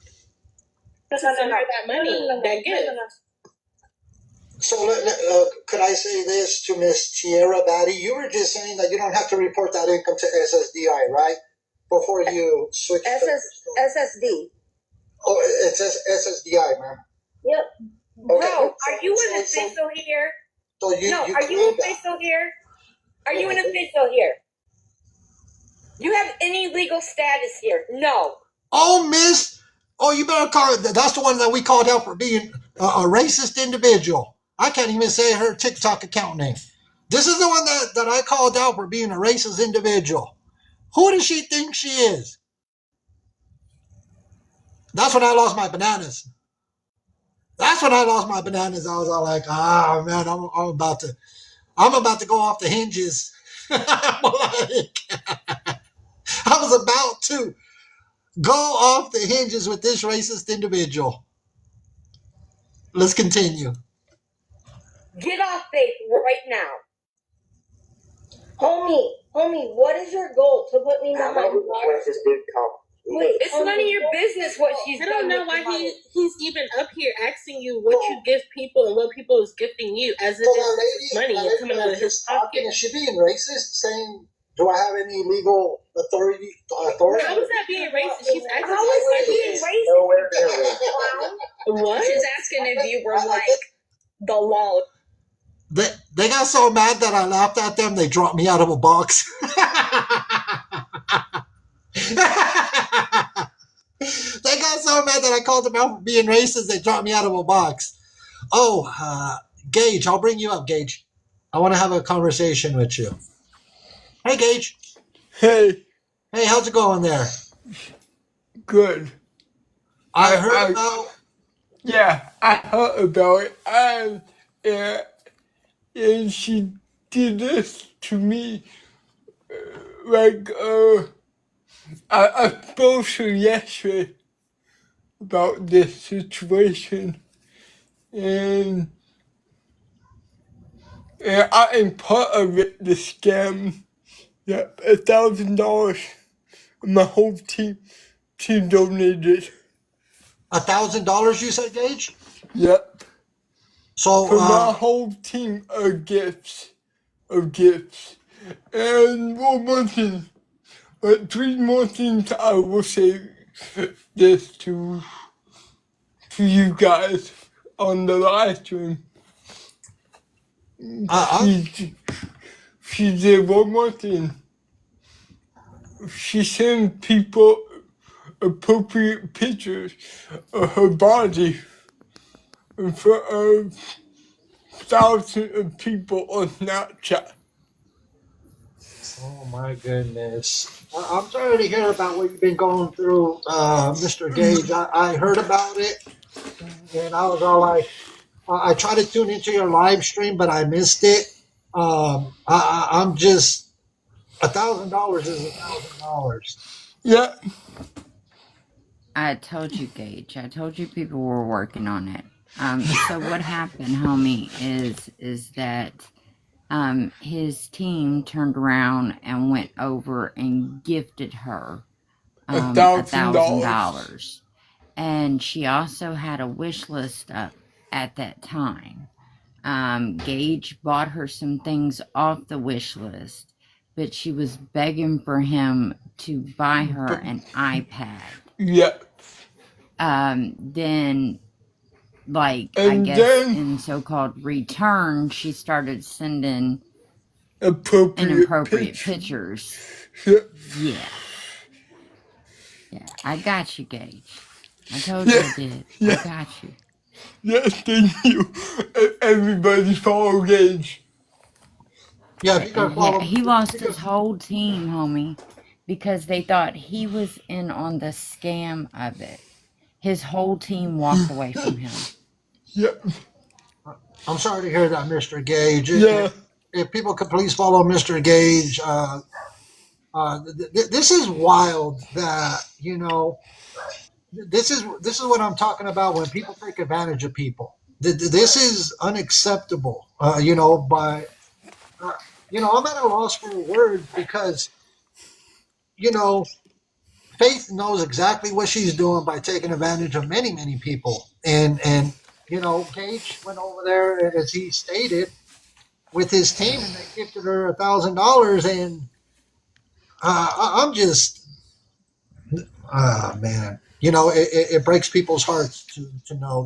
That's under that money, that gift. So could I say this to Miss Tierra Batty? You were just saying that you don't have to report that income to SSDI, right? Before you switch. SSD. Oh, it says SSDI, ma'am. Yep. Bro, Okay. are you an official here? So you, No, you are you claim that. official here? Are you an official here? You have any legal status here? No. Oh, Miss. Oh, you better call it. That's the one that we called out for being a racist individual. I can't even say her TikTok account name. This is the one that I called out for being a racist individual. Who does she think she is? That's when I lost my bananas. That's when I lost my bananas. I was all like, "Ah, man, I'm about to go off the hinges." I'm like, I was about to go off the hinges with this racist individual. Let's continue. Get off Faith right now. Homie, what is your goal? To put me behind bars? Where's this dude come? Wait, It's none of your business what she's I done. don't know with why the money. he's even up here asking you what you give people and what people is gifting you, as if So it's money that is coming lady out that of was his just talking, pocket. is she being racist? Saying, "Do I have any legal authority?" How is that being racist? She's asking How is that being racist? Nowhere near racist. what? She's asking if you were like the law. They got so mad that I laughed at them. They dropped me out of a box. They got so mad that I called them out for being racist. They dropped me out of a box. Oh, Gage, I'll bring you up, Gage. I want to have a conversation with you. Hey, Gage. Hey, Hey, how's it going there? good. I heard about. Yeah, I heard about it. And she did this to me. I spoke to her yesterday about this situation, and I am part of it, the scam. Yeah, $1,000. My whole team donated. $1,000, you said, Gage? Yep. So, For my whole team of gifts. And one more thing, but 3 more things I will say this to you guys on the live stream. She did one more thing. She sent people appropriate pictures of her body in front of thousands of people on Snapchat. Oh my goodness. I'm sorry to hear about what you've been going through, Mr. Gage. I heard about it, and I was all like, I tried to tune into your live stream, but I missed it. I'm just, $1,000 is $1,000. Yeah. I told you, Gage. I told you people were working on it. So what happened, homie, is that his team turned around and went over and gifted her $1,000. And she also had a wish list up at that time. Gage bought her some things off the wish list, but she was begging for him to buy her an iPad. Yep. Then, I guess in so-called return, she started sending inappropriate pictures. Yeah. Yeah, I got you, Gage. I told you I did. I got you. Yes, thank you. Everybody follow Gage. Yeah, if you can follow. He lost his whole team, homie, because they thought he was in on the scam of it. His whole team walked away from him. Yep. I'm sorry to hear that, Mr. Gage. Yeah. If people could please follow Mr. Gage, this is wild. That this is what I'm talking about when people take advantage of people. This is unacceptable. By I'm at a loss for words because you know Faith knows exactly what she's doing by taking advantage of many, many people. And Gage went over there as he stated with his team, and they gifted her $1,000. And I'm just, man, it breaks people's hearts to know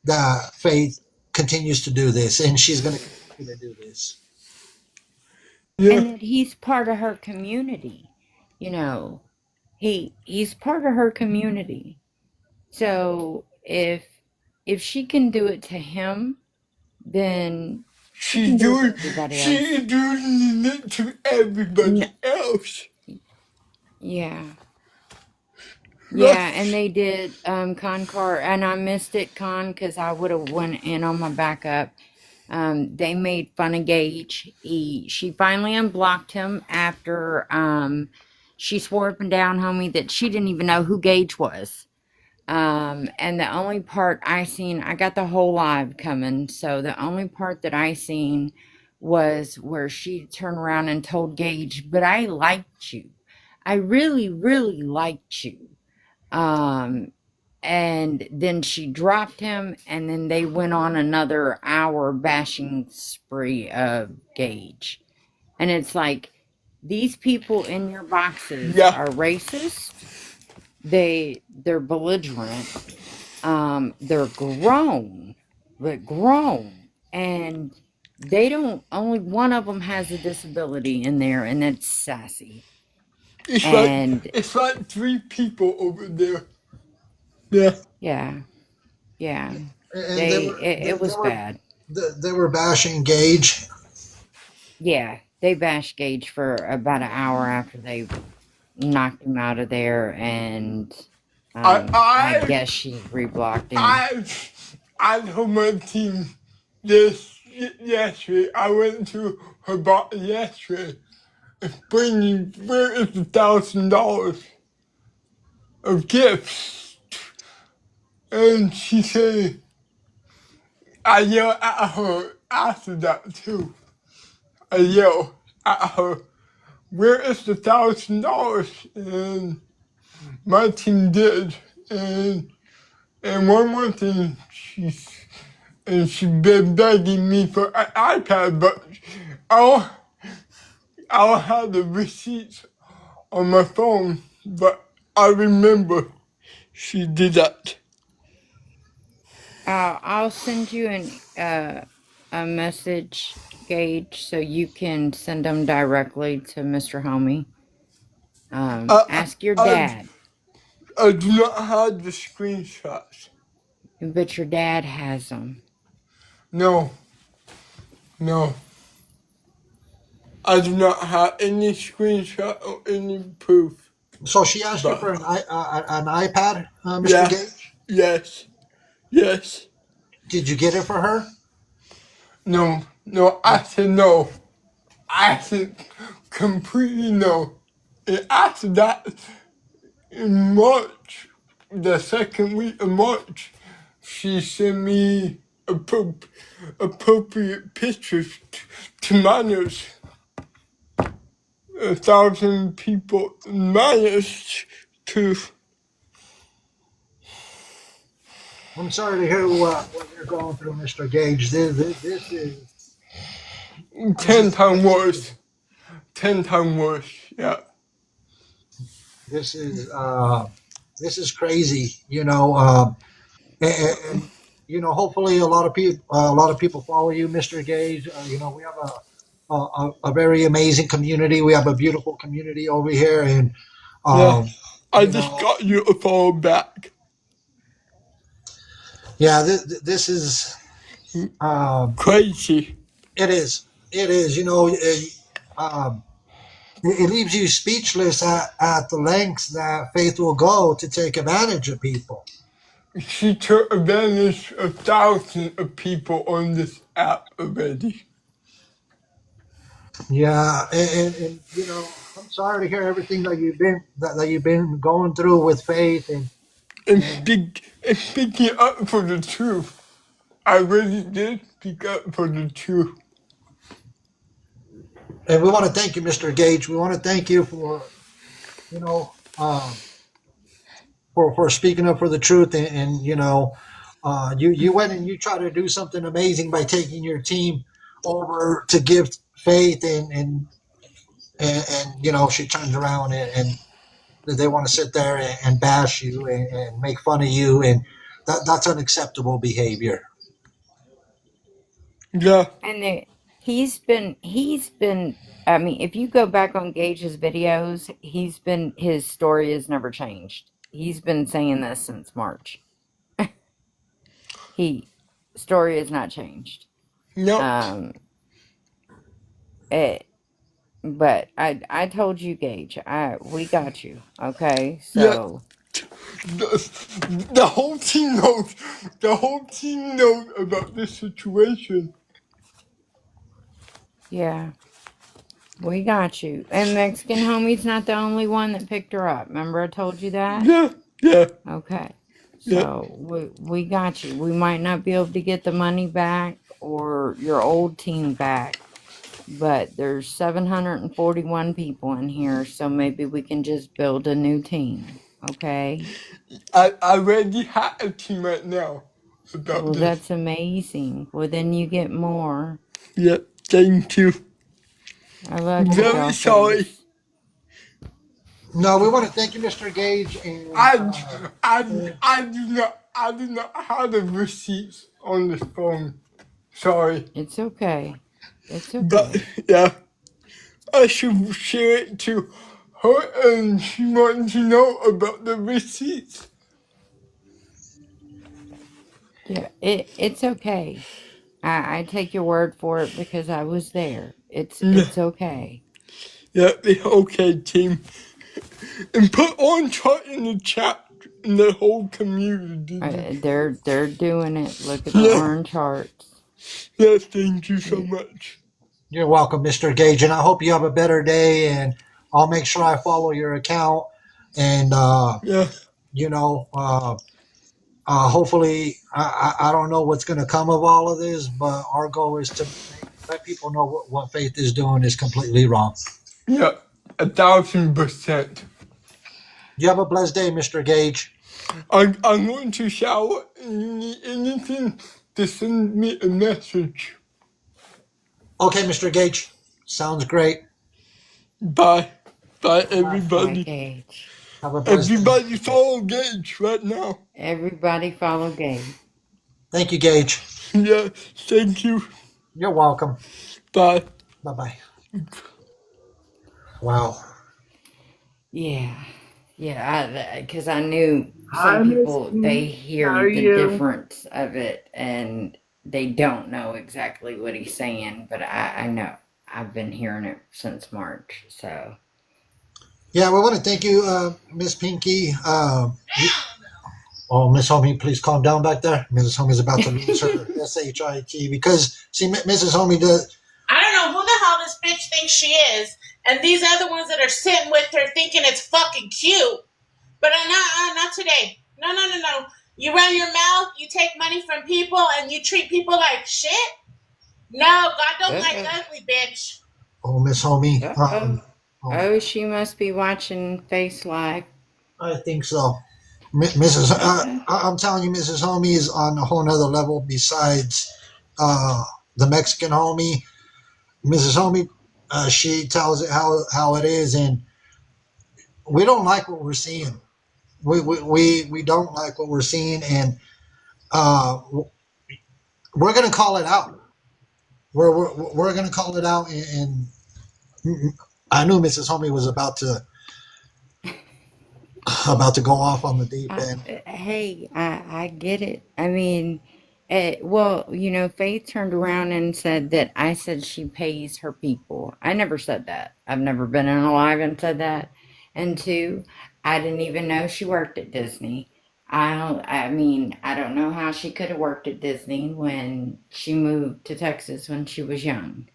that Faith continues to do this, and she's going to continue to do this. And that he's part of her community. He's part of her community. So if she can do it to him, then she's doing it to everybody else. Yeah. Yeah, and they did Concar, and I missed it, Con, because I would have went in on my backup. They made fun of Gage. She finally unblocked him after she swore up and down, homie, that she didn't even know who Gage was. And the only part I seen, I got the whole live coming, so the only part that I seen was where she turned around and told Gage, but I liked you. I really, really liked you. And then she dropped him, and then they went on another hour bashing spree of Gage. And it's like, these people in your boxes are racist. They're belligerent. They're grown, and they don't. Only one of them has a disability in there, and that's Sassy. It's like 3 people over there. Yeah. Yeah. And It was bad. They were bashing Gage. Yeah, they bashed Gage for about an hour after they knocked him out of there, and I guess she reblocked him. I told my team this yesterday. I went to her boss yesterday, explaining where is the $1,000 of gifts, and she said, I yelled at her after that too. I yelled at her, where is the $1,000? And my team did, and one more thing, she's been begging me for an iPad, but I'll have the receipts on my phone, but I remember she did that. I'll send you a message, Gage, so you can send them directly to Mr. Homie. Ask your dad. I do not have the screenshots. But your dad has them. No. I do not have any screenshot or any proof. So she asked you for an iPad, Mr. Gage? Yes. Did you get it for her? No, I said no. I said completely no. And after that, in March, the second week of March, she sent me appropriate pictures to minors. 1,000 people minors to. I'm sorry to hear what you're going through, Mr. Gage. This is 10 times worse. 10 times worse, yeah. This is crazy, and hopefully a lot of people follow you, Mr. Gage. We have a very amazing community. We have a beautiful community over here, and I just got you a follow back. Yeah, this is crazy. It is. It leaves you speechless at the lengths that Faith will go to take advantage of people. she took advantage of thousands of people on this app already. Yeah, and you know, I'm sorry to hear everything that you've been going through with Faith, And and speaking up for the truth. I really did speak up for the truth. we want to thank you, Mr. Gage. We want to thank you for you know for speaking up for the truth, and you know, you went and you tried to do something amazing by taking your team over to give Faith, and you know, she turns around and they want to sit there and bash you and make fun of you, and that's unacceptable behavior. Yeah. And he's been, I mean, if you go back on Gage's videos, his story has never changed. He's been saying this since March. Story has not changed. No. But I told you, Gage, we got you, okay? So the whole team knows. The whole team knows about this situation. yeah, we got you. And Mexican homie's not the only one that picked her up. Remember I told you that? Yeah. Okay. So we got you. We might not be able to get the money back or your old team back, but there's 741 people in here, so maybe we can just build a new team. Okay? I already have a team right now. Well, that's amazing. Well, then you get more. Yeah, thank you. I love you. Very sorry. No, we want to thank you, Mr. Gage. And, I do not have the receipts on the phone. Sorry. It's okay. It's okay. But yeah, I should share it to her, and she wants to know about the receipts. Yeah, it's okay. I take your word for it because I was there. It's okay. Yeah, it's okay, team. And put on chart in the chat in the whole community. They're doing it. Look at the orange hearts. Yes, thank you so much. You're welcome, Mr. Gage, and I hope you have a better day. And I'll make sure I follow your account. And you know, hopefully, I don't know what's going to come of all of this, but our goal is to let people know what Faith is doing is completely wrong. Yeah, 1,000%. You have a blessed day, Mr. Gage. I'm going to shower, and you need anything, just send me a message. Okay, Mr. Gage. Sounds great. Bye. Bye, everybody. Bye, Gage. Have a blessed Everybody day. follow Gage right now. Everybody follow Gage. Thank you, Gage. Yeah, thank you. You're welcome. Bye. Bye-bye. Wow. Yeah, because I knew some people, they hear the difference of it and they don't know exactly what he's saying, but I know. I've been hearing it since March, so. Yeah, we want to thank you, Miss Pinky. Miss Homie, please calm down back there. Mrs. Homie's about to lose her SHIT because, see, Mrs. Homie does. I don't know who the hell this bitch thinks she is, and these other ones that are sitting with her thinking it's fucking cute. But not today. No. You run your mouth, you take money from people, and you treat people like shit? No, God don't like ugly, bitch. Oh, Miss Homie. Oh, she must be watching Face Live. I think so. Mrs. I'm telling you, Mrs. Homie is on a whole nother level besides the Mexican homie. Mrs. Homie, she tells it how it is, and we don't like what we're seeing. We don't like what we're seeing, and we're going to call it out. We're going to call it out, and I knew Mrs. Homie was about to go off on the deep end. Hey, I get it. I mean, well, Faith turned around and said that I said she pays her people. I never said that. I've never been in a live and said that. And two, I didn't even know she worked at Disney. I mean, I don't know how she could have worked at Disney when she moved to Texas when she was young.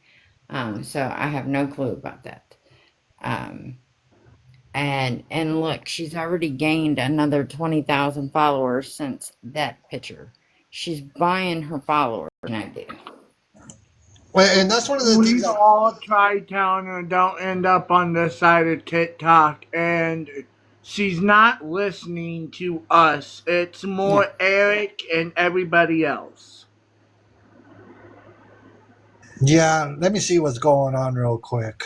So I have no clue about that. And look, she's already gained another 20,000 followers since that picture. She's buying her followers. I do. Well, and that's one of the things We've that all tried telling her don't end up on this side of TikTok, and she's not listening to us. It's more Eric and everybody else. yeah, let me see what's going on real quick.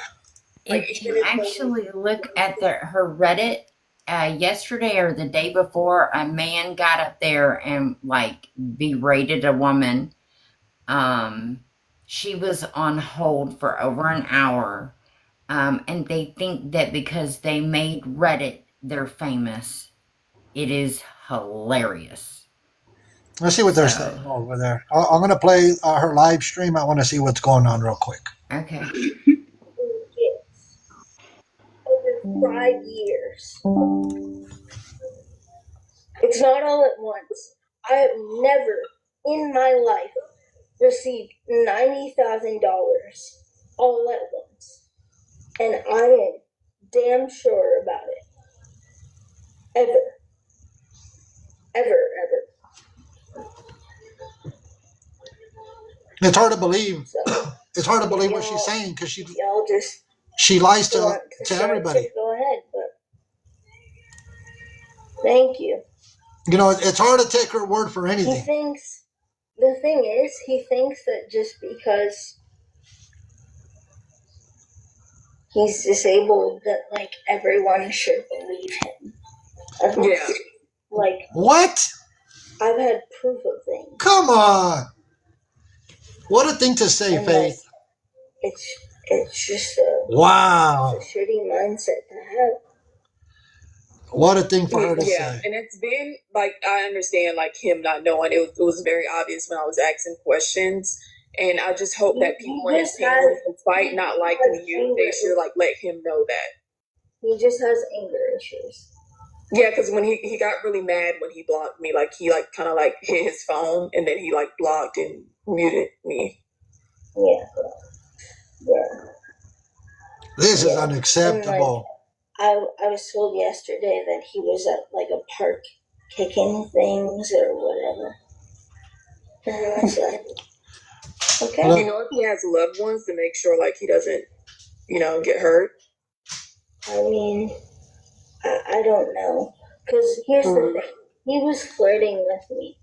If you actually look at her Reddit, yesterday or the day before, a man got up there and like berated a woman. She was on hold for over an hour. And they think that because they made Reddit, they're famous. It is hilarious. Let's see what they're saying over there. I'm going to play her live stream. I want to see what's going on real quick. Okay. Over 5 years. It's not all at once. I have never in my life received $90,000 all at once. And I am damn sure about it. Ever. It's hard to believe. So, It's hard to believe what she's saying because y'all just she lies to want to everybody. Go ahead, but thank you. You know, it's hard to take her word for He anything. thinks, the thing is, he thinks that just because he's disabled that, like, everyone should believe him. Yeah. Like, What? I've had proof of things. Come on. What a thing to say, And, Faith. like, it's just a, Wow. it's a shitty mindset to have. What a thing for her to Yeah, say. and it's been like I understand like him not knowing. It was very obvious when I was asking questions, and I just hope that people in his family, despite not liking you, they should like let him know that. He just has anger issues. Yeah, because when he got really mad when he blocked me, like he like kind of like hit his phone and then he like blocked and muted me. Yeah. This is unacceptable. I was told yesterday that he was at like a park kicking things or whatever. And I was like, okay. You know, if he has loved ones, to make sure like he doesn't, you know, get hurt. I mean, I don't know. Because here's the thing. He was flirting with me.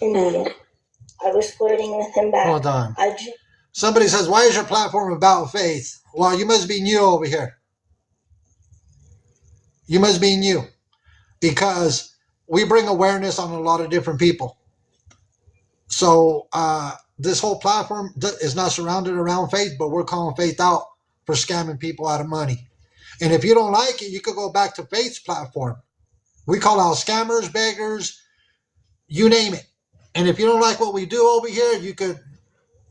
And I was flirting with him back. Hold on. Somebody says, why is your platform about faith? Well, you must be new over here. You must be new. Because we bring awareness on a lot of different people. So this whole platform is not surrounded around faith, but we're calling faith out for scamming people out of money. And if you don't like it, you could go back to Faith's platform. We call out scammers, beggars, you name it. And if you don't like what we do over here, you could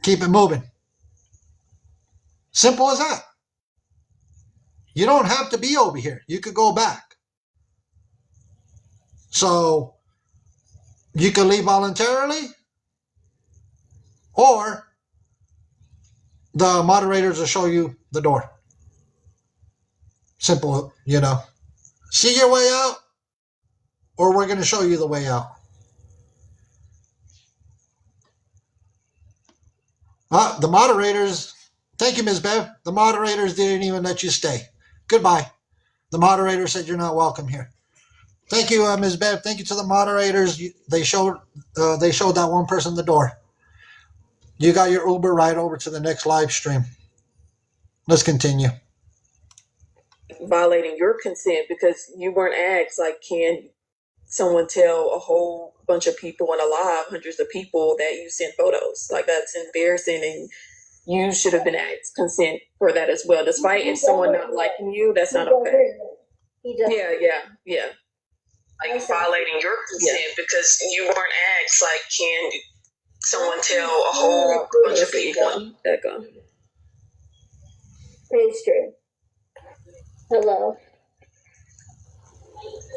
keep it moving. Simple as that. You don't have to be over here. You could go back. So you can leave voluntarily, or the moderators will show you the door. Simple, you know. See your way out, or we're going to show you the way out. The moderators, thank you, Ms. Bev. The moderators didn't even let you stay. Goodbye. The moderator said you're not welcome here. Thank you, Ms. Bev. Thank you to the moderators. They showed that one person the door. You got your Uber ride over to the next live stream. Let's continue. Violating your consent because you weren't asked, like, can someone tell a whole bunch of people in a live, hundreds of people, that you sent photos? Like, that's embarrassing, and you should have been asked consent for that as well. Despite if someone not liking you, that's not okay. Yeah. Like, violating your consent because you weren't asked, like, can someone tell a whole bunch of people? Pretty straight. Hello.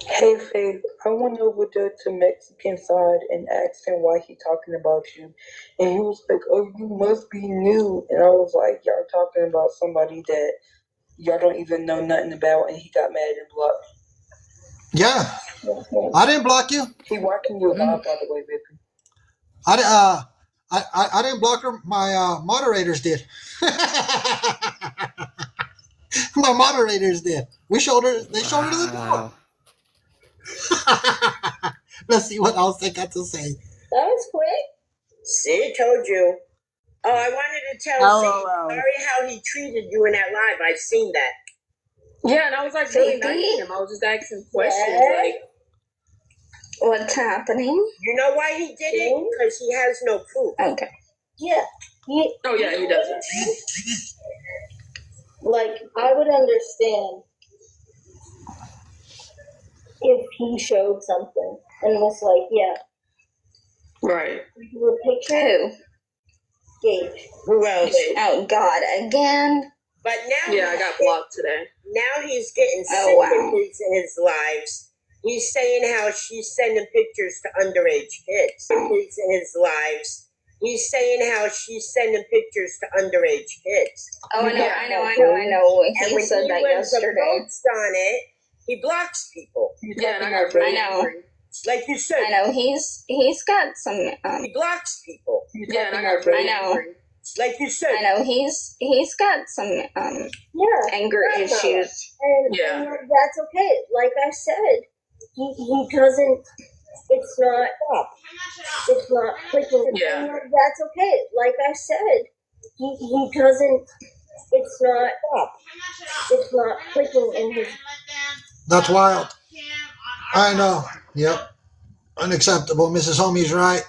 Hey Faith, I went over there to Mexican side and asked him why he talking about you, and he was like, "Oh, you must be new," and I was like, "Y'all talking about somebody that y'all don't even know nothing about," and he got mad and blocked Yeah, me. I didn't block you. He watching you live, by the way, baby. I didn't block her. My moderators did. My moderators did. We showed her. They showed her to the door. Let's see what else they got to say. That was quick. See, told you. Oh, I wanted to tell sorry how he treated you in that live. I've seen that. Yeah, and I was like really nice to him. I was just asking questions, like, What's happening? You know why he did it? Because he has no proof. Okay. Yeah. oh yeah, he doesn't. Like, I would understand if he showed something and was like, yeah. Right. The picture? Who? Gage. Who else? Oh, God, again? But now, Yeah, I got blocked today. Now he's getting Oh, wow. sympathies in his lives. He's saying how she's sending pictures to underage kids. Sympathies in his lives. He's saying how she's sending pictures to underage kids. Oh, I know. And He when said he that was yesterday. approached on it, he blocks people. Yeah, and I got I know. Like you said. I know. He's got some. He blocks people. Yeah, and I got I know. Like you said. I know. He's got some anger issues. Yeah. And that's okay. Like I said, he doesn't. It's not clicking. Yeah. And that's okay. Like I said, he doesn't. It's not clicking in his. That's wild. I know. Yep. Unacceptable. Mrs. Homie's right.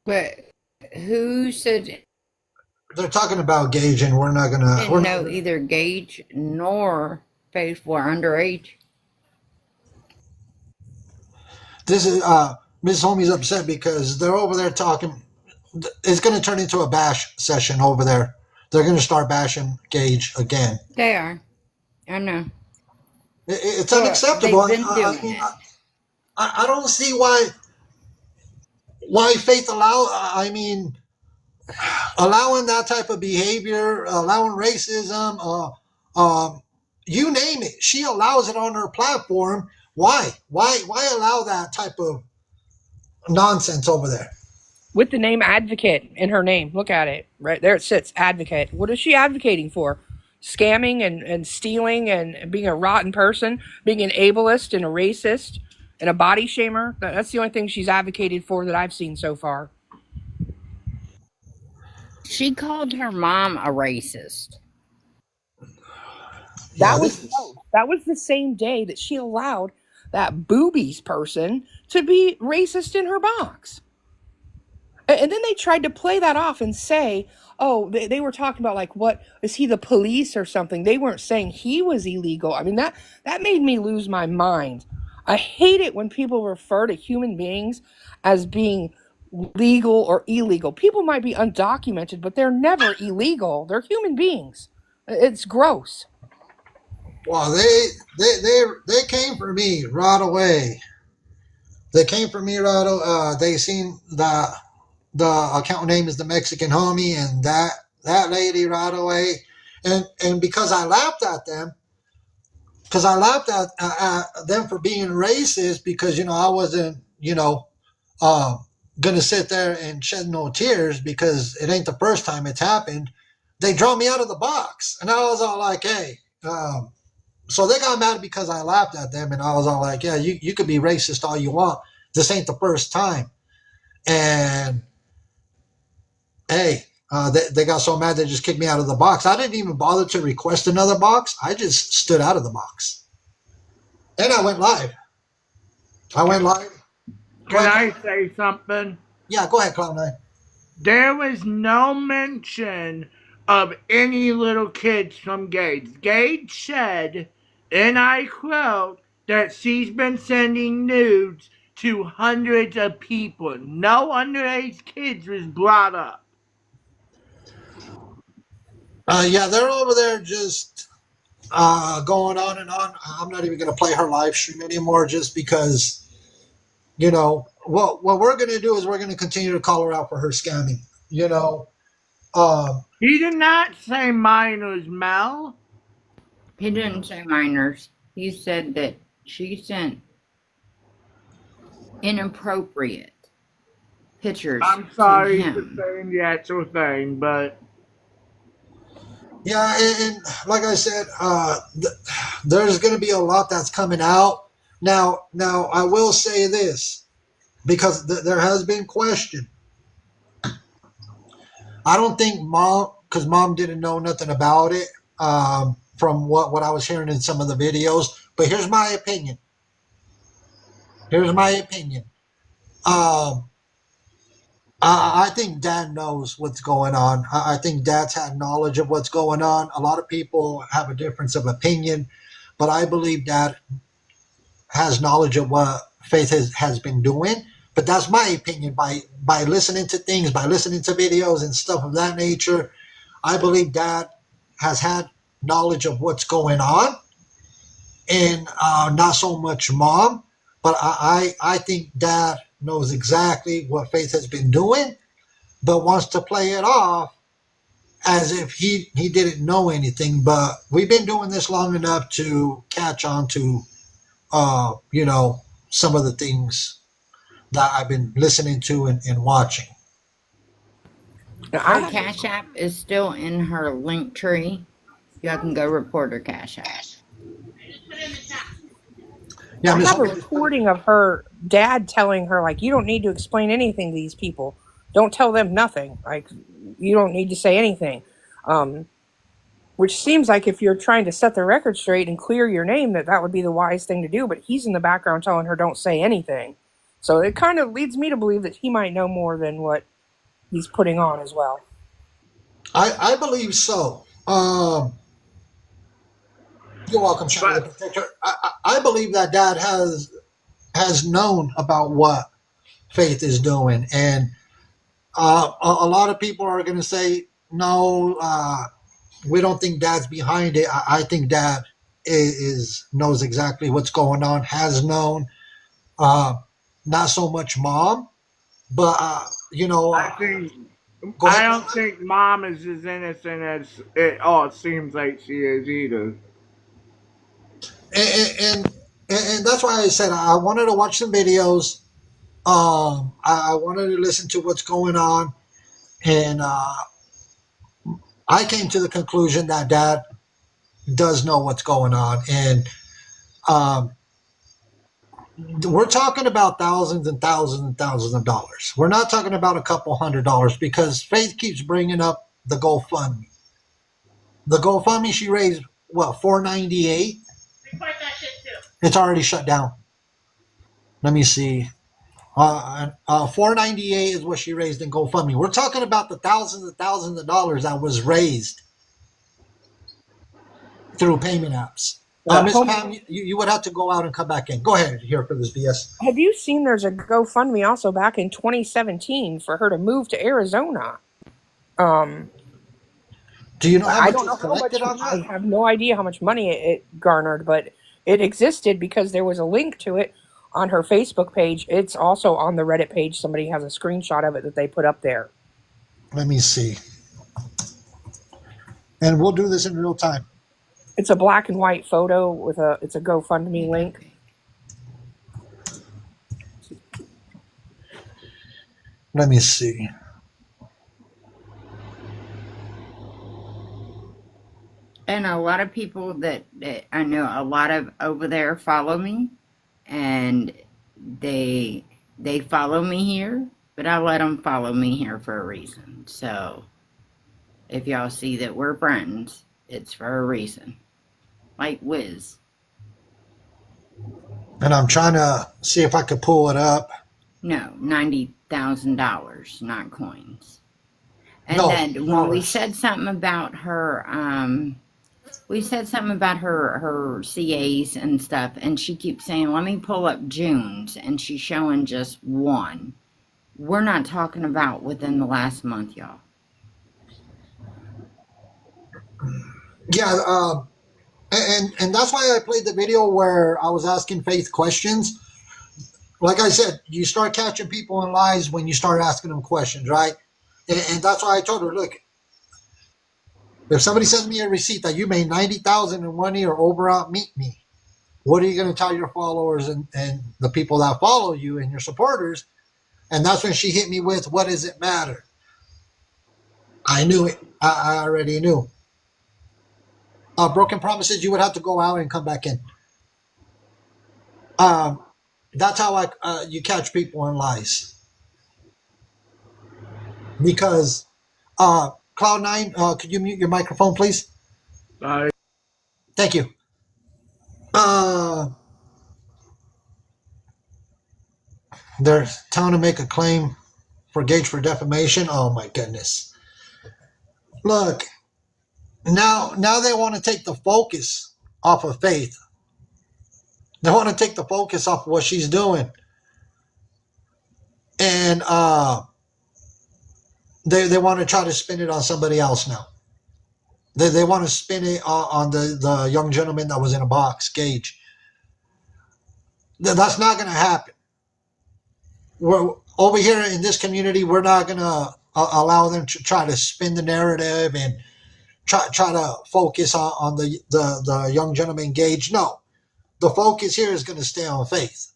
But who said They're talking about Gage, and we're not gonna. didn't know either Gage nor Faith were underage? This is Mrs. Homie's upset because they're over there talking. It's going to turn into a bash session over there. They're going to start bashing Gage again. They are. I know. It's unacceptable. They've been doing it. I don't see why Faith allowing that type of behavior, allowing racism, you name it. She allows it on her platform. Why allow that type of nonsense over there? With the name advocate in her name. Look at it. Right there it sits, advocate. What is she advocating for? Scamming and stealing and being a rotten person, being an ableist and a racist and a body shamer. That's the only thing she's advocated for that I've seen so far. She called her mom a racist. That was the same day that she allowed that boobies person to be racist in her box. And then they tried to play that off and say, oh, they were talking about like, what, is he the police or something? They weren't saying he was illegal. I mean, that made me lose my mind. I hate it when people refer to human beings as being legal or illegal. People might be undocumented, but they're never illegal. They're human beings. It's gross. Well, they came for me right away. They came for me right away. They seen the account name is the Mexican Homie, and that lady right away, and because I laughed at them, for being racist, because I wasn't gonna sit there and shed no tears because it ain't the first time it's happened. They draw me out of the box, and I was all like, hey. So they got mad because I laughed at them, and I was all like, yeah, you could be racist all you want. This ain't the first time. And hey, they got so mad they just kicked me out of the box. I didn't even bother to request another box. I just stood out of the box. And I went live. Can I say something? Yeah, go ahead, Cloud9. There was no mention of any little kids from Gage. Gage said, and I quote, that she's been sending nudes to hundreds of people. No underage kids was brought up. Yeah, they're over there just going on and on. I'm not even going to play her live stream anymore, just because, you know, what we're going to do is we're going to continue to call her out for her scamming. You know, um, He did not say minors, Mel. He didn't say minors. He said that she sent inappropriate pictures I'm to sorry for him. saying the actual thing, but yeah, and like I said, there's going to be a lot that's coming out. Now, I will say this, because there has been question. I don't think mom, because mom didn't know nothing about it, from what I was hearing in some of the videos. But here's my opinion. I think Dad knows what's going on. I think Dad's had knowledge of what's going on. A lot of people have a difference of opinion, but I believe Dad has knowledge of what Faith has been doing. But that's my opinion. By listening to things, by listening to videos and stuff of that nature, I believe Dad has had knowledge of what's going on, and not so much Mom. But I think Dad knows exactly what Faith has been doing, but wants to play it off as if he didn't know anything. But we've been doing this long enough to catch on to, you know, some of the things that I've been listening to and watching. Her Cash App is still in her link tree. Y'all can go report her Cash App. Yeah, I Miss have a recording of her dad telling her, like, you don't need to explain anything to these people. Don't tell them nothing. Like, you don't need to say anything. Which seems like if you're trying to set the record straight and clear your name, that would be the wise thing to do. But he's in the background telling her don't say anything. So it kind of leads me to believe that he might know more than what he's putting on as well. I believe so. You're welcome, Shadow the Protector. I believe that Dad has known about what Faith is doing, and a lot of people are going to say no. We don't think Dad's behind it. I think Dad knows exactly what's going on. Has known. Not so much Mom, but you know. I don't think Mom is as innocent as it all seems like she is either. And that's why I said I wanted to watch some videos. I wanted to listen to what's going on, and I came to the conclusion that Dad does know what's going on, and we're talking about thousands and thousands and thousands of dollars. We're not talking about a couple $100, because Faith keeps bringing up the GoFundMe. The GoFundMe she raised, what, $498? Report that shit too. It's already shut down. Let me see. $498 is what she raised in GoFundMe. We're talking about the thousands and thousands of dollars that was raised through payment apps. Miss Pam, you would have to go out and come back in. Go ahead here for this BS. Have you seen there's a GoFundMe also back in 2017 for her to move to Arizona? Do you know how much I don't know how much. I have no idea how much money it garnered, but it existed because there was a link to it on her Facebook page. It's also on the Reddit page. Somebody has a screenshot of it that they put up there. Let me see. And we'll do this in real time. It's a black and white photo with it's a GoFundMe link. Let me see. And a lot of people that I know, a lot of over there follow me, and they follow me here, but I let them follow me here for a reason. So if y'all see that we're friends, it's for a reason. Like Wiz. And I'm trying to see if I could pull it up. No, $90,000, not coins. And then when we said something about her, her CAs and stuff, and she keeps saying, let me pull up June's, and she's showing just one. We're not talking about within the last month, y'all. Yeah, And that's why I played the video where I was asking Faith questions. Like I said, you start catching people in lies when you start asking them questions, right? And that's why I told her, look, if somebody sends me a receipt that you made 90,000 in 1 year over out, meet me. What are you going to tell your followers and the people that follow you and your supporters? And that's when she hit me with, what does it matter? I knew it. I already knew. Broken promises, you would have to go out and come back in. That's how you catch people in lies. Because Cloud9, could you mute your microphone, please? Thank you. They're telling to make a claim for Gage for defamation. Oh my goodness. Look, now they want to take the focus off of Faith. They want to take the focus off of what she's doing. And they want to try to spin it on somebody else now. They want to spin it on the young gentleman that was in a box, Gage. That's not going to happen. We're over here in this community. We're not going to allow them to try to spin the narrative and try to focus on the young gentleman, Gage. No, the focus here is going to stay on Faith.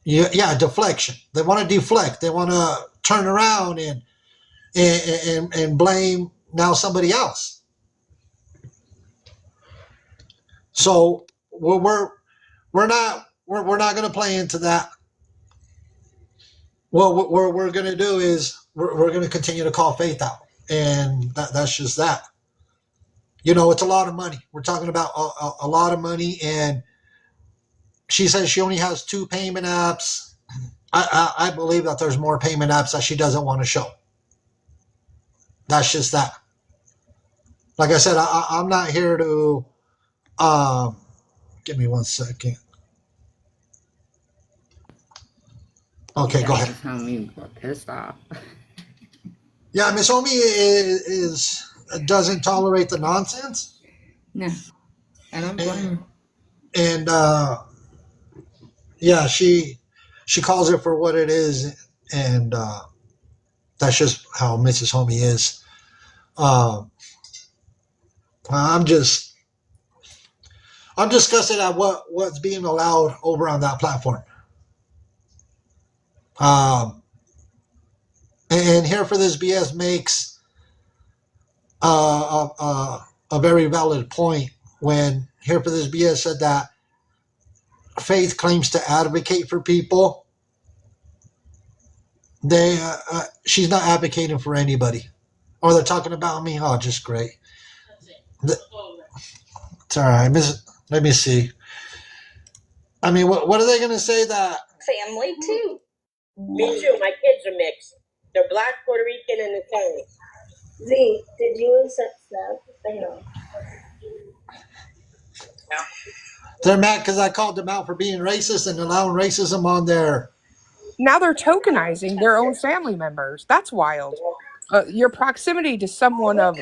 Yeah, deflection. They want to deflect. They want to turn around and blame now somebody else. So we're not going to play into that. What we're going to do is we're going to continue to call Faith out, and that's just that. You know, it's a lot of money. We're talking about a lot of money, and she says she only has 2 payment apps. I believe that there's more payment apps that she doesn't want to show. That's just that. Like I said, I'm not here to. Give me 1 second. Okay, go ahead. Homie got pissed off. Yeah, Miss Omi doesn't tolerate the nonsense. No, I don't blame her. And yeah, she calls it for what it is, and that's just how Mrs. Homie is. I'm disgusted at what's being allowed over on that platform. And Here for This BS makes a very valid point when Here for This BS said that Faith claims to advocate for people. She's not advocating for anybody. Or they're talking about me. Oh, just great. It's all right. Let me see. I mean, what are they going to say that? Family too. Me too. My kids are mixed. They're black, Puerto Rican, and Italian. Z, did you accept that? I know. They're mad because I called them out for being racist and allowing racism on their. Now they're tokenizing their own family members. That's wild. Your proximity to someone of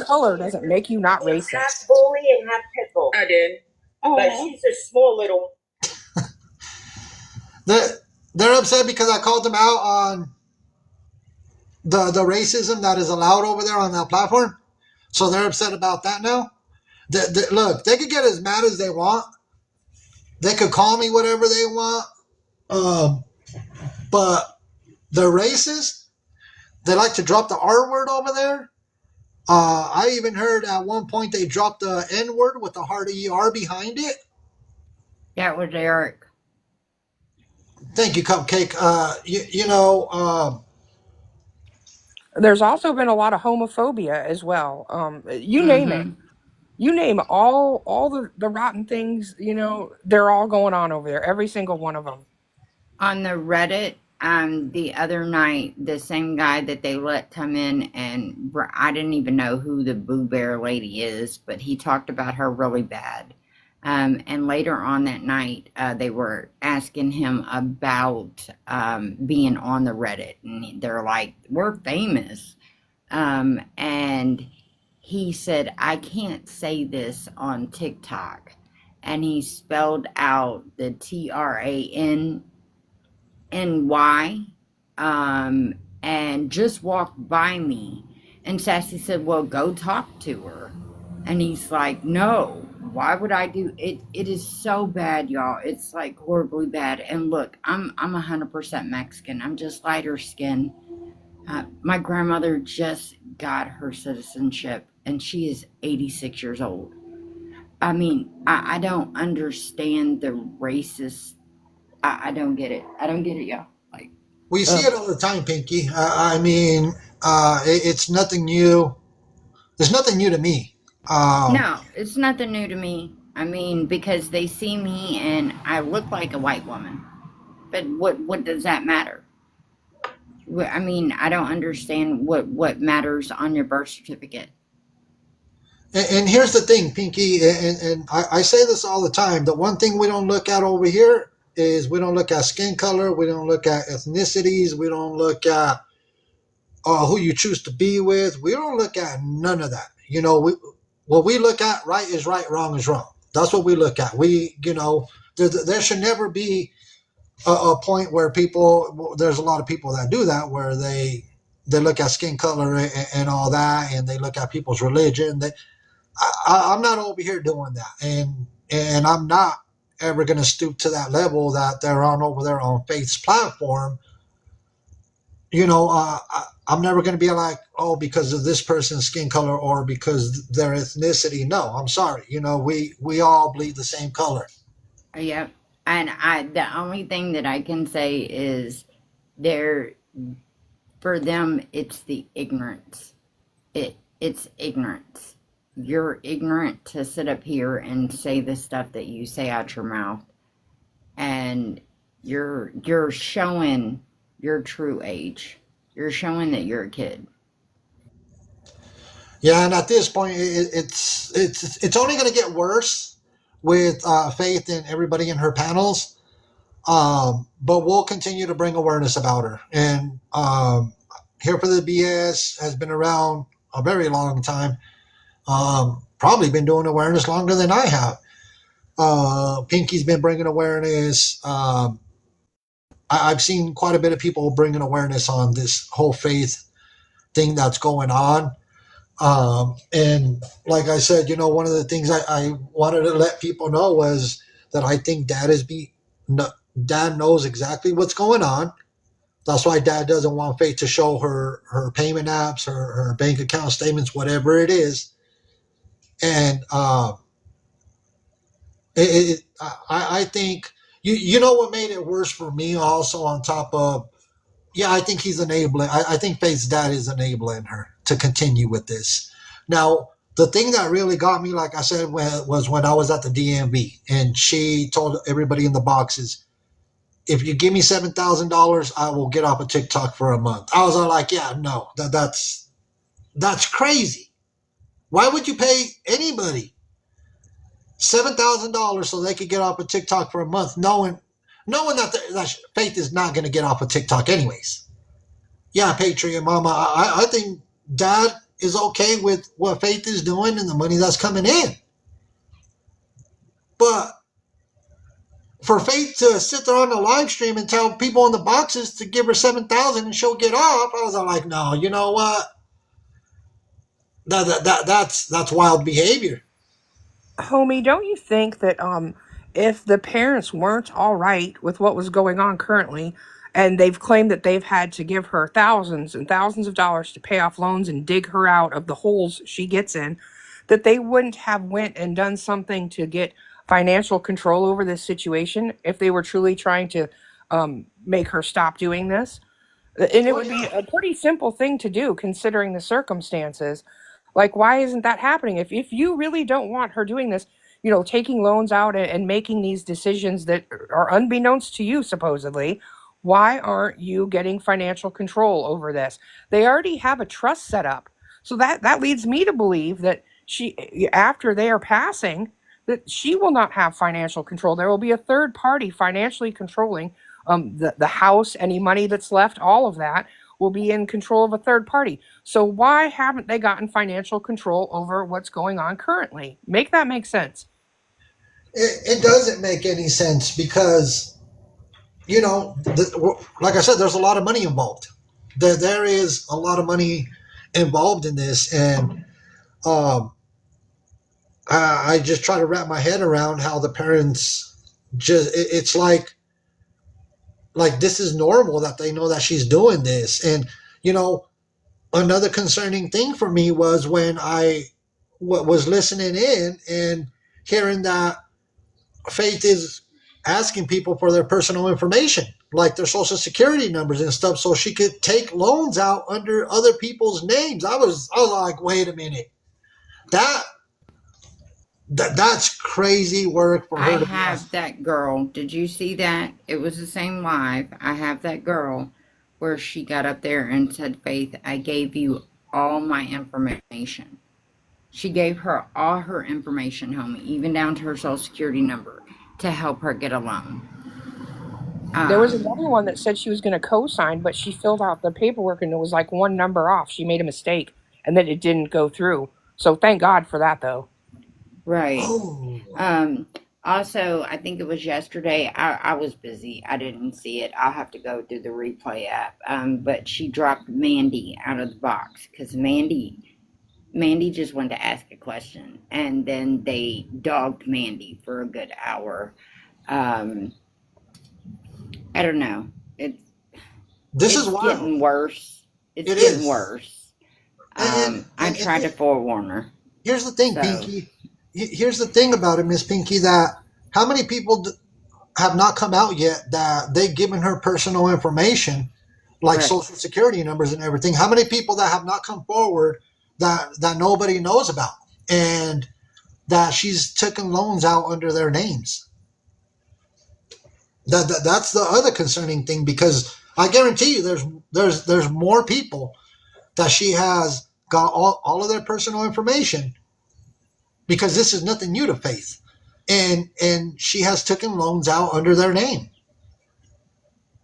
color doesn't make you not racist. Half bully and half pickle. I did. But she's a small little. They're upset because I called them out on the racism that is allowed over there on that platform. So they're upset about that now. Look, they could get as mad as they want. They could call me whatever they want. But they're racist. They like to drop the R word over there. I even heard at one point they dropped the N word with the hard ER behind it. That was Eric. Thank you, Cupcake. There's also been a lot of homophobia as well. You name it. You name all the rotten things, they're all going on over there. Every single one of them. On the Reddit, the other night, the same guy that they let come in, and I didn't even know who the Boo Bear lady is, but he talked about her really bad. And later on that night, they were asking him about being on the Reddit, and they're like, "We're famous," and he said, I can't say this on TikTok. And he spelled out the TRANNY, and just walked by me. And Sassy said, well, go talk to her. And he's like, no, why would I do it? It is so bad, y'all. It's like horribly bad. And look, I'm 100% Mexican. I'm just lighter skinned. My grandmother just got her citizenship, and she is 86 years old. I mean, I don't understand the racist. I don't get it. I don't get it, y'all. Like, We see it all the time, Pinky. I mean, it's nothing new. There's nothing new to me. no, it's nothing new to me. I mean, because they see me and I look like a white woman. But what does that matter? I mean, I don't understand what matters on your birth certificate. And here's the thing, Pinky, and I say this all the time. The one thing we don't look at over here is we don't look at skin color. We don't look at ethnicities. We don't look at who you choose to be with. We don't look at none of that. You know, what we look at, right is right, wrong is wrong. That's what we look at. There should never be a point where there's a lot of people that do that, where they look at skin color and all that, and they look at people's religion. I'm not over here doing that, and I'm not ever going to stoop to that level that they're on over there on Faith's platform. I'm never going to be like, oh, because of this person's skin color or because their ethnicity. No, I'm sorry. We all bleed the same color. Yep. And the only thing that I can say is for them, it's the ignorance. It's ignorance. You're ignorant to sit up here and say the stuff that you say out your mouth. And you're showing your true age. You're showing that you're a kid. Yeah, and at this point, it's only going to get worse with Faith and everybody in her panels. But we'll continue to bring awareness about her. And Here for the BS has been around a very long time. Probably been doing awareness longer than I have. Pinky's been bringing awareness. I've seen quite a bit of people bringing awareness on this whole Faith thing that's going on. And like I said, one of the things I wanted to let people know was that I think Dad knows exactly what's going on. That's why Dad doesn't want Faith to show her payment apps, her bank account statements, whatever it is. And I think, you know what made it worse for me also, on top of, I think he's enabling. I think Faith's dad is enabling her to continue with this. Now, the thing that really got me, like I said, was when I was at the DMV and she told everybody in the boxes, if you give me $7,000, I will get off of TikTok for a month. I was all like, yeah, no, that's crazy. Why would you pay anybody $7,000 so they could get off of TikTok for a month, knowing that Faith is not going to get off of TikTok anyways? Yeah, Patriot Mama, I think Dad is okay with what Faith is doing and the money that's coming in. But for Faith to sit there on the live stream and tell people in the boxes to give her $7,000 and she'll get off, I was like, no, you know what? That's wild behavior. Homie, don't you think that if the parents weren't all right with what was going on currently, and they've claimed that they've had to give her thousands and thousands of dollars to pay off loans and dig her out of the holes she gets in, that they wouldn't have went and done something to get financial control over this situation if they were truly trying to make her stop doing this? And it would be a pretty simple thing to do considering the circumstances. Like, why isn't that happening? If you really don't want her doing this, taking loans out and making these decisions that are unbeknownst to you, supposedly, why aren't you getting financial control over this? They already have a trust set up. So that leads me to believe that after they are passing, that she will not have financial control. There will be a third party financially controlling the house, any money that's left, all of that, will be in control of a third party. So why haven't they gotten financial control over what's going on currently? Make that make sense. It doesn't make any sense because, like I said, there's a lot of money involved. There is a lot of money involved in this, and I just try to wrap my head around how the parents it's like this is normal that they know that she's doing this. And another concerning thing for me was when I was listening in and hearing that Faith is asking people for their personal information, like their social security numbers and stuff, so she could take loans out under other people's names. I was like, wait a minute, that's crazy work for her. I have that girl. Did you see that? It was the same live. I have that girl where she got up there and said, Faith, I gave you all my information. She gave her all her information, homie, even down to her social security number, to help her get a loan. There was another one that said she was going to co-sign, but she filled out the paperwork and it was like one number off. She made a mistake and then it didn't go through. So thank God for that, though. Right. Also, I think it was yesterday. I was busy. I didn't see it. I'll have to go through the replay app. But she dropped Mandy out of the box because Mandy just wanted to ask a question, and then they dogged Mandy for a good hour. I don't know. It's getting worse. It's getting worse. I tried to forewarn her. Here's the thing, Pinky. Here's the thing about it, Miss Pinky, that how many people have not come out yet that they've given her personal information, like social security numbers and everything? How many people that have not come forward that nobody knows about, and that she's taken loans out under their names? That's the other concerning thing, because I guarantee you there's more people that she has got all of their personal information, because this is nothing new to Faith, and she has taken loans out under their name.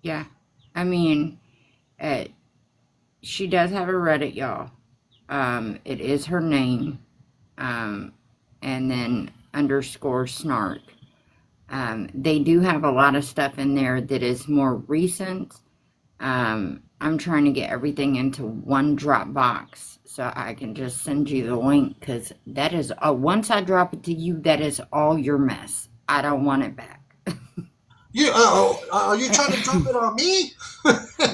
Yeah, I mean, she does have a Reddit, y'all. It is her name, and then _snark. They do have a lot of stuff in there that is more recent. I'm trying to get everything into one Dropbox so I can just send you the link, because that is, once I drop it to you, that is all your mess. I don't want it back. Are you trying to drop it on me?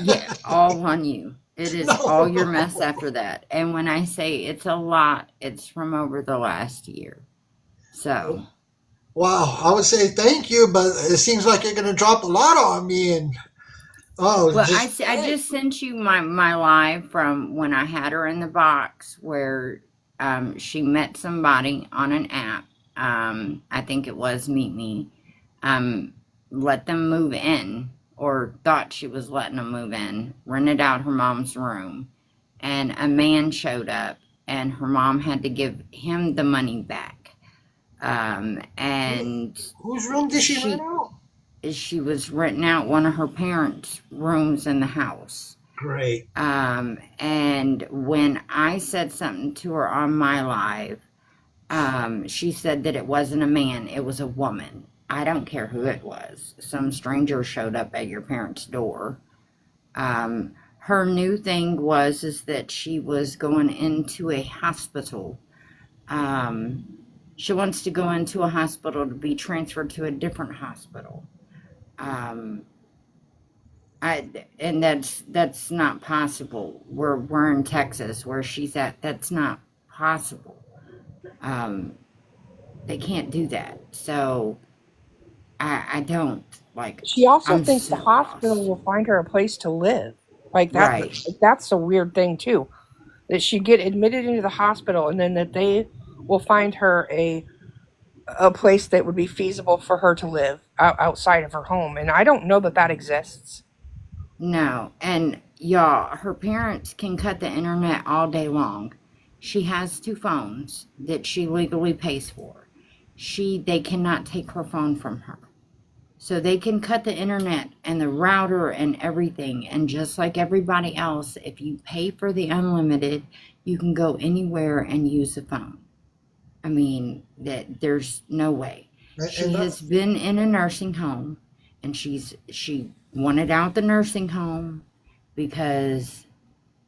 Yeah, all on you. It is all your mess after that. And when I say it's a lot, it's from over the last year. So. Wow, I would say thank you, but it seems like you're going to drop a lot on me. And I just sent you my live from when I had her in the box, where she met somebody on an app. I think it was Meet Me. Let them move in, or thought she was letting them move in, rented out her mom's room, and a man showed up, and her mom had to give him the money back. And whose room did she rent out? She was renting out one of her parents' rooms in the house. Great. And when I said something to her on my live, she said that it wasn't a man, it was a woman. I don't care who it was. Some stranger showed up at your parents' door. Her new thing is that she was going into a hospital. She wants to go into a hospital to be transferred to a different hospital. And that's not possible. We're in Texas, where she's at. That's not possible. They can't do that. So I don't like. She also thinks the hospital will find her a place to live. Like that. Right. That's a weird thing too. That she'd get admitted into the hospital, and then that they will find her a place that would be feasible for her to live outside of her home. And I don't know that exists. No. And y'all, her parents can cut the internet all day long. She has 2 phones that she legally pays for. They cannot take her phone from her. So they can cut the internet and the router and everything. And just like everybody else, if you pay for the unlimited, you can go anywhere and use the phone. I mean, there's no way. She has been in a nursing home, and she wanted out the nursing home because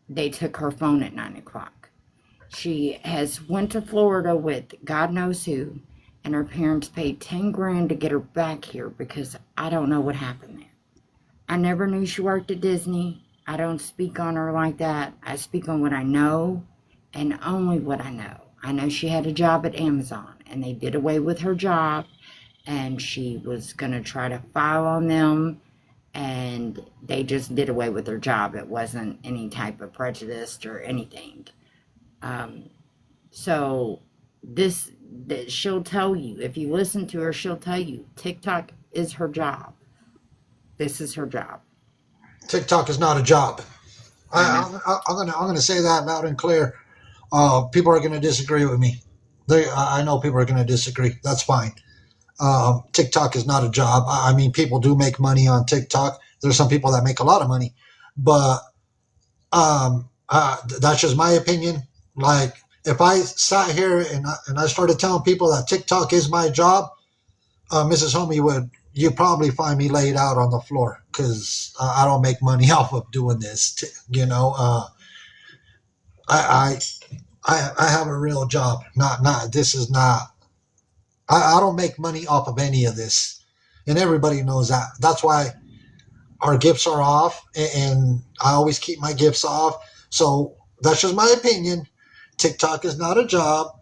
they took her phone at 9 o'clock. She has went to Florida with God knows who, and her parents paid 10 grand to get her back here because I don't know what happened there. I never knew she worked at Disney. I don't speak on her like that. I speak on what I know and only what I know. I know she had a job at Amazon, and they did away with her job, and she was going to try to file on them, and they just did away with her job. It wasn't any type of prejudice or anything. So she'll tell you, if you listen to her, she'll tell you TikTok is her job. This is her job. TikTok is not a job. I'm gonna say that loud and clear. People are gonna disagree with me. I know people are gonna disagree. That's fine. TikTok is not a job. I mean, people do make money on TikTok. There's some people that make a lot of money, but that's just my opinion. Like, if I sat here and I started telling people that TikTok is my job, Mrs. Homie, you'd probably find me laid out on the floor because I don't make money off of doing this. I have a real job. This is not. I don't make money off of any of this, and everybody knows that. That's why our gifts are off, and I always keep my gifts off. So that's just my opinion. TikTok is not a job.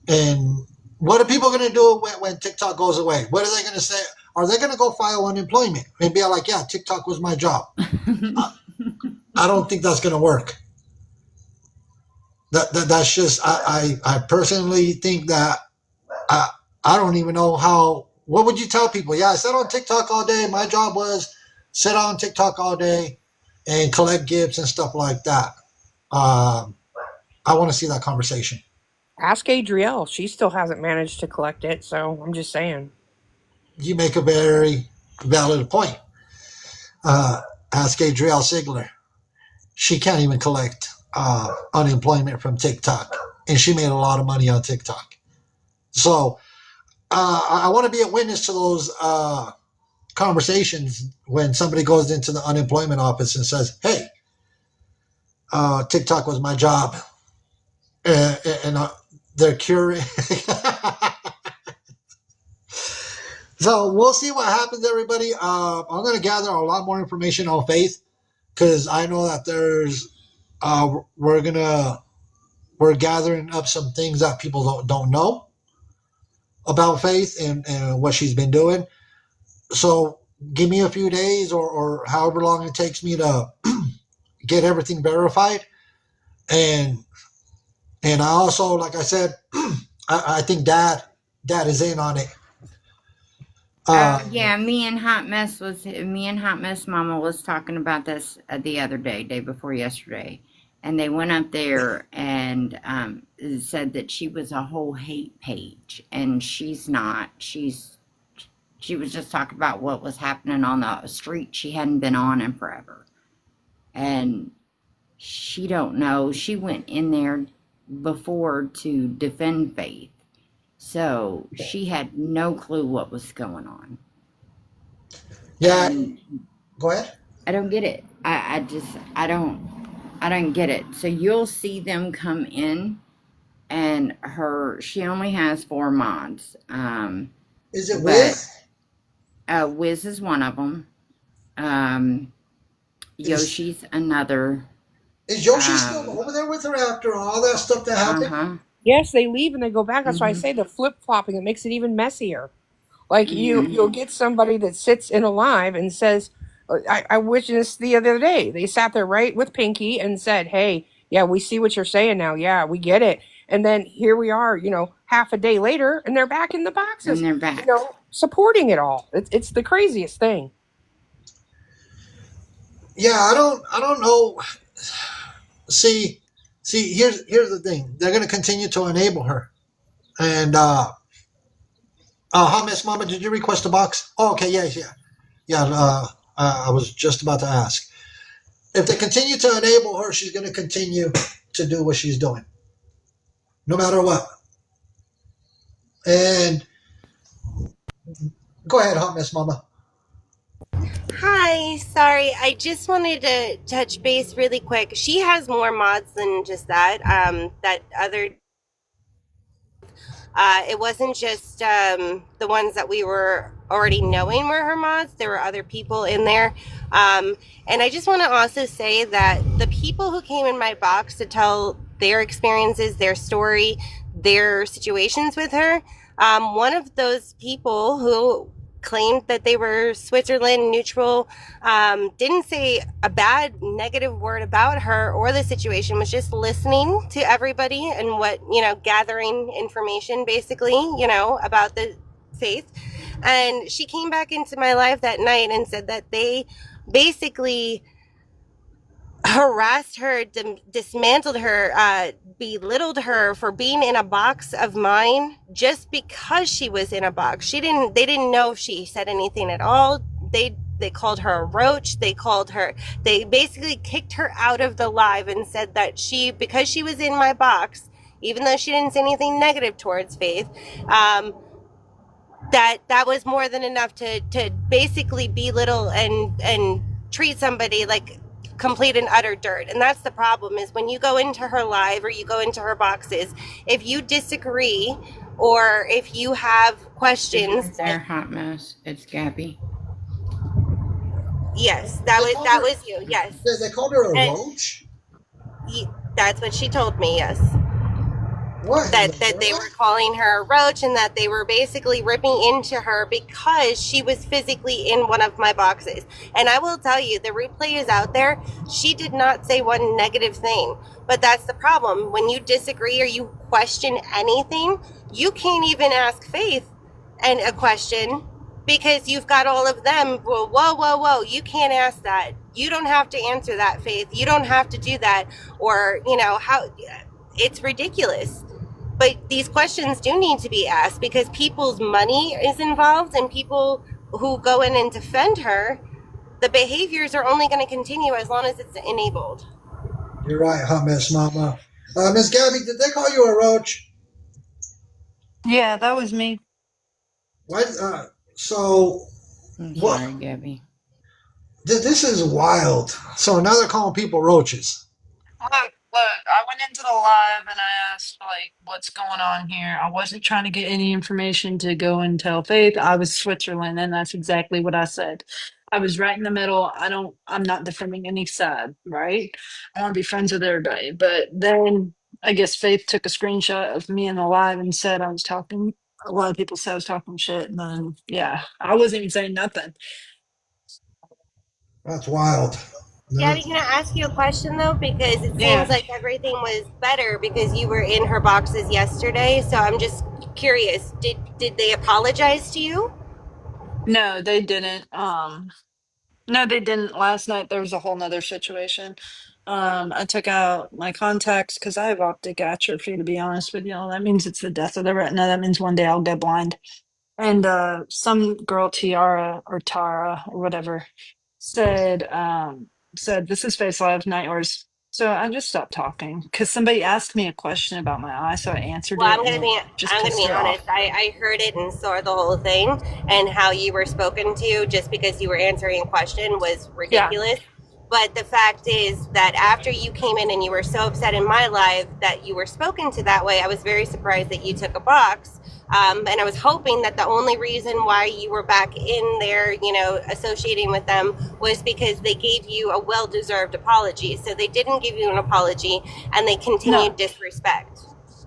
And what are people going to do when TikTok goes away? What are they going to say? Are they going to go file unemployment and be like, yeah, TikTok was my job? I don't think that's going to work. That's just, I personally think that I don't even know how. What would you tell people? Yeah, I sat on TikTok all day. My job was sit on TikTok all day and collect gifts and stuff like that. I want to see that conversation. Ask Adrielle. She still hasn't managed to collect it, so I'm just saying. You make a very valid point. Ask Adrielle Sigler. She can't even collect unemployment from TikTok, and she made a lot of money on TikTok. So I want to be a witness to those conversations when somebody goes into the unemployment office and says, hey, TikTok was my job. And they're curious. So we'll see what happens, everybody. I'm going to gather a lot more information on Faith because I know that there's we're gathering up some things that people don't know about Faith and what she's been doing. So give me a few days or however long it takes me to get everything verified. And I also, like I said, I think Dad is in on it. Yeah, me and Hot Mess Mama was talking about this the other day before yesterday, and they went up there and said that she was a whole hate page, and she's not. She was just talking about what was happening on the street she hadn't been on in forever, and she don't know. She went in there before to defend Faith. So she had no clue what was going on. Yeah. Go ahead. I don't get it. I don't get it. So you'll see them come in, and she only has 4 mods. Is it Wiz? Wiz is one of them. Yoshi's another. Is Yoshi still over there with her after all that stuff that happened? Yes, they leave and they go back. That's why I say the flip-flopping. It makes it even messier. Like you'll get somebody that sits in a live and says, I witnessed the other day. They sat there right with Pinky and said, hey, yeah, we see what you're saying now. Yeah, we get it. And then here we are, half a day later, and they're back in the boxes. And they're back. Supporting it all. It's the craziest thing. Yeah, I don't know. See, here's the thing. They're going to continue to enable her. And Hot Mess Mama, did you request a box? Oh, okay, yeah. I was just about to ask. If they continue to enable her, she's going to continue to do what she's doing, no matter what. And go ahead, Hot Mess Mama. Hi, sorry. I just wanted to touch base really quick. She has more mods than just that. That other it wasn't just the ones that we were already knowing were her mods. There were other people in there. And I just want to also say that the people who came in my box to tell their experiences, their story, their situations with her, one of those people who claimed that they were Switzerland neutral, didn't say a bad negative word about her or the situation, was just listening to everybody and what, gathering information basically, about the faith. And she came back into my life that night and said that they basically harassed her, dismantled her, belittled her for being in a box of mine just because she was in a box. They didn't know if she said anything at all. They called her a roach. They basically kicked her out of the live and said that because she was in my box, even though she didn't say anything negative towards Faith, that was more than enough to basically belittle and treat somebody like complete and utter dirt. And that's the problem, is when you go into her live or you go into her boxes, if you disagree or if you have questions. There, Hot Mess. It's Gabby. Yes, that was you. Yes. They called her a roach? That's what she told me, yes. What? That they were calling her a roach and that they were basically ripping into her because she was physically in one of my boxes. And I will tell you, the replay is out there. She did not say one negative thing. But that's the problem. When you disagree or you question anything, you can't even ask Faith a question because you've got all of them. Well, whoa. You can't ask that. You don't have to answer that, Faith. You don't have to do that. Or, how it's ridiculous. But these questions do need to be asked because people's money is involved and people who go in and defend her, the behaviors are only going to continue as long as it's enabled. You're right, Hot Mess Mama. Miss Gabby, did they call you a roach? Yeah, that was me. What? So. I'm sorry, Gabby. This is wild. So now they're calling people roaches. Look, I went into the live and I asked, like, what's going on here? I wasn't trying to get any information to go and tell Faith. I was Switzerland, and that's exactly what I said. I was right in the middle. I'm not defending any side, right? I want to be friends with everybody. But then I guess Faith took a screenshot of me in the live and said I was talking. A lot of people said I was talking shit. And then, yeah, I wasn't even saying nothing. That's wild. Gabby, can I ask you a question though? Because it seems like everything was better because you were in her boxes yesterday. So I'm just curious. Did they apologize to you? No, they didn't. No, they didn't. Last night there was a whole nother situation. I took out my contacts because I have optic atrophy, to be honest with you. That means it's the death of the retina. That means one day I'll go blind. And some girl, Tiara or Tara or whatever, said this is Face Live, not yours. So I just stopped talking because somebody asked me a question about my eye, so I answered Well, it. I'm gonna be honest. I heard it and saw the whole thing, and how you were spoken to just because you were answering a question was ridiculous. Yeah. But the fact is that after you came in and you were so upset in my live that you were spoken to that way, I was very surprised that you took a box. And I was hoping that the only reason why you were back in there, associating with them was because they gave you a well-deserved apology. So they didn't give you an apology and they continued disrespect.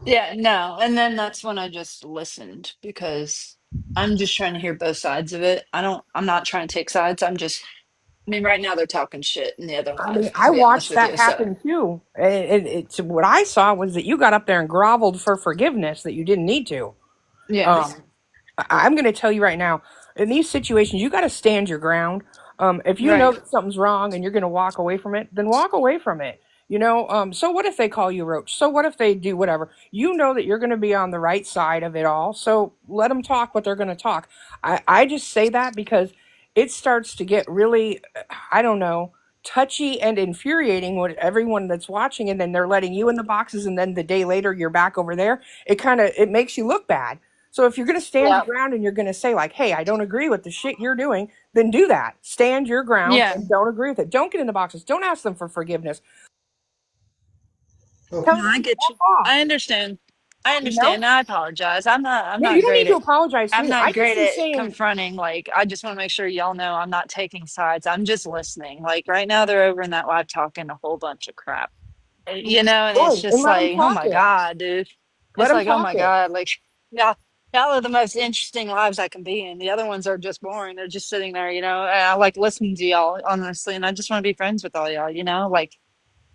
Yeah, no. And then that's when I just listened because I'm just trying to hear both sides of it. I'm not trying to take sides. Right now they're talking shit in the other live. I watched that happen too. It's what I saw was that you got up there and groveled for forgiveness that you didn't need to. Yeah. I'm going to tell you right now, in these situations, you got to stand your ground. If you know that something's wrong and you're going to walk away from it, then walk away from it. So what if they call you roach? So what if they do whatever? You know that you're going to be on the right side of it all. So let them talk what they're going to talk. I just say that because it starts to get really, I don't know, touchy and infuriating with everyone that's watching, and then they're letting you in the boxes, and then the day later you're back over there. It makes you look bad. So if you're going to stand your Yeah. ground and you're going to say like, hey, I don't agree with the shit you're doing, then do that. Stand your ground Yeah. and don't agree with it. Don't get in the boxes. Don't ask them for forgiveness. Okay. Tell No, them I to get you. F off. I understand. I You know? understand. I apologize. I'm No, you not don't great need to at apologize to I'm me. I not just great am at saying, confronting. Like, I just want to make sure y'all know I'm not taking sides. I'm just listening. Like right now they're over in that live talking a whole bunch of crap. And it's good, and just let them like, oh talk my it. God, dude. Let It's them like, oh talk my it. God, like y'all are the most interesting lives I can be in. The other ones are just boring. They're just sitting there, and I like listening to y'all, honestly, and I just want to be friends with all y'all, like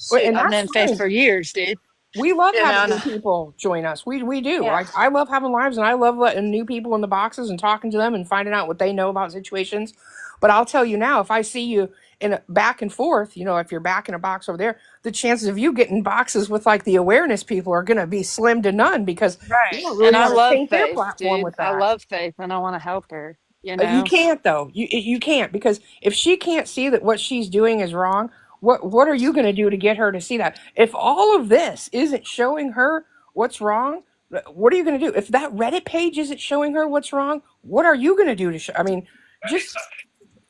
shoot, And I've that's known Faith fine. for years, dude. We love You know, having and, new people join us. We do. yeah. I love having lives, and I love letting new people in the boxes and talking to them and finding out what they know about situations. But I'll tell you now, if I see you in a back and forth, if you're back in a box over there, the chances of you getting boxes with like the awareness people are going to be slim to none, because you Right. don't And really I want to love taint their Faith, platform dude. with I that. love Faith and I want to help her, You can't though. You can't, because if she can't see that what she's doing is wrong, what are you going to do to get her to see that? If all of this isn't showing her what's wrong, what are you going to do? If that Reddit page isn't showing her what's wrong, what are you going to do to show? I mean, just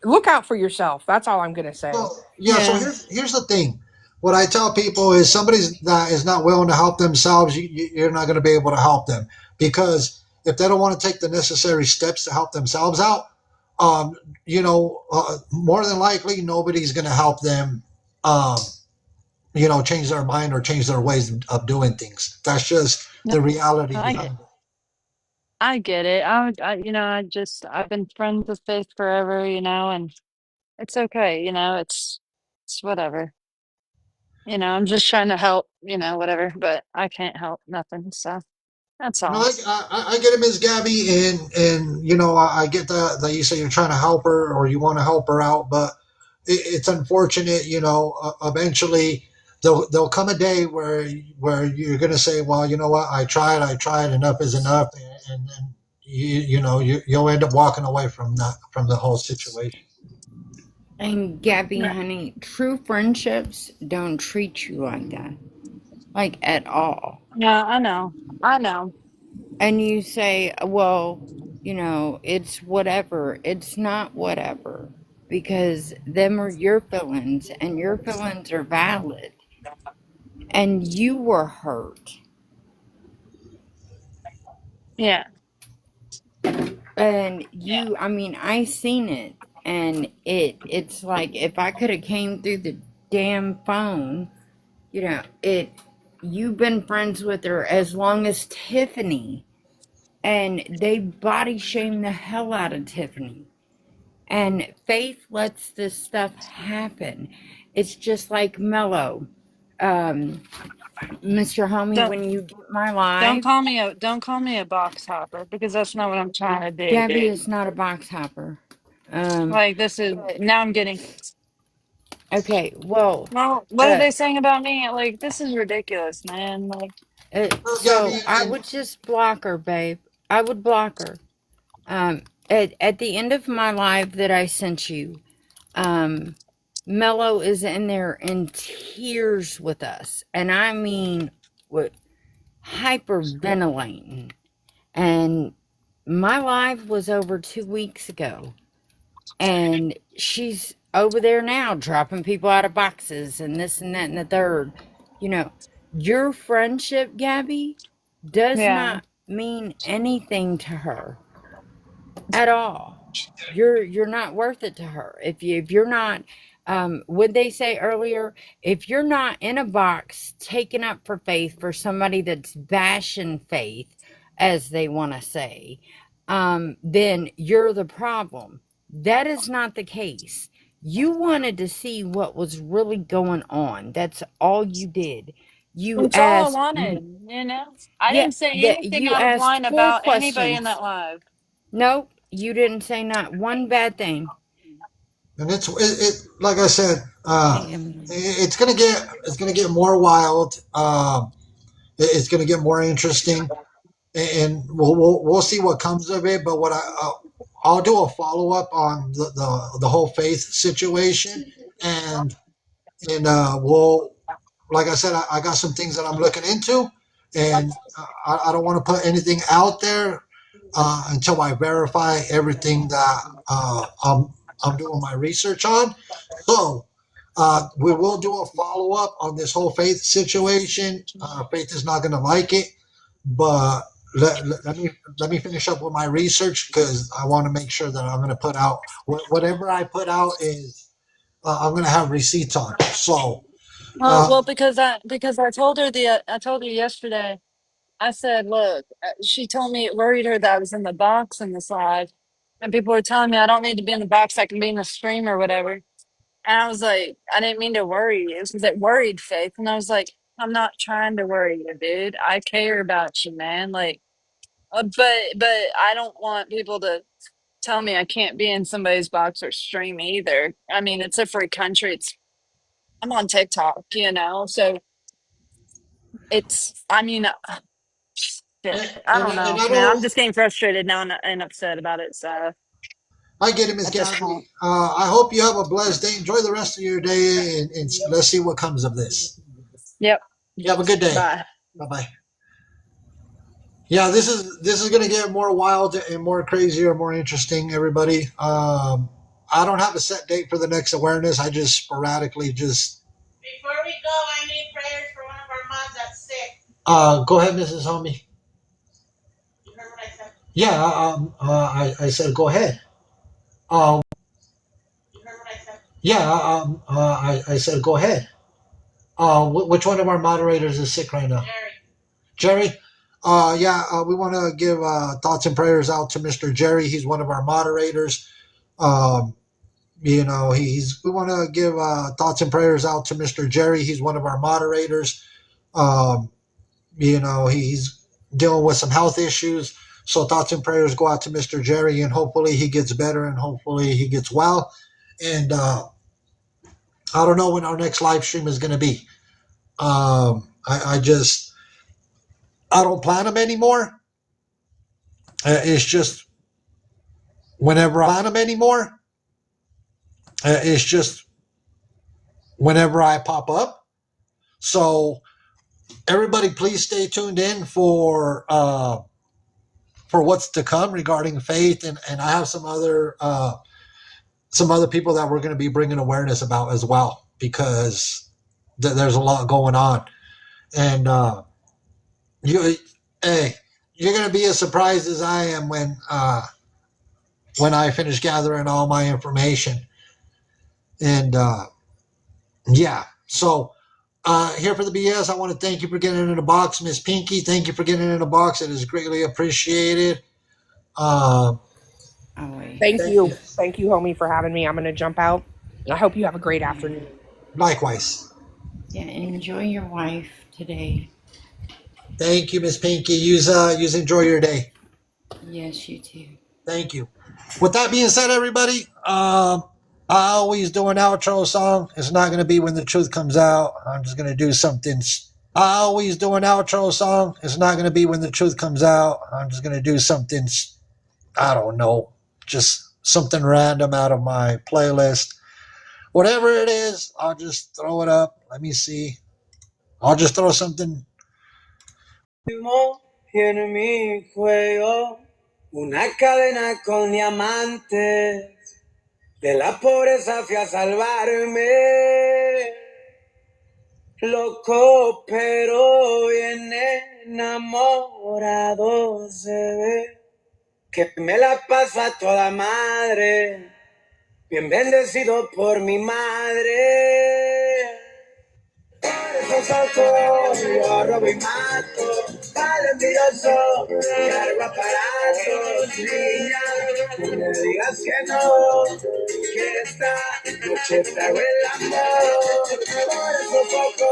look out for yourself. That's all I'm going to say. So yeah, so here's the thing. What I tell people is somebody that is not willing to help themselves, you're not going to be able to help them, because if they don't want to take the necessary steps to help themselves out, more than likely nobody's going to help them, um, change their mind or change their ways of doing things. That's just No, the reality I get behind it. I get it. I've been friends with Faith forever, and it's okay, it's whatever. I'm just trying to help, whatever, but I can't help nothing, so that's No, all. I get it, Miss Gabby, and I get that you say you're trying to help her or you want to help her out, but it's unfortunate. Eventually there'll come a day where you're going to say, well, you know what, I tried, enough is enough, and then you'll end up walking away from the whole situation. And Gabby, Yeah. honey, true friendships don't treat you like that, like at all. Yeah, I know. I know. And you say, well, it's whatever. It's not whatever, because them are your feelings and your feelings are valid. And you were hurt. Yeah. And I mean, I seen it, and it's like if I could have came through the damn phone, you've been friends with her as long as Tiffany, and they body shame the hell out of Tiffany. And Faith lets this stuff happen. It's just like Mello. Mr. Homie, Don't when you get my don't live, call me a box hopper because that's not what I'm trying to do, Gabby dude. is not a box hopper. Um, Like this is but now I'm getting okay, well, well, what are uh, they saying about me? Like this is ridiculous, man. Like so I would just block her, babe. I would block her. At the end of my live that I sent you, Mello is in there in tears with us, and I mean, what, hyperventilating. And my live was over 2 weeks ago, and she's over there now dropping people out of boxes and this and that and the third. You know, your friendship, Gabby, does yeah. not mean anything to her at all. You're not worth it to her. If you're not, would they say earlier, if you're not in a box taking up for Faith for somebody that's bashing Faith, as they want to say, then you're the problem. That is not the case. You wanted to see what was really going on. That's all you did. You It's all I asked, wanted. I yeah, didn't say that anything you out of asked line four about anybody in questions. that live. Nope, you didn't say not one bad thing. and it like I said, Hey, Emily. it's gonna get more wild. It's gonna get more interesting, and we'll see what comes of it. But I'll do a follow up on the whole faith situation, and we'll, like I said, I got some things that I'm looking into, and I don't want to put anything out there until I verify everything that I'm doing my research on. So we will do a follow up on this whole Faith situation. Faith is not going to like it, but let me finish up with my research because I want to make sure that I'm going to put out whatever I put out is I'm going to have receipts on. So Well, because I told her yesterday. I said, look, she told me it worried her that I was in the box in the slide, and people were telling me I don't need to be in the box. I can be in the stream or whatever. And I was like, I didn't mean to worry you because it worried Faith. And I was like, I'm not trying to worry you, dude. I care about you, man. Like, but I don't want people to tell me I can't be in somebody's box or stream either. I mean, it's a free country. I'm on TikTok, so I mean, shit. I don't and know, I man. I'm don't. just getting frustrated now and upset about it. So I get it, Miss at this point, Gabby. I hope you have a blessed day. Enjoy the rest of your day, and let's see what comes of this. yep. You have a good day. Bye. Bye bye. Yeah, this is gonna get more wild and more crazier, more interesting. Everybody, I don't have a set date for the next awareness. I just sporadically just. Before we go, I need prayers for one of our moms that's sick. Go ahead, Mrs. Homie. You heard what I said? Yeah, I said go ahead. Um, You heard what I said? yeah, I said go ahead. Which one of our moderators is sick right now? Jerry. We want to give thoughts and prayers out to Mr. Jerry. He's one of our moderators. Um, we want to give thoughts and prayers out to Mr. Jerry. He's one of our moderators. Um, he's dealing with some health issues. So thoughts and prayers go out to Mr. Jerry, and hopefully he gets better and hopefully he gets well. And I don't know when our next live stream is going to be. I don't plan them anymore. It's just whenever I pop up. So everybody, please stay tuned in for what's to come regarding faith, and I have some other people that we're going to be bringing awareness about as well because there's a lot going on, and you're going to be as surprised as I am when I finish gathering all my information, and so. Here for the BS, I want to thank you for getting in the box, Miss Pinky. Thank you for getting in the box. It is greatly appreciated. Thank you. Thank you, homie, for having me. I'm going to jump out. I hope you have a great afternoon. Likewise. Yeah, enjoy your wife today. Thank you, Miss Pinky. You enjoy your day. Yes, you too. Thank you. With that being said, everybody, I always do an outro song. It's not going to be when the truth comes out. I'm just going to do something. I always do an outro song. It's not going to be when the truth comes out. I'm just going to do something, I don't know, just something random out of my playlist. Whatever it is, I'll just throw it up. Let me see. I'll just throw something. En mi cuello una cadena con diamantes. De la pobreza fui a salvarme. Loco, pero bien enamorado se ve. Que me la paso a toda madre. Bien bendecido por mi madre. Por eso yo robo y mato. Al envidioso, cargo aparatos. Niña, no me digas que no. Que esta noche te hago el amor. Por eso poco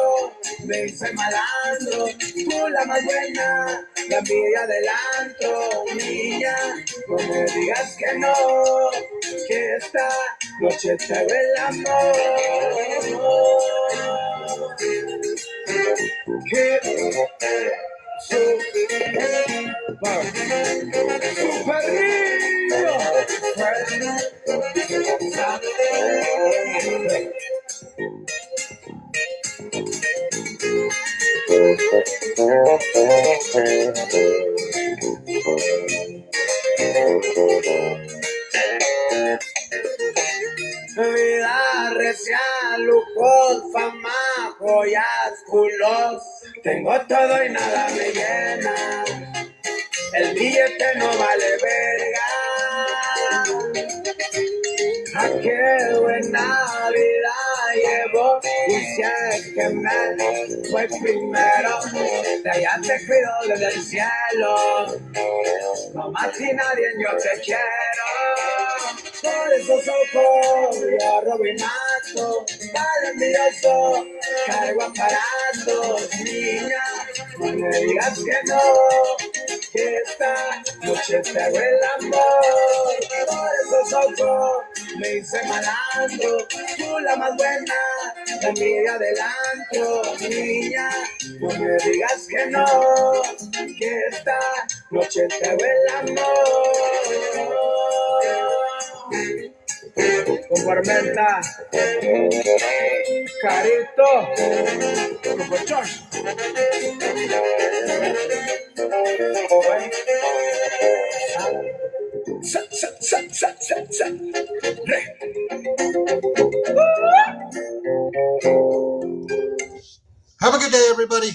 me hice malandro. Tú la más buena, la envidia adelanto. Niña, no me digas que no. Que esta noche te hago el amor. Que super vida recia, lujos, fama, joyas, culos. Tengo todo y nada me llena. El billete no vale verga. ¿A qué buena vida llevo? Y si es que me fue primero, de allá te cuido desde el cielo. No más y nadie yo te quiero. Por esos ojos yo robinazo, tan envidioso, cargo aparatos, niña. No me digas que no, que esta noche te hago el amor. Por esos ojos me hice malandro, tú la más buena, la envidia del antro, niña. No me digas que no, que esta noche te hago el amor. Con Parmenta, Carito, Grupo Chon. Have a good day, everybody.